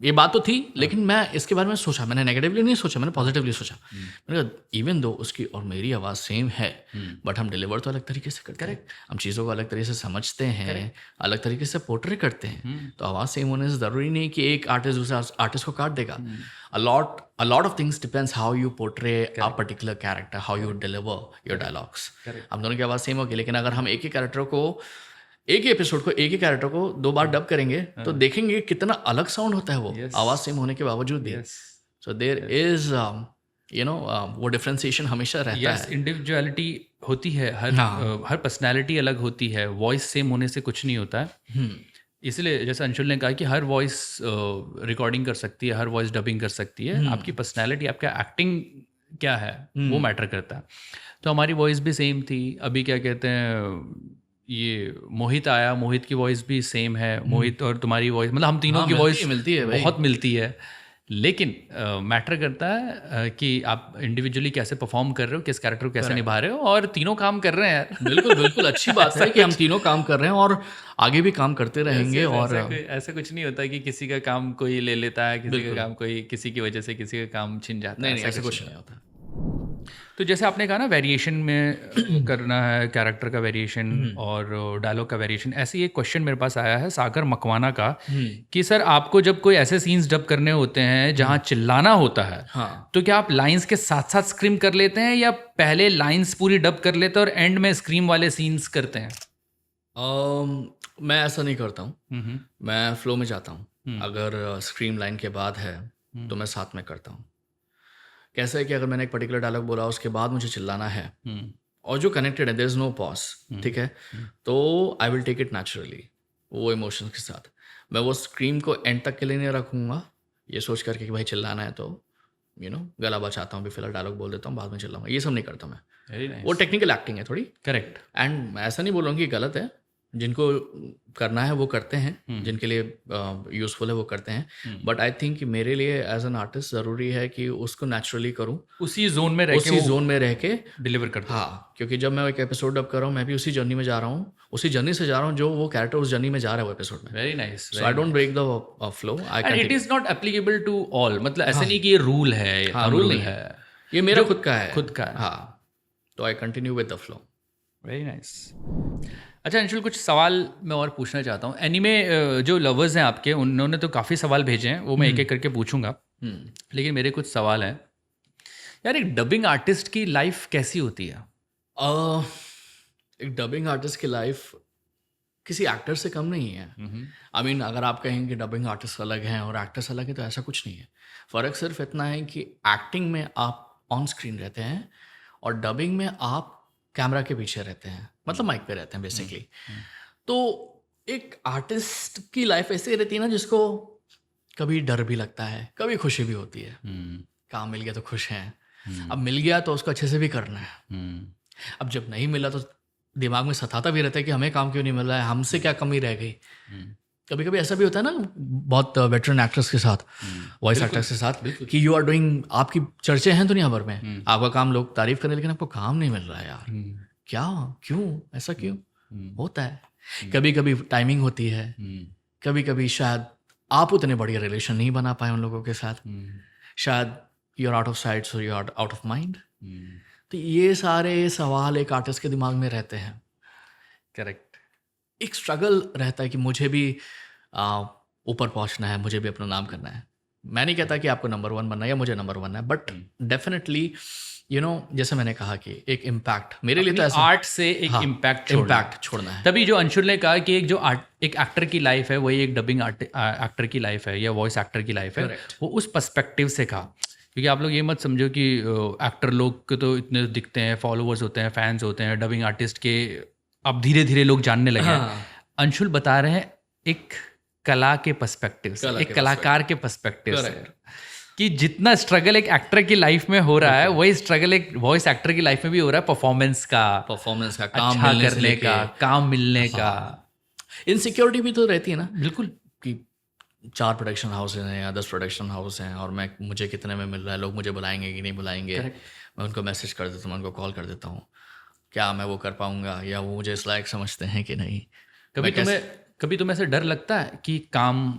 ये बात तो थी, लेकिन मैं इसके बारे में सोचा, मैंने नेगेटिवली नहीं सोचा, मैंने पॉजिटिवली सोचा। मैंने कहा इवन दो उसकी और मेरी आवाज़ सेम है, बट हम डिलीवर तो अलग तरीके से करते हैं, हम चीज़ों को अलग तरीके से समझते हैं, अलग तरीके से पोर्ट्रे करते हैं। तो आवाज़ सेम होने से ज़रूरी नहीं कि एक आर्टिस्ट दूसरे आर्टिस्ट को काट देगा। a lot of things depends how you portray a particular character, how you deliver your dialogues. हम दोनों की आवाज़ सेम होगी, लेकिन अगर हम एक ही कैरेक्टर को, एक ही एपिसोड को, एक ही कैरेक्टर को 2 बार डब करेंगे तो देखेंगे कितना अलग साउंड होता है वो, आवाज़ सेम होने के बावजूद भी। सो देयर इज वो डिफरेंशिएशन हमेशा रहता है। इंडिविजुअलिटी होती है, हर पर्सनैलिटी अलग होती है, वॉइस सेम होने से कुछ नहीं होता है। इसलिए जैसे अंशुल ने कहा कि हर वॉइस रिकॉर्डिंग कर सकती है, हर वॉइस डबिंग कर सकती है, आपकी पर्सनैलिटी, आपका एक्टिंग क्या है वो मैटर करता है। तो हमारी वॉइस भी सेम थी। अभी क्या कहते हैं, ये मोहित आया, मोहित की वॉइस भी सेम है, मोहित और तुम्हारी वॉइस, मतलब हम तीनों की वॉइस मिलती है भाई। बहुत मिलती है। लेकिन मैटर करता है कि आप इंडिविजुअली कैसे परफॉर्म कर रहे हो, किस कैरेक्टर को कैसे निभा रहे हो, और तीनों काम कर रहे हैं। बिल्कुल बिल्कुल, अच्छी बात है कि हम तीनों काम कर रहे हैं और आगे भी काम करते रहेंगे। और ऐसा कुछ नहीं होता कि किसी का काम कोई ले लेता है, किसी का काम कोई, किसी की वजह से किसी का काम छिन जाता है। नहीं, ऐसा कुछ नहीं होता। तो जैसे आपने कहा ना, वेरिएशन में करना है, कैरेक्टर का वेरिएशन और डायलॉग का वेरिएशन, ऐसे ही एक क्वेश्चन मेरे पास आया है सागर मकवाना का कि सर आपको जब कोई ऐसे सीन्स डब करने होते हैं जहां चिल्लाना होता है, तो क्या आप लाइंस के साथ साथ स्क्रीम कर लेते हैं, या पहले लाइंस पूरी डब कर लेते हैं और एंड में स्क्रीम वाले सीन्स करते हैं? मैं ऐसा नहीं करता हूँ, मैं फ्लो में जाता हूँ। अगर स्क्रीम लाइन के बाद है तो मैं साथ में करता हूँ। कैसा है कि अगर मैंने एक पर्टिकुलर डायलॉग बोला, उसके बाद मुझे चिल्लाना है और जो कनेक्टेड है, देयर इज नो पॉज, ठीक है, तो I will take it naturally, वो इमोशंस के साथ। मैं वो स्क्रीम को एंड तक के लिए नहीं रखूँगा ये सोच करके कि भाई चिल्लाना है तो गला बचाता हूँ, भी फिलहाल डायलॉग बोल देता हूँ, बाद में चिल्लाऊंगा, ये सब नहीं करता मैं। वो टेक्निकल एक्टिंग है थोड़ी। करेक्ट। एंड मैं ऐसा नहीं बोलूँगा कि गलत है, जिनको करना है वो करते हैं, जिनके लिए यूज़फुल है वो करते हैं, बट आई थिंक मेरे लिए एज एन आर्टिस्ट ज़रूरी है कि उसको नेचुरली करूँ, उसी जोन में रह के डिलीवर करता हूँ। हाँ, क्योंकि जब मैं एक एपिसोड डब कर रहा हूँ, मैं भी उसी जर्नी में जा रहा हूँ, उसी जर्नी से जा रहा हूँ जो वो कैरेक्टर उस जर्नी में जा रहा है वो एपिसोड में। Very nice. So I don't break the flow, and it is not applicable to all, मतलब ऐसे नहीं कि ये रूल है। हाँ, रूल नहीं है, ये मेरा खुद का है। हाँ, तो I continue with the flow. Very nice. अच्छा अंशुल, कुछ सवाल मैं और पूछना चाहता हूँ। एनीमे जो लवर्स हैं आपके, उन्होंने तो काफ़ी सवाल भेजे हैं, वो मैं एक एक करके पूछूंगा, लेकिन मेरे कुछ सवाल हैं। यार, एक डबिंग आर्टिस्ट की लाइफ कैसी होती है? एक डबिंग आर्टिस्ट की लाइफ किसी एक्टर से कम नहीं है। आई मीन, अगर आप कहेंगे डबिंग आर्टिस्ट अलग हैं और एक्टर्स अलग हैं, तो ऐसा कुछ नहीं है। फ़र्क सिर्फ इतना है कि एक्टिंग में आप ऑन स्क्रीन रहते हैं और डबिंग में आप कैमरा के पीछे रहते हैं, मतलब माइक पे रहते हैं बेसिकली। तो एक आर्टिस्ट की लाइफ ऐसे रहती है ना, जिसको कभी डर भी लगता है, कभी खुशी भी होती है। काम मिल गया तो खुश हैं, अब मिल गया तो उसको अच्छे से भी करना है। अब जब नहीं मिला तो दिमाग में सताता भी रहता है कि हमें काम क्यों नहीं मिल रहा है, हमसे क्या कमी रह गई। कभी कभी ऐसा भी होता है ना, बहुत वेटरन एक्टर्स के साथ, वॉइस एक्टर्स के साथ, कि यू आर डूइंग, आपकी चर्चे हैं दुनिया भर में, आपका काम लोग तारीफ करें, लेकिन आपको काम नहीं मिल रहा है यार, क्या, क्यों, ऐसा क्यों होता है। कभी कभी टाइमिंग होती है, कभी कभी शायद आप उतने बढ़िया रिलेशन नहीं बना पाए उन लोगों के साथ, शायद you are out of sight, so you are out of mind. तो ये सारे सवाल एक आर्टिस्ट के दिमाग में रहते हैं। करेक्ट। एक स्ट्रगल रहता है कि मुझे भी ऊपर पहुंचना है, मुझे भी अपना नाम करना है। मैं नहीं कहता कि आपको नंबर 1 बनना है या मुझे नंबर 1 है, बट डेफिनेटली जैसे मैंने कहा कि एक इम्पैक्ट मेरे लिए तो ऐसा आर्ट से एक इम्पैक्ट छोड़ना है। तभी जो अंशुल ने कहा कि एक एक्टर की लाइफ है, वही एक डबिंग एक्टर की लाइफ है या वॉइस एक्टर की लाइफ है। वो उस पर्सपेक्टिव से कहा, क्योंकि आप लोग ये मत समझो कि एक्टर लोग के तो इतने दिखते हैं, फॉलोअर्स होते हैं, फैंस होते हैं, डबिंग आर्टिस्ट के अब धीरे धीरे लोग जानने लगे हैं। अंशुल बता रहे हैं एक कला के पर्सपेक्टिव से, एक कलाकार के पर्सपेक्टिव से, कि जितना स्ट्रगल एक एक्टर की लाइफ में हो रहा है, वही स्ट्रगल एक वॉइस एक्टर की लाइफ में भी हो रहा है। परफॉर्मेंस का काम करने का, काम मिलने का। इनसिक्योरिटी भी तो रहती है ना, बिल्कुल, कि 4 प्रोडक्शन हाउस हैं या 10 प्रोडक्शन हाउस हैं और मुझे कितने में मिल रहा है, लोग मुझे बुलाएंगे कि नहीं बुलाएंगे। मैं उनको मैसेज कर देता हूँ, मैं उनको कॉल कर देता हूँ, क्या मैं वो कर पाऊंगा या वो मुझे इस लायक समझते हैं कि नहीं। कभी तुम्हें ऐसे डर लगता है कि काम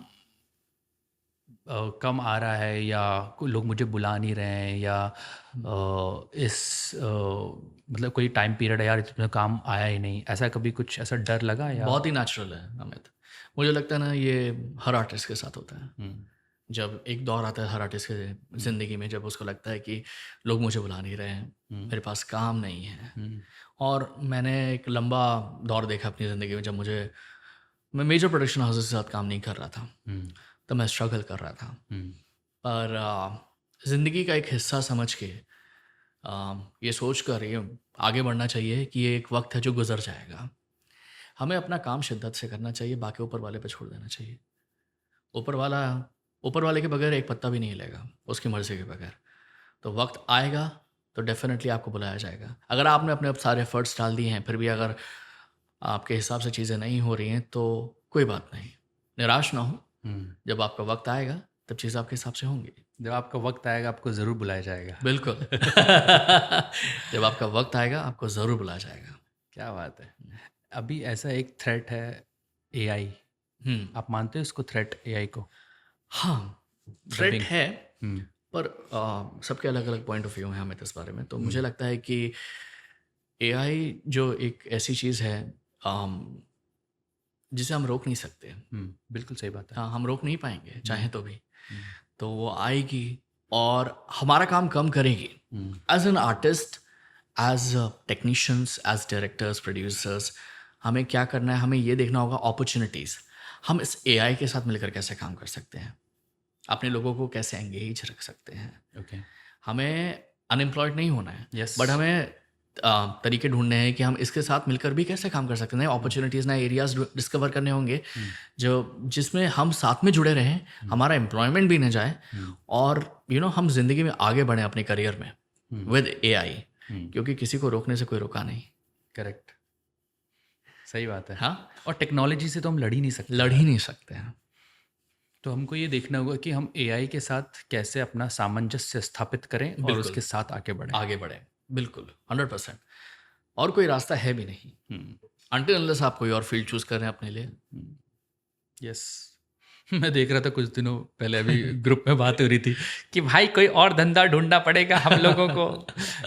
कम आ रहा है या लोग मुझे बुला नहीं रहे हैं या मतलब कोई टाइम पीरियड है यार इतना काम आया ही नहीं, ऐसा कभी कुछ ऐसा डर लगा या? बहुत ही नेचुरल है अमित। मुझे लगता है ना ये हर आर्टिस्ट के साथ होता है। जब एक दौर आता है हर आर्टिस्ट के ज़िंदगी में, जब उसको लगता है कि लोग मुझे बुला नहीं रहे हैं, मेरे पास काम नहीं है। और मैंने एक लंबा दौर देखा अपनी ज़िंदगी में, जब मैं मेजर प्रोडक्शन हाउसेस के साथ काम नहीं कर रहा था, तब मैं स्ट्रगल कर रहा था। पर ज़िंदगी का एक हिस्सा समझ के ये सोच कर ये आगे बढ़ना चाहिए कि ये एक वक्त है जो गुजर जाएगा। हमें अपना काम शिद्दत से करना चाहिए, बाकी ऊपर वाले पे छोड़ देना चाहिए। ऊपर वाले के बगैर एक पत्ता भी नहीं हिलेगा, उसकी मर्ज़ी के बगैर। तो वक्त आएगा तो डेफिनेटली आपको बुलाया जाएगा। अगर आपने अपने सारे एफर्ट्स डाल दिए हैं, फिर भी अगर आपके हिसाब से चीज़ें नहीं हो रही हैं, तो कोई बात नहीं, निराश ना हो। जब आपका वक्त आएगा तब चीज़ें आपके हिसाब से होंगी। जब आपका वक्त आएगा आपको ज़रूर बुलाया जाएगा। बिल्कुल। जब आपका वक्त आएगा आपको ज़रूर बुलाया जाएगा। क्या बात है। अभी ऐसा एक थ्रेट है एआई, आप मानते हो इसको थ्रेट एआई को? हाँ, थ्रेट Dubbing. है, पर सबके अलग अलग पॉइंट ऑफ व्यू हैं हमें इस बारे में। तो मुझे लगता है कि एआई जो एक ऐसी चीज़ है जिसे हम रोक नहीं सकते। बिल्कुल सही बात है। हाँ, हम रोक नहीं पाएंगे चाहे तो भी। तो वो आएगी और हमारा काम कम करेगी। As an artist, as technicians, as directors, producers, हमें क्या करना है, हमें ये देखना होगा अपॉर्चुनिटीज़। हम इस एआई के साथ मिलकर कैसे काम कर सकते हैं, अपने लोगों को कैसे एंगेज रख सकते हैं। ओके। हमें अनएम्प्लॉयड नहीं होना है, Yes. बट हमें तरीके ढूंढने हैं कि हम इसके साथ मिलकर भी कैसे काम कर सकते हैं। नए अपॉर्चुनिटीज़, नए एरियाज डिस्कवर करने होंगे जिसमें हम साथ में जुड़े रहें, हमारा एम्प्लॉयमेंट भी न जाए, और हम ज़िंदगी में आगे बढ़ें अपने करियर में विद एआई, क्योंकि किसी को रोकने से कोई रोका नहीं। करेक्ट, सही बात है। हाँ, और टेक्नोलॉजी से तो हम लड़ ही नहीं सकते हैं। तो हमको ये देखना होगा कि हम एआई के साथ कैसे अपना सामंजस्य स्थापित करें और बिल्कुल। उसके साथ आगे बढ़ें। बिल्कुल 100%। और कोई रास्ता है भी नहीं अनटिल अनलेस आप कोई और फील्ड चूज कर रहे हैं अपने लिए। यस। मैं देख रहा था कुछ दिनों पहले, अभी ग्रुप में बात हो रही थी कि भाई कोई और धंधा ढूंढना पड़ेगा हम लोगों को,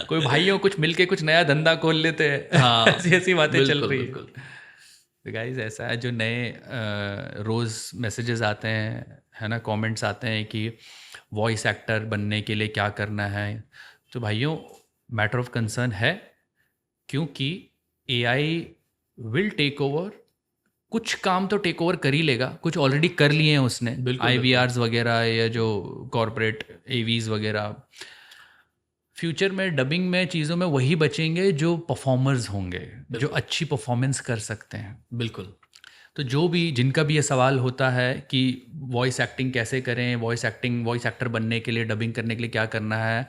कोई भाइयों कुछ मिलके कुछ नया धंधा खोल लेते हैं। हाँ, ऐसी बातें चल रही बिल्कुल। तो गाइस ऐसा है, जो नए रोज़ मैसेजेस आते हैं, है ना, कमेंट्स आते हैं कि वॉइस एक्टर बनने के लिए क्या करना है, तो भाइयों मैटर ऑफ कंसर्न है, क्योंकि एआई विल टेक ओवर। कुछ काम तो टेक ओवर कर ही लेगा, कुछ ऑलरेडी कर लिए हैं उसने, IVRs वगैरह या जो कॉर्पोरेट AVs वगैरह। फ्यूचर में डबिंग में चीज़ों में वही बचेंगे जो परफॉर्मर्स होंगे, जो अच्छी परफॉर्मेंस कर सकते हैं। बिल्कुल। तो जो भी जिनका भी ये सवाल होता है कि वॉइस एक्टिंग कैसे करें, वॉइस एक्टर बनने के लिए, डबिंग करने के लिए क्या करना है,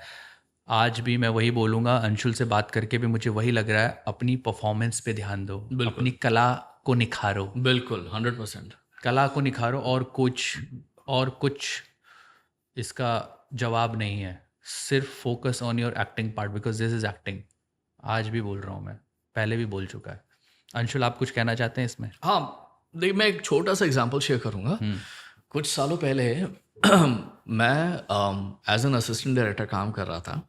आज भी मैं वही बोलूँगा। अंशुल से बात करके भी मुझे वही लग रहा है, अपनी परफॉर्मेंस पे ध्यान दो, अपनी कला को निखारो। बिल्कुल 100%। कला को निखारो, और कुछ इसका जवाब नहीं है। सिर्फ focus on your acting part, because this is acting. आज भी बोल रहा हूँ मैं, पहले भी बोल चुका है। अंशुल, आप कुछ कहना चाहते हैं इसमें? हाँ, देखिए मैं एक छोटा सा एग्जांपल शेयर करूँगा। कुछ सालों पहले मैं एज एन असिस्टेंट डायरेक्टर काम कर रहा था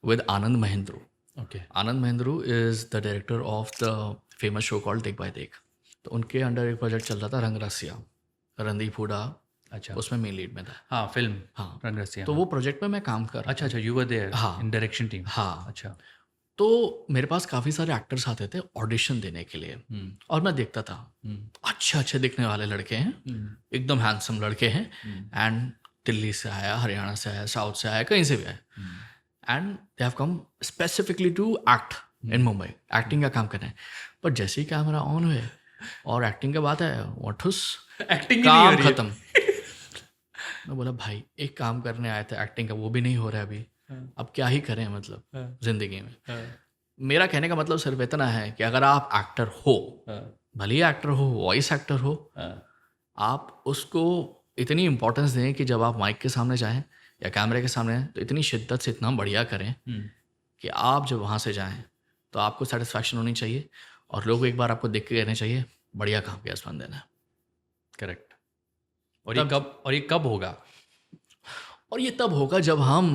with Anand Mahendru. Okay. Anand Mahendru is the director of the famous show called देख बाय देख। तो उनके अंडर एक प्रोजेक्ट चल रहा था रंगरसिया, रणदीप हुडा अच्छा उसमें मेन लीड में था। हाँ, फिल्म हाँ, रंगरसिया। तो वो प्रोजेक्ट में मैं काम कर रहा अच्छा, यू वर देयर हाँ। इन डायरेक्शन टीम। हाँ। अच्छा। तो मेरे पास काफ़ी सारे एक्टर्स आते थे ऑडिशन देने के लिए, और मैं देखता था अच्छे दिखने वाले लड़के हैं, एकदम हैंडसम लड़के हैं, एंड दिल्ली से आया, हरियाणा से आया, साउथ से आया, कहीं से भी आया, and they have come specifically to act in Mumbai, acting का काम करना है। पर जैसे ही कैमरा ऑन हुए और एक्टिंग की बात है, वठुस एक्टिंग काम खत्म। मैं बोला भाई एक काम करने आए थे एक्टिंग का, वो भी नहीं हो रहा है अभी, अब क्या ही करें मतलब जिंदगी में। मेरा कहने का मतलब सिर्फ इतना है कि अगर आप एक्टर हो, भले ही एक्टर हो, वॉइस एक्टर हो, आप उसको इतनी इम्पोर्टेंस दें कि जब आप माइक के सामने जाएं या कैमरे के सामने तो इतनी शिद्दत से इतना बढ़िया करें कि आप जब वहाँ से जाएं तो आपको सेटिस्फैक्शन होनी चाहिए, और लोग एक बार आपको देख के कहने चाहिए बढ़िया काम किया इस बंदे ने। करेक्ट। और ये कब होगा? और ये तब होगा जब हम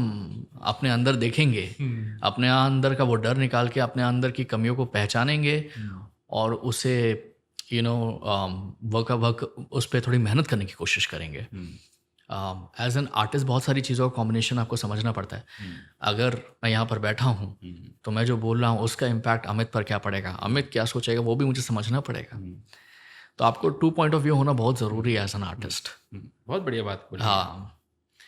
अपने अंदर देखेंगे, अपने अंदर का वो डर निकाल के अपने अंदर की कमियों को पहचानेंगे और उसे वर्क उस पर थोड़ी मेहनत करने की कोशिश करेंगे। एज एन आर्टिस्ट बहुत सारी चीज़ों का कॉम्बिनेशन आपको समझना पड़ता है। अगर मैं यहाँ पर बैठा हूँ तो मैं जो बोल रहा हूँ उसका इम्पैक्ट अमित पर क्या पड़ेगा, अमित क्या सोचेगा, वो भी मुझे समझना पड़ेगा। तो आपको 2 पॉइंट ऑफ व्यू होना बहुत ज़रूरी है एज एन आर्टिस्ट। बहुत बढ़िया बात बोली। हाँ,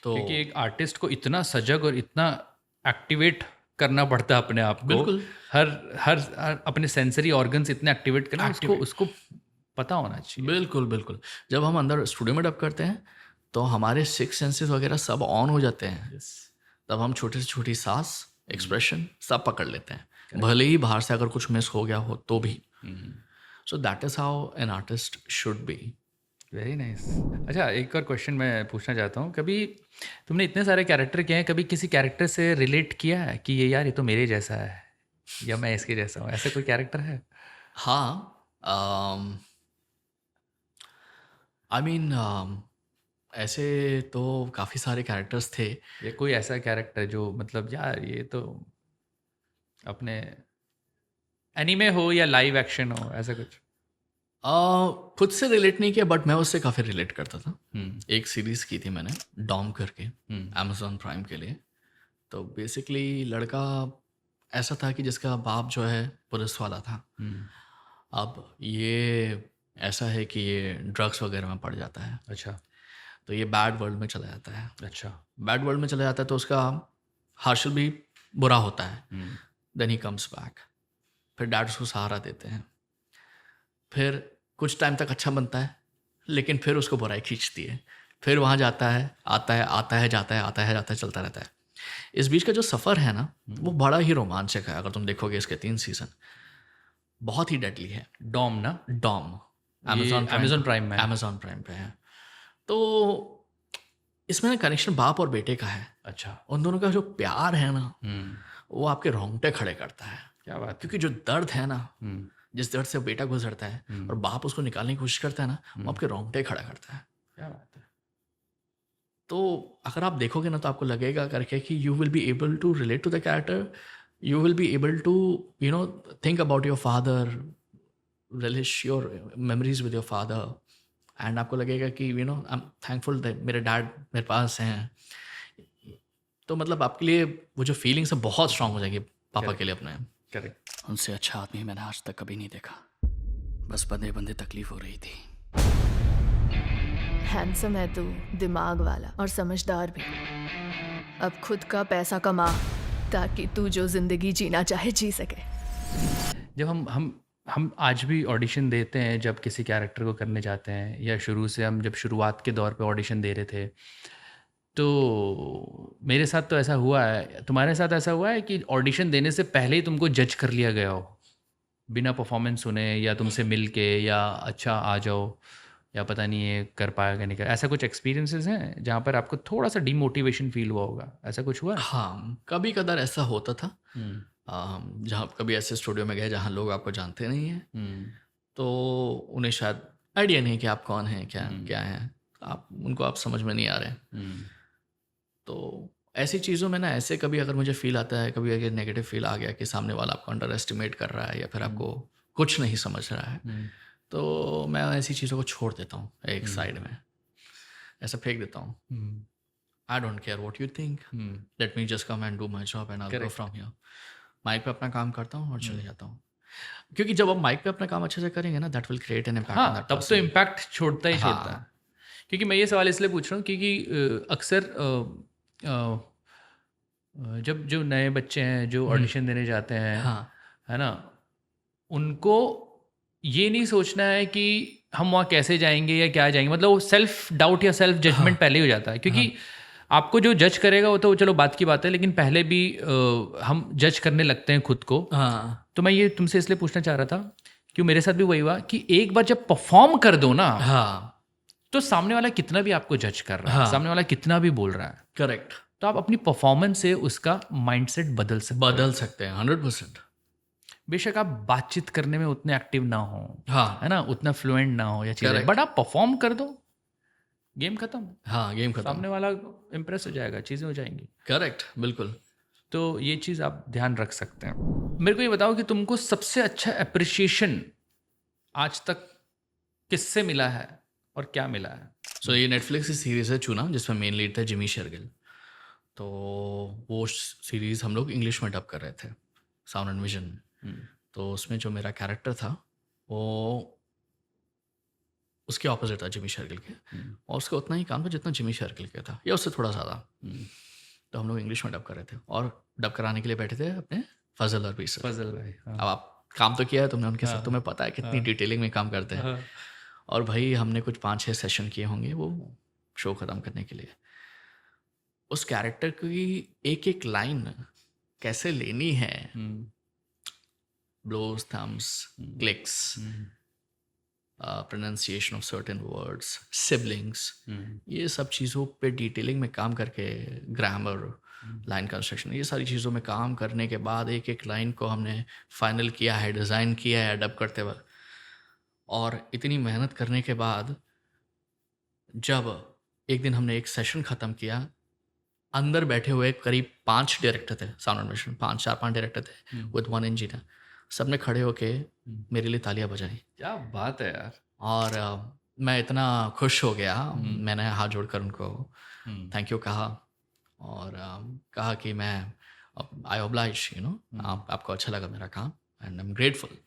तो क्योंकि एक आर्टिस्ट को इतना सजग और इतना एक्टिवेट करना पड़ता है अपने आप को। बिल्कुल। हर अपने सेंसरी ऑर्गन्स इतने एक्टिवेट करना, उसको पता होना चाहिए। बिल्कुल बिल्कुल। जब हम अंदर स्टूडियो में डब करते हैं तो हमारे 6 सेंसेस वगैरह सब ऑन हो जाते हैं। तब हम छोटी से छोटी सांस, एक्सप्रेशन सब पकड़ लेते हैं, भले ही बाहर से अगर कुछ मिस हो गया हो तो भी। सो that is how an artist should be. Very nice. अच्छा, एक और क्वेश्चन मैं पूछना चाहता हूँ। कभी तुमने इतने सारे कैरेक्टर किए हैं, कभी किसी कैरेक्टर से रिलेट किया है कि ये तो मेरे जैसा है या मैं इसके जैसा हूँ, ऐसा कोई कैरेक्टर है? हाँ, आई मीन ऐसे तो काफ़ी सारे कैरेक्टर्स थे। या कोई ऐसा कैरेक्टर जो मतलब यार ये तो अपने एनीमे हो या लाइव एक्शन हो, ऐसा कुछ? खुद से रिलेट नहीं किया बट मैं उससे काफ़ी रिलेट करता था। एक सीरीज़ की थी मैंने, डॉम करके, अमेज़ॉन प्राइम के लिए। तो बेसिकली लड़का ऐसा था कि जिसका बाप जो है पुलिस वाला था। अब ये ऐसा है कि ये ड्रग्स वगैरह में पड़ जाता है, अच्छा तो ये बैड वर्ल्ड में चला जाता है। अच्छा। बैड वर्ल्ड में चला जाता है तो उसका हार्शल भी बुरा होता है। देन ही कम्स बैक, फिर डैड उसको सहारा देते हैं, फिर कुछ टाइम तक अच्छा बनता है, लेकिन फिर उसको बुराई खींचती है। फिर वहाँ जाता है, आता है, आता है, जाता है, आता है, जाता है, चलता रहता है। इस बीच का जो सफ़र है ना, वो बड़ा ही रोमांचक है। अगर तुम देखोगे इसके 3 सीज़न, बहुत ही डेडली है। डॉम ना? डॉम Amazon Prime में है। अमेज़ॉन प्राइम पे है। तो इसमें ना कनेक्शन बाप और बेटे का है। अच्छा। उन दोनों का जो प्यार है ना, वो आपके रोंगटे खड़े करता है। क्या बात है। क्योंकि जो दर्द है ना, जिस दर्द से बेटा गुजरता है और बाप उसको निकालने की कोशिश करता है ना, वो आपके रोंगटे खड़ा करता है। क्या बात है। तो अगर आप देखोगे ना तो आपको लगेगा करके कि you will be able to relate to the character, you will be able to think about your father, relish your memories with your father, and आपको लगेगा कि आई एम थैंकफुल दैट मेरे डैड मेरे पास हैं। तो मतलब आपके लिए वो जो फीलिंग्स है बहुत स्ट्रांग हो जाएगी पापा के लिए अपने। करेक्ट। उनसे अच्छा आदमी मैंने आज तक कभी नहीं देखा। बस बंदे बंदे तकलीफ हो रही थी। हैंडसम है तू, दिमाग वाला और समझदार भी। अब खुद का पैसा कमा ताकि तू जो जिंदगी जीना चाहे जी सके। जब हम आज भी ऑडिशन देते हैं, जब किसी कैरेक्टर को करने जाते हैं, या शुरू से हम जब शुरुआत के दौर पे ऑडिशन दे रहे थे, तो मेरे साथ तो ऐसा हुआ है, तुम्हारे साथ ऐसा हुआ है कि ऑडिशन देने से पहले ही तुमको जज कर लिया गया हो, बिना परफॉर्मेंस सुने या तुमसे मिल के, या अच्छा आ जाओ, या पता नहीं ये कर पाएगा नहीं कर, ऐसा कुछ एक्सपीरियंसेस हैं जहाँ पर आपको थोड़ा सा डिमोटिवेशन फील हुआ होगा? ऐसा कुछ हुआ है? हाँ, कभी कदार ऐसा होता था। जहाँ कभी ऐसे स्टूडियो में गए जहाँ लोग आपको जानते नहीं हैं, तो उन्हें शायद आइडिया नहीं कि आप कौन हैं, क्या हैं, उनको आप समझ में नहीं आ रहे। तो ऐसी चीज़ों में ना, ऐसे कभी अगर मुझे फील आता है, कभी अगर नेगेटिव फील आ गया कि सामने वाला आपको अंडर एस्टिमेट कर रहा है या फिर आपको कुछ नहीं समझ रहा है, तो मैं ऐसी चीज़ों को छोड़ देता हूँ एक साइड में, ऐसा फेंक देता हूँ। I don't care what you think, let me just come and do my job and I will go from here. Mic पे अपना काम करता हूँ और चले जाता हूँ, क्योंकि जब आप माइक पे अपना काम अच्छे से करेंगे ना, that will create an impact. हाँ, तब तो इम्पैक्ट छोड़ता ही छोड़ता है। क्योंकि मैं ये सवाल इसलिए पूछ रहा हूँ क्योंकि अक्सर जब जो नए बच्चे हैं जो ऑडिशन देने जाते हैं, है ना, उनको ये नहीं सोचना है कि हम वहाँ कैसे जाएंगे या क्या जाएंगे, मतलब वो सेल्फ डाउट या सेल्फ जजमेंट पहले ही हो जाता है। क्योंकि आपको जो जज करेगा वो तो चलो बात की बात है, लेकिन पहले भी हम जज करने लगते हैं खुद को। तो मैं ये तुमसे इसलिए पूछना चाह रहा था कि मेरे साथ भी वही हुआ कि एक बार जब परफॉर्म कर दो ना, तो सामने वाला कितना भी आपको जज कर रहा है, सामने वाला कितना भी बोल रहा है, करेक्ट, तो आप अपनी परफॉर्मेंस से उसका माइंडसेट बदल सकते हैं 100%। बेशक आप बातचीत करने में उतने एक्टिव ना हो, हाँ, है ना, उतना फ्लुएंट ना हो या चीज़ें, बट आप परफॉर्म कर दो, गेम खत्म, हाँ गेम खत्म। सामने वाला इम्प्रेस हो जाएगा, चीज़ें हो जाएंगी। करेक्ट, बिल्कुल। तो ये चीज़ आप ध्यान रख सकते हैं। मेरे को ये बताओ कि तुमको सबसे अच्छा अप्रिशिएशन आज तक किससे मिला है और क्या मिला है? सो ये नेटफ्लिक्स की सीरीज़ है चूना, जिसमें मेन लीड था जिमी शेरगिल। तो वो सीरीज़ हम लोग इंग्लिश में डब कर रहे थे, साउंड एंड विजन। तो उसमें जो मेरा कैरेक्टर था वो उसके ऑपोजिट था जिमी शेरगिल के, और उसका उतना ही काम था जितना जिमी शेरगिल का था, या उससे थोड़ा ज़्यादा। तो हम लोग इंग्लिश में डब कर रहे थे और डब कराने के लिए बैठे थे अपने फजल अरबी से। फजल भाई, हाँ। अब आप काम तो किया है तुमने उनके साथ, तुम्हें पता है कितनी डिटेलिंग में काम करते हैं। और भाई हमने कुछ 5-6 सेशन किए होंगे वो शो ख़त्म करने के लिए। उस कैरेक्टर की एक एक लाइन कैसे लेनी है, blows, thumbs, clicks, pronunciation of certain words, siblings, ये सब चीज़ों पे डिटेलिंग में काम करके, ग्रामर, लाइन कंस्ट्रक्शन, ये सारी चीज़ों में काम करने के बाद एक एक लाइन को हमने फाइनल किया है, डिज़ाइन किया है डब करते वक्त। और इतनी मेहनत करने के बाद जब एक दिन हमने एक सेशन ख़त्म किया, अंदर बैठे हुए करीब 5 डायरेक्टर थे, साउंड एनिमेशन 4-5 डायरेक्टर थे विद 1 इंजीनियर। सब ने खड़े होके मेरे लिए तालियां बजाई। क्या बात है यार। और मैं इतना खुश हो गया, मैंने हाथ जोड़कर उनको थैंक यू कहा और कहा कि मैं आई ऑब्लाइज आपको अच्छा लगा मेरा काम एंड आई एम ग्रेटफुल।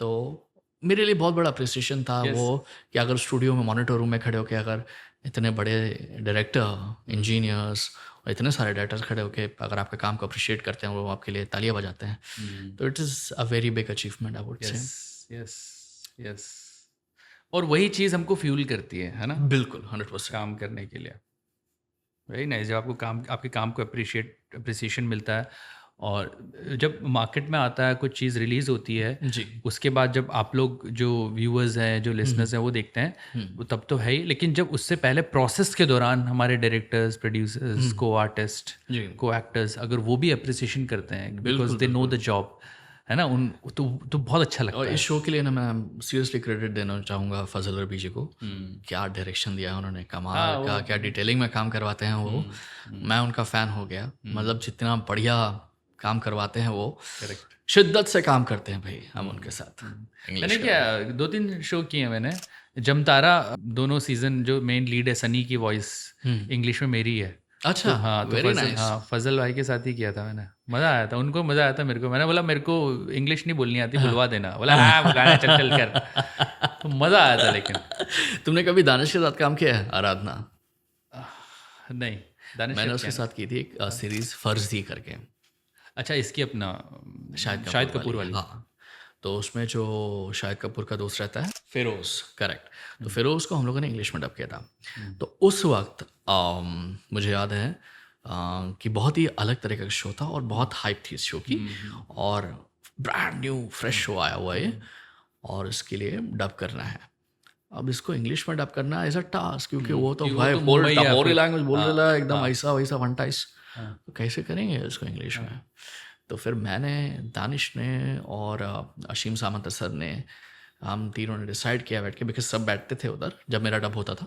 तो मेरे लिए बहुत बड़ा अप्रिसिएशन था वो, कि अगर स्टूडियो में मॉनिटर रूम में खड़े होके अगर इतने बड़े डायरेक्टर, इंजीनियर्स और इतने सारे डायरेक्टर्स खड़े होके अगर आपके काम को अप्रिशिएट करते हैं, वो आपके लिए तालियां बजाते हैं, तो it is a very big achievement I would say. Yes. और वही चीज़ हमको फ्यूल करती है ना? बिल्कुल 100% काम करने के लिए। Very nice. जब आपके काम को अप्रिसिएशन मिलता है, और जब मार्केट में आता है कुछ चीज़ रिलीज़ होती है जी, उसके बाद जब आप लोग जो व्यूअर्स हैं, जो लिसनर्स हैं, वो देखते हैं, वो तब तो है ही। लेकिन जब उससे पहले प्रोसेस के दौरान हमारे डायरेक्टर्स, प्रोड्यूसर्स, को आर्टिस्ट, जी, को एक्टर्स अगर वो भी अप्रिसिएशन करते हैं बिकॉज बिल्कुल, दे नो द जॉब, है ना, उन तो बहुत अच्छा लगता और है। इस शो के लिए ना मैं सीरियसली क्रेडिट देना चाहूँगा फजल अरबी जी को। क्या डायरेक्शन दिया उन्होंने, कमाल का, क्या डिटेलिंग में काम करवाते हैं वो। मैं उनका फ़ैन हो गया। मतलब जितना बढ़िया काम करवाते हैं वो, शिद्दत से काम करते हैं भाई हम उनके साथ। मैंने क्या 2-3 शो किए हैं मैंने। जमतारा दोनों सीज़न, जो मेन लीड है सनी की वॉइस इंग्लिश में मेरी है। अच्छा, हाँ, तो वेरी नाइस। हाँ, फजल भाई के साथ ही किया था मैंने। मज़ा आया था, उनको मज़ा आया था, मेरे को। मैंने बोला मेरे को इंग्लिश नहीं बोलनी आती, बुलवा देना। बोला हाँ बुलाना, चल कर। तो मज़ा आया था। लेकिन तुमने कभी दानिश के साथ काम किया है? आराधना? नहीं, दानिश मैंने उसके साथ की थी एक सीरीज़ फर्जी करके। अच्छा, इसकी अपना शाहिद कपूर वाली। हाँ, तो उसमें जो शाहिद कपूर का दोस्त रहता है फिरोज़, करेक्ट। तो फिरोज़ को हम लोगों ने इंग्लिश में डब किया था। तो उस वक्त मुझे याद है कि बहुत ही अलग तरह का शो था और बहुत हाइप थी इस शो की, और ब्रांड न्यू फ्रेश शो आया हुआ है और इसके लिए डब करना है। अब इसको इंग्लिश में डब करना एज अ टास्क, क्योंकि वो तो भाई बोल टपोरी लैंग्वेज बोल रहा है एकदम ऐसा वैसा वन टाइस। तो कैसे करेंगे इसको इंग्लिश में? तो फिर मैंने, दानिश ने और अशीम सामंत सर ने, हम तीनों ने डिसाइड किया बैठ के, बिकॉज सब बैठते थे उधर जब मेरा डब होता था,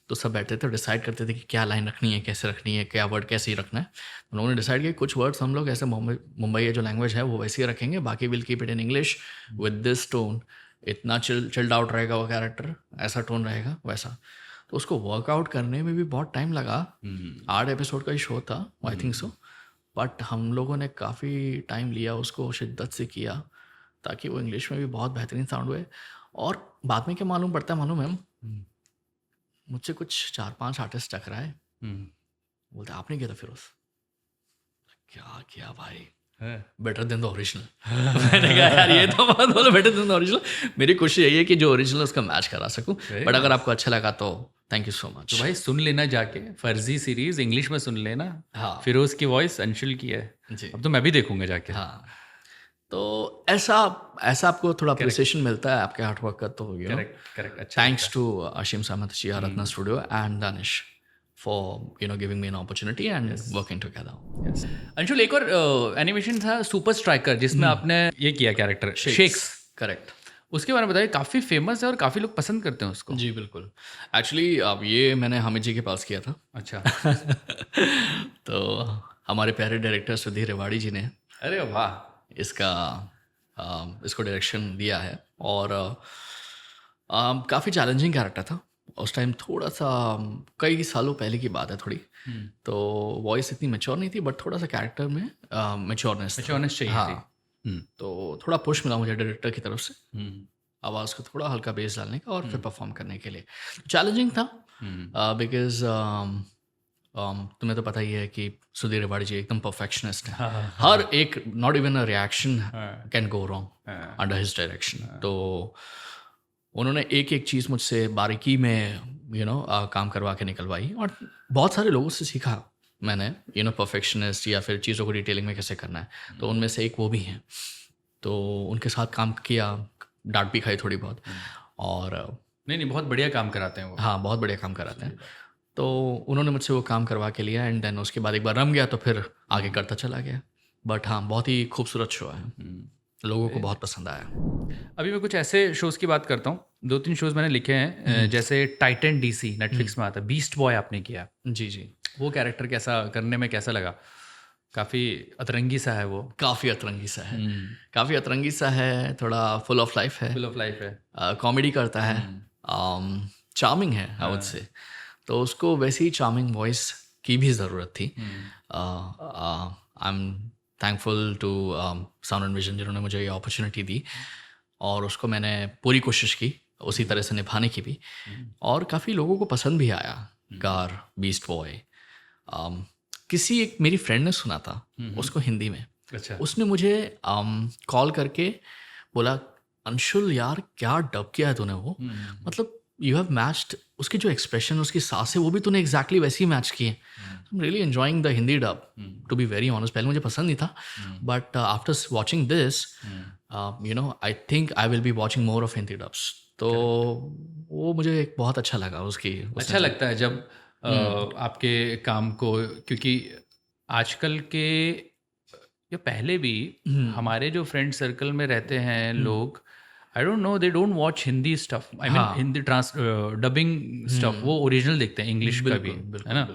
तो सब बैठते थे और डिसाइड करते थे कि क्या लाइन रखनी है, कैसे रखनी है, क्या वर्ड कैसे ही रखना है। उन लोगों ने डिसाइड किया कुछ वर्ड्स हम लोग ऐसे मुंबई जो लैंग्वेज है वो वैसे ही रखेंगे, बाकी will keep it in English with this tone. इतना चिल्ड आउट रहेगा वो कैरेक्टर, ऐसा टोन रहेगा वैसा। तो उसको वर्कआउट करने में भी बहुत टाइम लगा। 8 एपिसोड का ही शो था, आई थिंक सो। बट हम लोगों ने काफ़ी टाइम लिया, उसको शिद्दत से किया ताकि वो इंग्लिश में भी बहुत बेहतरीन साउंड हुए। और बाद में क्या मालूम है, मुझसे कुछ 4-5 आर्टिस्ट टकराए, बोलते आपने किया था फिरोज? क्या किया भाई, बेटर देन द ओरिजिनल। मैंने कहा यार ये तो बहुत बोलो बेटर देन द ओरिजिनल। मेरी कोशिश यही है कि जो ओरिजिनल उसका मैच करा सकूं, बट अगर आपको अच्छा लगा तो थैंक यू सो मच। तो भाई सुन लेना जाके, फर्जी सीरीज इंग्लिश में सुन लेना। हाँ, फिरोज की वॉइस अंशुल की है जी। अब तो मैं भी देखूंगा जाके। हाँ, तो ऐसा आपको थोड़ा अप्रिसिएशन मिलता है आपके हार्डवर्क का। तो करेक्ट। अच्छा, thanks to Ashim Samant ji, Ratna studio and Danish for giving me an opportunity and working together. Yes. Anshul, एक और एनिमेशन था सुपर स्ट्राइकर जिसमें आपने ये किया कैरेक्टर शेक्स। करेक्ट। उसके बारे में बताइए, काफ़ी फेमस है और काफ़ी लोग पसंद करते हैं उसको। जी बिल्कुल। एक्चुअली अब ये मैंने हामिद जी के पास किया था। अच्छा। तो हमारे प्यारे डायरेक्टर सुधीर रेवाड़ी जी ने अरे वाह। इसको डायरेक्शन दिया है और काफ़ी चैलेंजिंग कैरेक्टर था उस टाइम। थोड़ा सा कई सालों पहले की बात है थोड़ी, तो वॉइस इतनी मैच्योर नहीं थी, बट थोड़ा सा कैरेक्टर में मैच्योरनेस चाहिए हाँ थी। तो थोड़ा पुश मिला मुझे डायरेक्टर की तरफ से आवाज़ को थोड़ा हल्का बेस डालने का और फिर परफॉर्म करने के लिए। चैलेंजिंग था बिकॉज तुम्हें तो पता ही है कि सुधीर रेवाड़ी जी एकदम परफेक्शनिस्ट हैं। हर एक not even a reaction can go wrong under his direction. तो उन्होंने एक एक चीज़ मुझसे बारीकी में काम करवा के निकलवाई और बहुत सारे लोगों से सीखा मैंने परफेक्शनिस्ट या फिर चीज़ों को डिटेलिंग में कैसे करना है। तो उनमें से एक वो भी हैं, तो उनके साथ काम किया, डांट भी खाई थोड़ी बहुत। और नहीं, बहुत बढ़िया काम कराते हैं वो। हाँ, बहुत बढ़िया काम कराते हैं। तो उन्होंने मुझसे वो काम करवा के लिया एंड देन उसके बाद एक बार रम गया तो फिर आगे करता चला गया। बट हाँ, बहुत ही खूबसूरत शो है, लोगों को बहुत पसंद आया। अभी मैं कुछ ऐसे शोज़ की बात करता हूँ, 2-3 शोज़ मैंने लिखे हैं, जैसे टाइटन डीसी नेटफ्लिक्स में आता है, बीस्ट बॉय आपने किया। जी जी। वो कैरेक्टर कैसा करने में कैसा लगा? काफ़ी अतरंगी सा है वो। काफ़ी अतरंगी सा है, काफ़ी अतरंगी सा है, थोड़ा फुल ऑफ लाइफ है, फुल ऑफ लाइफ है, कॉमेडी करता है, चार्मिंग है आई वुड से। तो उसको वैसी ही चार्मिंग वॉइस की भी ज़रूरत थी। I am thankful to Sound and Vision जिन्होंने मुझे ये अपॉर्चुनिटी दी और उसको मैंने पूरी कोशिश की उसी तरह से निभाने की भी, और काफ़ी लोगों को पसंद भी आया। कार बीस्ट बॉय किसी एक मेरी फ्रेंड ने सुना था उसको हिंदी में। अच्छा। उसने मुझे कॉल करके बोला, अंशुल यार क्या डब किया है तूने वो, मतलब यू हैव मैच्ड, उसकी जो एक्सप्रेशन उसकी सांस है वो भी तूने एग्जैक्टली वैसी मैच की है। I am really enjoying the Hindi dub, to be very honest. पहले मुझे पसंद नहीं था, but after watching this I think I will be watching more of Hindi dubs. तो वो मुझे एक बहुत अच्छा लगा उसकी। अच्छा लगता है जब आपके काम को, क्योंकि आजकल के या पहले भी हमारे जो फ्रेंड सर्कल में रहते हैं लोग, I don't know, they don't watch Hindi stuff, I mean Hindi dubbing stuff, वो ओरिजिनल देखते हैं इंग्लिश का भी, है ना।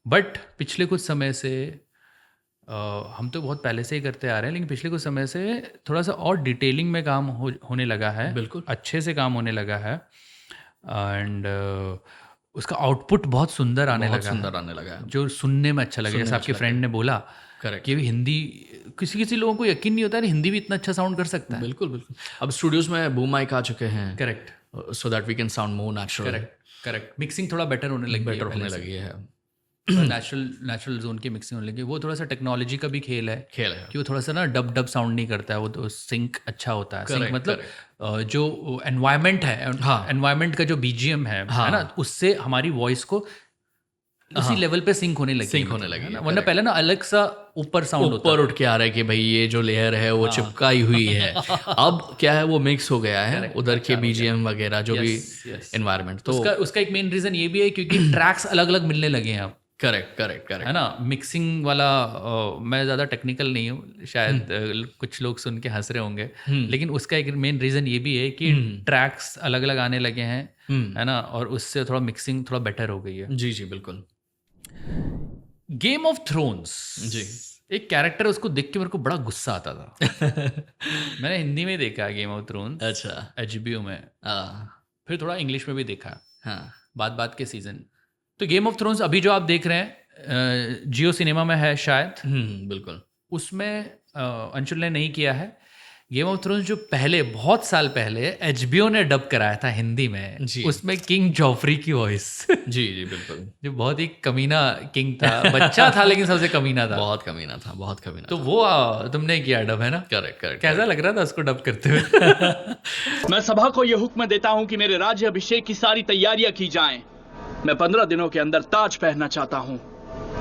बट पिछले कुछ समय से हम तो बहुत पहले से ही करते आ रहे हैं, लेकिन पिछले कुछ समय से थोड़ा सा और डिटेलिंग में काम होने लगा है, बिल्कुल अच्छे से काम होने लगा है, एंड उसका आउटपुट बहुत सुंदर आने लगा है, जो सुनने में अच्छा लगे। जैसे आपके फ्रेंड ने बोला कि हिंदी, किसी लोगों को यकीन नहीं होता है हिंदी भी इतना अच्छा साउंड कर सकता है। बिल्कुल बिल्कुल। अब स्टूडियोज में बूम माइक आ चुके हैं, correct, so that we can sound more natural. Correct. Mixing थोड़ा बेटर होने लगी है। नेचुरल जोन की मिक्सिंग होने लगी। वो थोड़ा सा टेक्नोलॉजी का भी खेल है कि वो थोड़ा सा ना डब साउंड नहीं करता है, वो तो सिंक अच्छा होता है। सिंक मतलब जो एनवायरनमेंट है, एनवायरनमेंट का जो बीजीएम है ना, उससे हमारी वॉइस को उसी लेवल पे सिंक होने लगी है। वरना पहले ना अलग सा ऊपर साउंड होता है, ऊपर उठ के आ रहा है कि भाई ये जो लेयर है वो चिपकाई हुई है। अब क्या है, वो मिक्स हो गया है उधर के बीजीएम वगैरह जो भी एनवायरनमेंट। तो उसका एक मेन रीजन ये भी है क्योंकि ट्रैक्स अलग अलग मिलने लगे हैं अब। करेक्ट है ना। मिक्सिंग वाला मैं ज़्यादा टेक्निकल नहीं हूँ, शायद कुछ लोग सुन के हंस रहे होंगे, लेकिन उसका एक मेन रीज़न ये भी है कि ट्रैक्स अलग अलग आने लगे हैं, है ना, और उससे थोड़ा मिक्सिंग थोड़ा बेटर हो गई है। जी जी बिल्कुल। गेम ऑफ थ्रोन्स जी, एक कैरेक्टर, उसको देख के मेरे को बड़ा गुस्सा आता था। मैंने हिंदी में देखा गेम ऑफ थ्रोन्स, अच्छा, HBO में, फिर थोड़ा इंग्लिश में भी देखा, हाँ, बात के सीजन। तो गेम ऑफ थ्रोन्स अभी जो आप देख रहे हैं जियो सिनेमा में है शायद, बिल्कुल। उसमें अंशुल ने नहीं किया है। गेम ऑफ थ्रोन्स जो पहले बहुत साल पहले HBO ने डब कराया था हिंदी में, उसमें किंग जॉफरी की वॉइस जी बिल्कुल, जो बहुत ही कमीना किंग था, बच्चा था लेकिन सबसे कमीना था, बहुत कमीना था। तो वो तुमने किया डब, है ना। करेक्ट। कैसा लग रहा था उसको डब करते हुए? मैं सभा को यह हुक्म देता हूं कि मेरे राज्य अभिषेक की सारी तैयारियां की जाएं। मैं 15 दिनों के अंदर ताज पहनना चाहता हूं।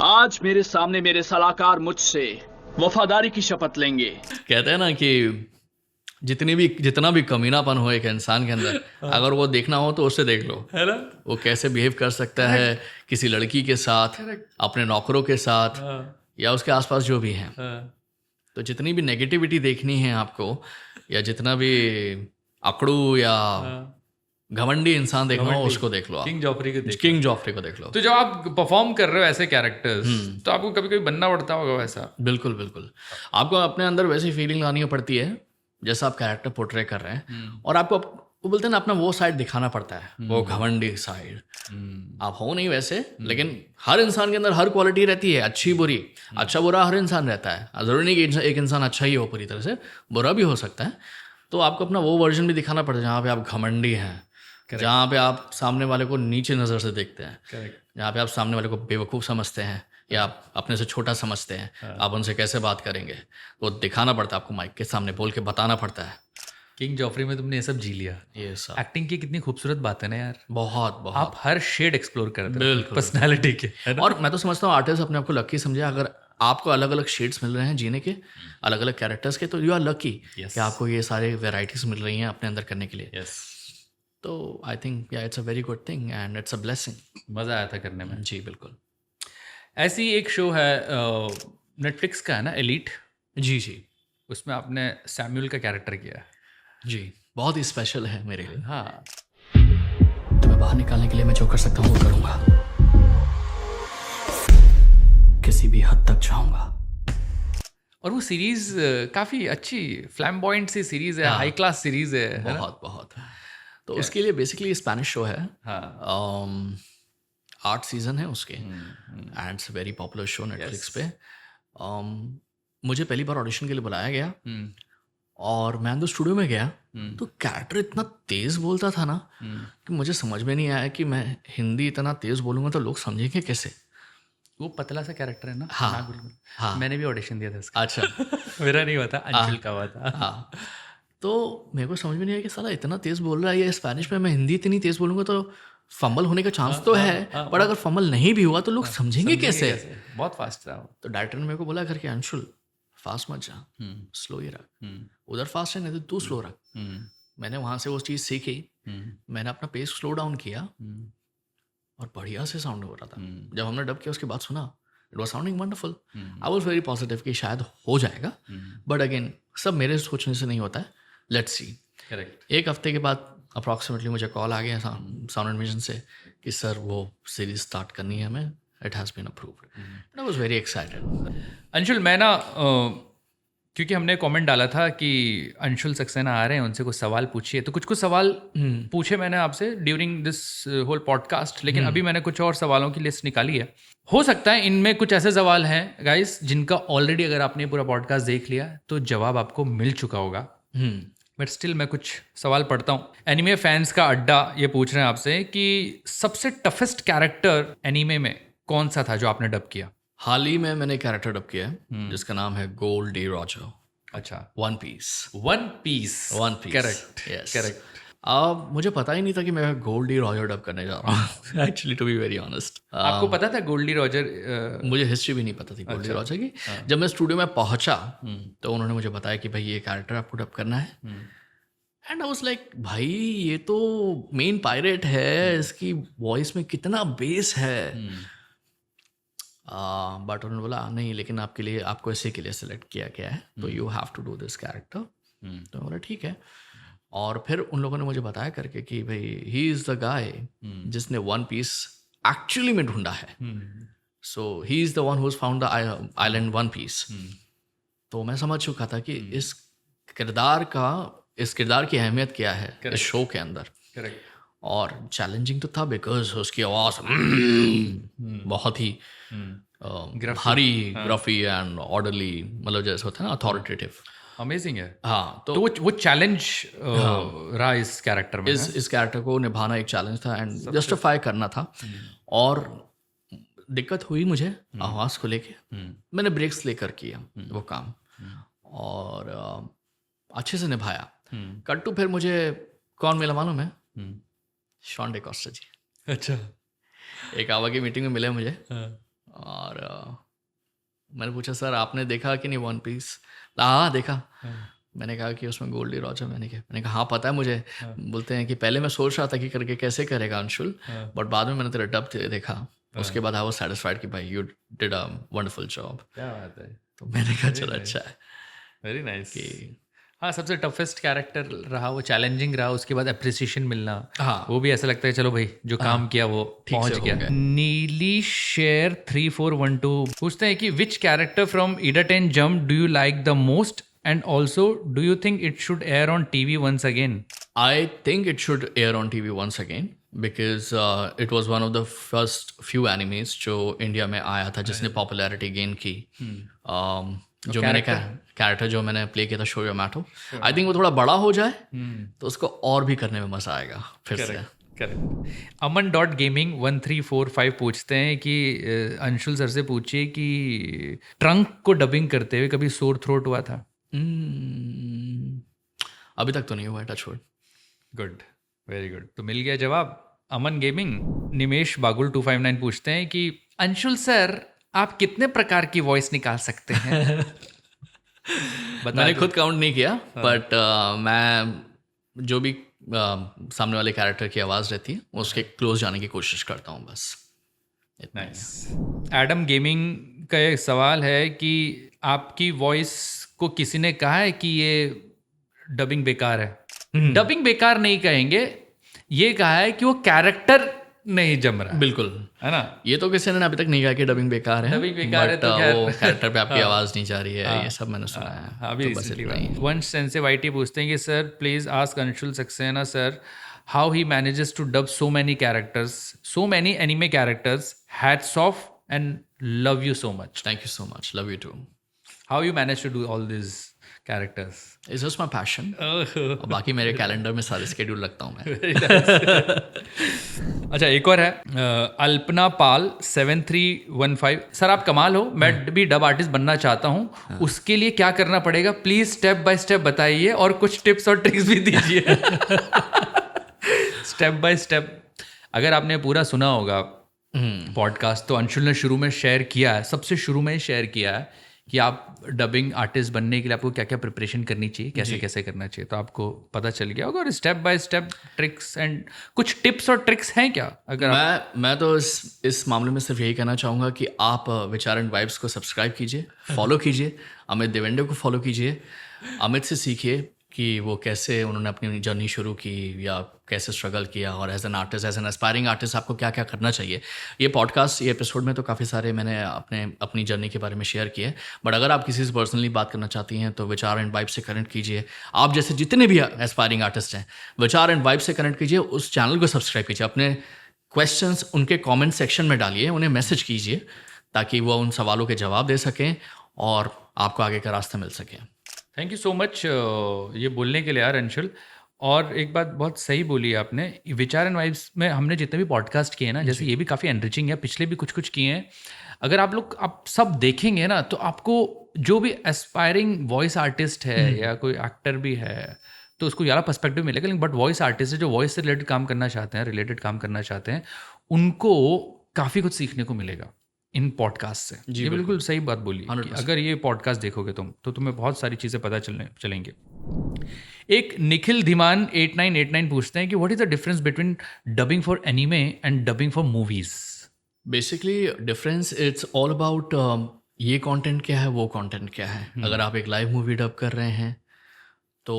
आज मेरे सामने मेरे सलाहकार मुझसे वफादारी की शपथ लेंगे। कहते हैं ना कि जितना भी कमीनापन हो एक इंसान के अंदर, अगर वो देखना हो तो उससे देख लो, है ना, वो कैसे बिहेव कर सकता है किसी लड़की के साथ, अपने नौकरों के साथ, या उसके आसपास जो भी हैं। तो जितनी भी नेगेटिविटी देखनी है आपको, या जितना भी अकड़ू या घमंडी इंसान देखना हो उसको देख लो आप, किंग जॉफरी को देख। किंग जॉफरी को देख लो। तो जब आप परफॉर्म कर रहे हो ऐसे कैरेक्टर्स तो आपको कभी कभी बनना पड़ता होगा वैसा? बिल्कुल बिल्कुल, आपको अपने अंदर वैसी फीलिंग लानी पड़ती है जैसा आप कैरेक्टर पोर्ट्रे कर रहे हैं, और आपको वो बोलते हैं ना अपना वो साइड दिखाना पड़ता है, वो घमंडी साइड। आप हो नहीं वैसे, लेकिन हर इंसान के अंदर हर क्वालिटी रहती है, अच्छी बुरी। अच्छा बुरा हर इंसान रहता है, जरूरी नहीं कि एक इंसान अच्छा ही हो पूरी तरह से, बुरा भी हो सकता है। तो आपको अपना वो वर्जन भी दिखाना पड़ता है जहाँ पे आप घमंडी हैं, जहाँ पे आप सामने वाले को नीचे नज़र से देखते हैं, जहाँ पे आप सामने वाले को बेवकूफ़ समझते हैं या आप अपने से छोटा समझते हैं, आप उनसे कैसे बात करेंगे वो दिखाना पड़ता है आपको, माइक के सामने बोल के बताना पड़ता है। किंग जॉफरी में तुमने ये सब जी लिया। ये सब एक्टिंग की कितनी खूबसूरत बात है ना यार, बहुत बहुत। आप हर शेड एक्सप्लोर करते हो बिल्कुल। पर्सनालिटी के, है ना? और मैं तो समझता हूँ आर्टिस्ट अपने आप को लकी समझे, अगर आपको अलग अलग शेड्स मिल रहे हैं जीने के, अलग अलग कैरेक्टर्स के, तो यू आर लकी कि आपको ये सारे वेराइटीज मिल रही हैं अपने अंदर करने के लिए। यस, तो आई थिंक या it's a very good thing and it's a blessing. मज़ा आया था करने में। जी बिल्कुल। ऐसी एक शो है नेटफ्लिक्स का है ना, एलीट, जी जी उसमें आपने सैम्यूल का कैरेक्टर किया है। जी, बहुत ही स्पेशल है मेरे लिए। हाँ, तो मैं बाहर निकालने के लिए मैं जो कर सकता हूँ वो करूँगा, किसी भी हद तक जाऊँगा। और वो सीरीज काफ़ी अच्छी फ्लैम्बॉयंट सी सीरीज है, हाई क्लास सीरीज है ना? बहुत बहुत। तो उसके लिए बेसिकली स्पेनिश शो है, हाँ 8 सीजन है उसके, and it's very popular show Netflix पे। मुझे पहली बार ऑडिशन के लिए बुलाया गया और मैं अंदर स्टूडियो में गया तो कैरेक्टर इतना तेज़ बोलता था ना कि मुझे समझ में नहीं आया कि मैं हिंदी इतना तेज़ बोलूँगा तो लोग समझेंगे कैसे। वो पतला सा कैरेक्टर है ना? हाँ, नागुल। हाँ। मैंने भी ऑडिशन दिया था इसका। अच्छा मेरा नहीं हुआ था, अंशुल का हुआ था। हाँ, तो मेरे को समझ में नहीं आया कि साला इतना तेज़ बोल रहा है ये स्पेनिश में, मैं हिंदी इतनी तेज़ बोलूँगा तो फंबल होने का चांस तो है, पर अगर फंबल नहीं भी हुआ तो लोग समझेंगे कैसे? बहुत फास्ट था वो। तो डायरेक्टर ने मेरे को बोला करके, अंशुल फास्ट मत जा, स्लो ही रख, उधर फास्ट है नहीं तो तू स्लो रख। मैंने वहाँ से वो चीज़ सीखी, मैंने अपना पेस स्लो डाउन किया और बढ़िया से साउंड हो रहा था। जब हमने डब किया उसके बाद सुना, it was sounding wonderful. I was very positive कि शायद हो जाएगा, बट अगेन सब मेरे सोचने से नहीं होता है, लेट्स सी। करेक्ट। 1 हफ्ते के बाद अप्रॉक्सीमेटली मुझे कॉल आ गया साउंड एंड विजन से कि सर वो सीरीज स्टार्ट करनी है हमें, it has been approved. And I was very excited. Anshul, मैं ना क्योंकि हमने कमेंट डाला था कि अंशुल सक्सेना आ रहे हैं, उनसे कुछ सवाल पूछिए, तो कुछ सवाल पूछे मैंने आपसे ड्यूरिंग दिस होल पॉडकास्ट, लेकिन अभी मैंने कुछ और सवालों की लिस्ट निकाली है। हो सकता है इनमें कुछ ऐसे सवाल हैं गाइस जिनका ऑलरेडी अगर आपने पूरा पॉडकास्ट देख लिया तो जवाब आपको मिल चुका होगा, बट स्टिल मैं कुछ सवाल पढ़ता हूँ। एनीमे फैंस का अड्डा ये पूछ रहे हैं आपसे कि सबसे टफेस्ट कैरेक्टर एनीमे में कौन सा था जो आपने डब किया? हाल ही में मैंने कैरेक्टर डब किया है जिसका नाम है गोल्ड डी रॉजर। अच्छा, one piece. One piece. Correct, correct. अब मुझे पता ही नहीं था कि मैं गोल्ड डी रॉजर डब करने जा रहा हूँ, actually to be very honest. आपको पता था गोल्डी रॉजर? मुझे हिस्ट्री भी नहीं पता थी गोल्ड डी रॉजर की। जब मैं स्टूडियो में पहुंचा तो उन्होंने मुझे बताया कि भाई ये कैरेक्टर आपको डब करना है, एंड आई वाज लाइक भाई ये तो मेन पायरेट है, इसकी वॉइस में कितना बेस है। बट उन्होंने बोला नहीं, लेकिन आपके लिए, आपको इसी के लिए सेलेक्ट किया गया है, तो you have to do this character. तो मैं बोला ठीक है। और फिर उन लोगों ने मुझे बताया करके कि भाई ही इज़ द गाय जिसने वन पीस एक्चुअली में ढूंढा है, so he is the one who has found the island One Piece. तो मैं समझ चुका था कि इस किरदार की अहमियत क्या है इस शो के अंदर। करेक्ट। और चैलेंजिंग तो था बिकॉज उसकी आवाज़ बहुत ही भारी, ग्रफी एंड ऑर्डरली, मतलब जैसे होता है ना अथॉरिटेटिव। अमेजिंग है। हाँ, तो वो चैलेंज रहा इस कैरेक्टर में। इस कैरेक्टर को निभाना एक चैलेंज था एंड जस्टिफाई करना था। और दिक्कत हुई मुझे आवाज़ को लेके, मैंने ब्रेक्स लेकर किया वो काम और अच्छे से निभाया। कट्टू फिर मुझे कौन मिला मालूम है? शॉन डेकोस्टा जी। अच्छा। एक आवा की मीटिंग में मिले मुझे और मैंने पूछा सर आपने देखा कि नहीं वन पीस? हाँ देखा। मैंने कहा कि उसमें गोल्डी रॉजर, मैंने कहा हाँ पता है मुझे। बोलते हैं कि पहले मैं सोच रहा था कि करके कैसे करेगा अंशुल, बट बाद में मैंने तेरा डब देखा, उसके बाद आई वाज सैटिस्फाइड कि भाई you did a wonderful job. क्या बात है। तो मैंने कहा चलो अच्छा है। Very nice. हाँ, सबसे टफेस्ट कैरेक्टर रहा, वो चैलेंजिंग रहा, उसके बाद अप्रिसिएशन मिलना, हाँ। वो भी ऐसा लगता है चलो भाई जो काम किया वो ठीक से पहुंच हो गया। गया। नीली शेयर 3412 पूछते हैं कि which character from Idaten Jump do you like the most and also do you think it should air on TV once again? I think it should air on TV once again because it was one of the first few animes जो India में आया था जिसने popularity gain की। जो मैंने character जो मैंने प्ले किया था शो योमैटो, आई थिंक वो थोड़ा बड़ा हो जाए तो उसको और भी करने में मज़ा आएगा फिर से। करेक्ट। aman.gaming1345 पूछते हैं कि अंशुल सर से पूछिए कि ट्रंक को डबिंग करते हुए कभी सोर थ्रोट हुआ था? अभी तक तो नहीं हुआ है, touch wood. Good, very good. तो मिल गया जवाब। अमन गेमिंग। निमेश बागुल 259 पूछते हैं कि अंशुल सर आप कितने प्रकार की वॉइस निकाल सकते हैं? मैंने खुद काउंट नहीं किया, बट मैं जो भी सामने वाले कैरेक्टर की आवाज़ रहती है उसके क्लोज जाने की कोशिश करता हूँ बस। नाइस। एडम गेमिंग का एक सवाल है कि आपकी वॉइस को किसी ने कहा है कि ये डबिंग बेकार है? डबिंग बेकार नहीं कहेंगे, ये कहा है कि वो कैरेक्टर नहीं जम रहा। बिल्कुल, है ना? ये तो किसी ने अभी तक नहीं कहा कि डबिंग बेकार है, डबिंग बेकार है but, तो खैर- वो कैरेक्टर पे आपकी आवाज़ नहीं जा रही है, ये सब मैंने सुना है। अभी तो बस इतना ही। वंश सेंसिव आईटी पूछते हैं कि sir please ask Anshul Saxena sir how he manages to dub so many characters, so many anime characters, hats off and love you so much. Thank you so much, love you too. How you manage to do all this characters? It's just my passion. और बाकी मेरे calendar में सारे schedule लगता हूँ मैं। अच्छा, एक और है अल्पना पाल 7315। सर आप कमाल हो, मैं भी डब आर्टिस्ट बनना चाहता हूँ, उसके लिए क्या करना पड़ेगा? प्लीज स्टेप बाय स्टेप बताइए और कुछ टिप्स और ट्रिक्स भी दीजिए। Step by step. अगर आपने पूरा सुना होगा पॉडकास्ट तो अंशुल ने शुरू में शेयर किया है, सबसे शुरू में शेयर किया है कि आप डबिंग आर्टिस्ट बनने के लिए आपको क्या क्या प्रिपरेशन करनी चाहिए, कैसे कैसे करना चाहिए, तो आपको पता चल गया होगा। और step by step tricks and कुछ टिप्स और ट्रिक्स हैं क्या? अगर मैं तो इस मामले में सिर्फ यही कहना चाहूँगा कि आप विचार एंड वाइब्स को सब्सक्राइब कीजिए, फॉलो कीजिए, अमित देवेंडे को फॉलो कीजिए, अमित से सीखिए कि वो कैसे उन्होंने अपनी जर्नी शुरू की या कैसे स्ट्रगल किया, और as an artist, as an aspiring artist आपको क्या क्या करना चाहिए। ये पॉडकास्ट, ये एपिसोड में तो काफ़ी सारे मैंने अपनी जर्नी के बारे में शेयर किए, बट अगर आप किसी से पर्सनली बात करना चाहती हैं तो विचार एंड वाइब से कनेक्ट कीजिए। आप जैसे जितने भी एस्पायरिंग आर्टिस्ट हैं, विचार एंड वाइब से कनेक्ट कीजिए, उस चैनल को सब्सक्राइब कीजिए, अपने क्वेश्चंस उनके कमेंट सेक्शन में डालिए, उन्हें मैसेज कीजिए ताकि वो उन सवालों के जवाब दे सकें और आपको आगे का रास्ता मिल सके। थैंक यू सो मच ये बोलने के लिए यार अंशुल। और एक बात बहुत सही बोली आपने, विचार एंड वाइब्स में हमने जितने भी पॉडकास्ट किए हैं ना, जैसे ये भी काफ़ी एनरिचिंग है, पिछले भी कुछ किए हैं। अगर आप सब देखेंगे ना तो आपको जो भी एस्पायरिंग वॉइस आर्टिस्ट है या कोई एक्टर भी है तो उसको ज़्यादा पर्सपेक्टिव मिलेगा। लेकिन बट वॉइस आर्टिस्ट है जो वॉइस से रिलेटेड काम करना चाहते हैं, उनको काफ़ी कुछ सीखने को मिलेगा इन पॉडकास्ट से। ये बिल्कुल सही बात बोली कि अगर ये पॉडकास्ट देखोगे तुम तो तुम्हें बहुत सारी चीज़ें पता चलेंगे। एक निखिल धीमान 8989 पूछते हैं कि what is the difference between dubbing for anime and dubbing for movies? Basically difference it's all about ये कंटेंट क्या है, वो कंटेंट क्या है। अगर आप एक लाइव मूवी डब कर रहे हैं तो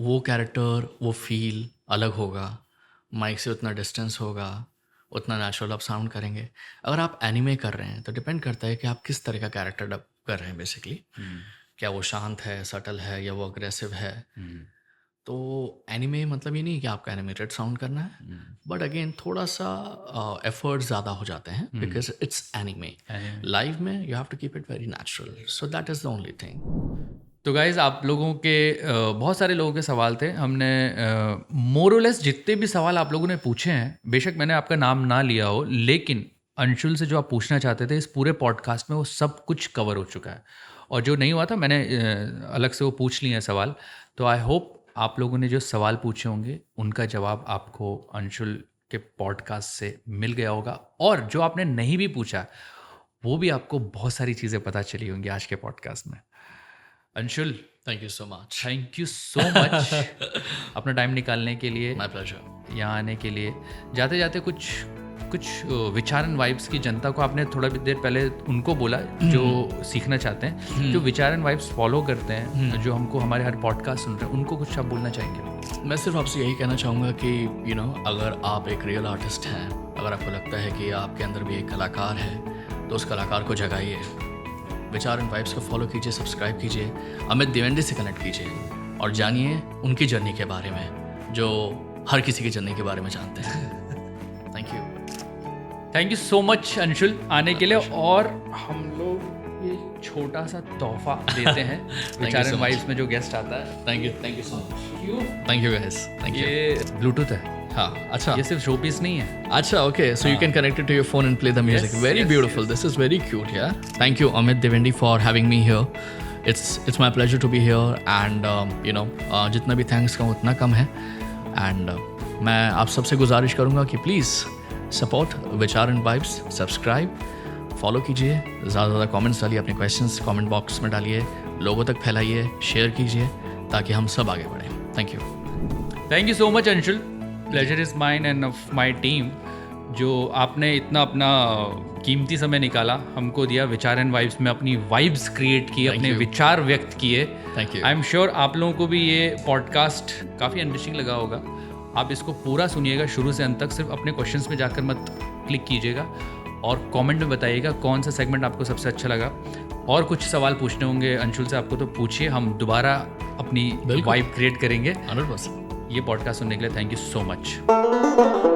वो कैरेक्टर, वो फील अलग होगा, माइक से उतना डिस्टेंस होगा, उतना नेचुरल आप साउंड करेंगे। अगर आप एनिमे कर रहे हैं तो डिपेंड करता है कि आप किस तरह का कैरेक्टर डब कर रहे हैं। बेसिकली क्या वो शांत है, सटल है, या वो अग्रेसिव है। तो एनिमे मतलब ये नहीं कि आपका एनिमेटेड साउंड करना है, बट अगेन थोड़ा सा एफर्ट ज़्यादा हो जाते हैं बिकॉज इट्स एनिमे। लाइव में you have to keep it very natural, so that is the only thing. तो गाइज़ आप लोगों के बहुत सारे लोगों के सवाल थे। हमने मोरलेस जितने भी सवाल आप लोगों ने पूछे हैं, बेशक मैंने आपका नाम ना लिया हो, लेकिन अंशुल से जो आप पूछना चाहते थे इस पूरे पॉडकास्ट में वो सब कुछ कवर हो चुका है। और जो नहीं हुआ था मैंने अलग से वो पूछ लिए हैं सवाल। तो आई होप आप लोगों ने जो सवाल पूछे होंगे उनका जवाब आपको अंशुल के पॉडकास्ट से मिल गया होगा, और जो आपने नहीं भी पूछा वो भी आपको बहुत सारी चीज़ें पता चली होंगी आज के पॉडकास्ट में। Anshul, thank you so much. Thank you so much अपना टाइम निकालने के लिए, माय प्लेजर। यहाँ आने के लिए। जाते जाते कुछ कुछ विचारन वाइब्स की जनता को आपने थोड़ा देर पहले उनको बोला जो सीखना चाहते हैं, जो विचारन वाइब्स फॉलो करते हैं, जो हमको हमारे हर पॉडकास्ट सुन रहे हैं, उनको कुछ आप बोलना चाहेंगे? मैं सिर्फ आपसे यही कहना चाहूँगा कि अगर आप एक रियल आर्टिस्ट हैं, अगर आपको लगता है कि आपके अंदर भी एक कलाकार है, तो उस कलाकार को जगाइए, विचार एंड वाइब्स को फॉलो कीजिए, सब्सक्राइब कीजिए, अमित द्विवेदी से कनेक्ट कीजिए और जानिए उनकी जर्नी के बारे में, जो हर किसी की जर्नी के बारे में जानते हैं। Thank you so much Anshul आने के लिए, और हम लोग ये छोटा सा तोहफा देते हैं विचार एंड वाइब्स में जो गेस्ट आता है। Thank you so much. Thank you guys. Thank you. ये ब्लूटूथ है। हाँ, अच्छा, ये सिर्फ शो पीस नहीं है। अच्छा, okay, so you can connect it to your phone and play the music. Very beautiful, this is very cute. या thank you Amit Dwivedi for having me here. It's my pleasure to be here and जितना भी thanks कहूँ उतना कम है। And मैं आप सबसे गुजारिश करूँगा कि प्लीज़ सपोर्ट विचार एंड वाइब्स, सब्सक्राइब, फॉलो कीजिए, ज़्यादा से ज़्यादा कमेंट्स डालिए, अपने क्वेश्चंस कमेंट बॉक्स में डालिए, लोगों तक फैलाइए, शेयर कीजिए, ताकि हम सब आगे बढ़ें। Thank you so much Anshul. Pleasure is mine end of my team, जो आपने इतना अपना कीमती समय निकाला, हमको दिया, विचार एंड वाइब्स में अपनी वाइब्स क्रिएट की, अपने विचार व्यक्त किए। Thank you. I am sure आप लोगों को भी ये पॉडकास्ट काफ़ी एनरिचिंग लगा होगा। आप इसको पूरा सुनिएगा शुरू से अंत तक, सिर्फ अपने क्वेश्चंस में जाकर मत क्लिक कीजिएगा और कमेंट में बताइएगा कौन सा सेगमेंट आपको सबसे अच्छा लगा। और कुछ सवाल पूछने होंगे अंशुल से आपको तो पूछिए, हम दोबारा अपनी वाइब क्रिएट करेंगे। 100%। ये पॉडकास्ट सुनने के लिए थैंक यू सो मच।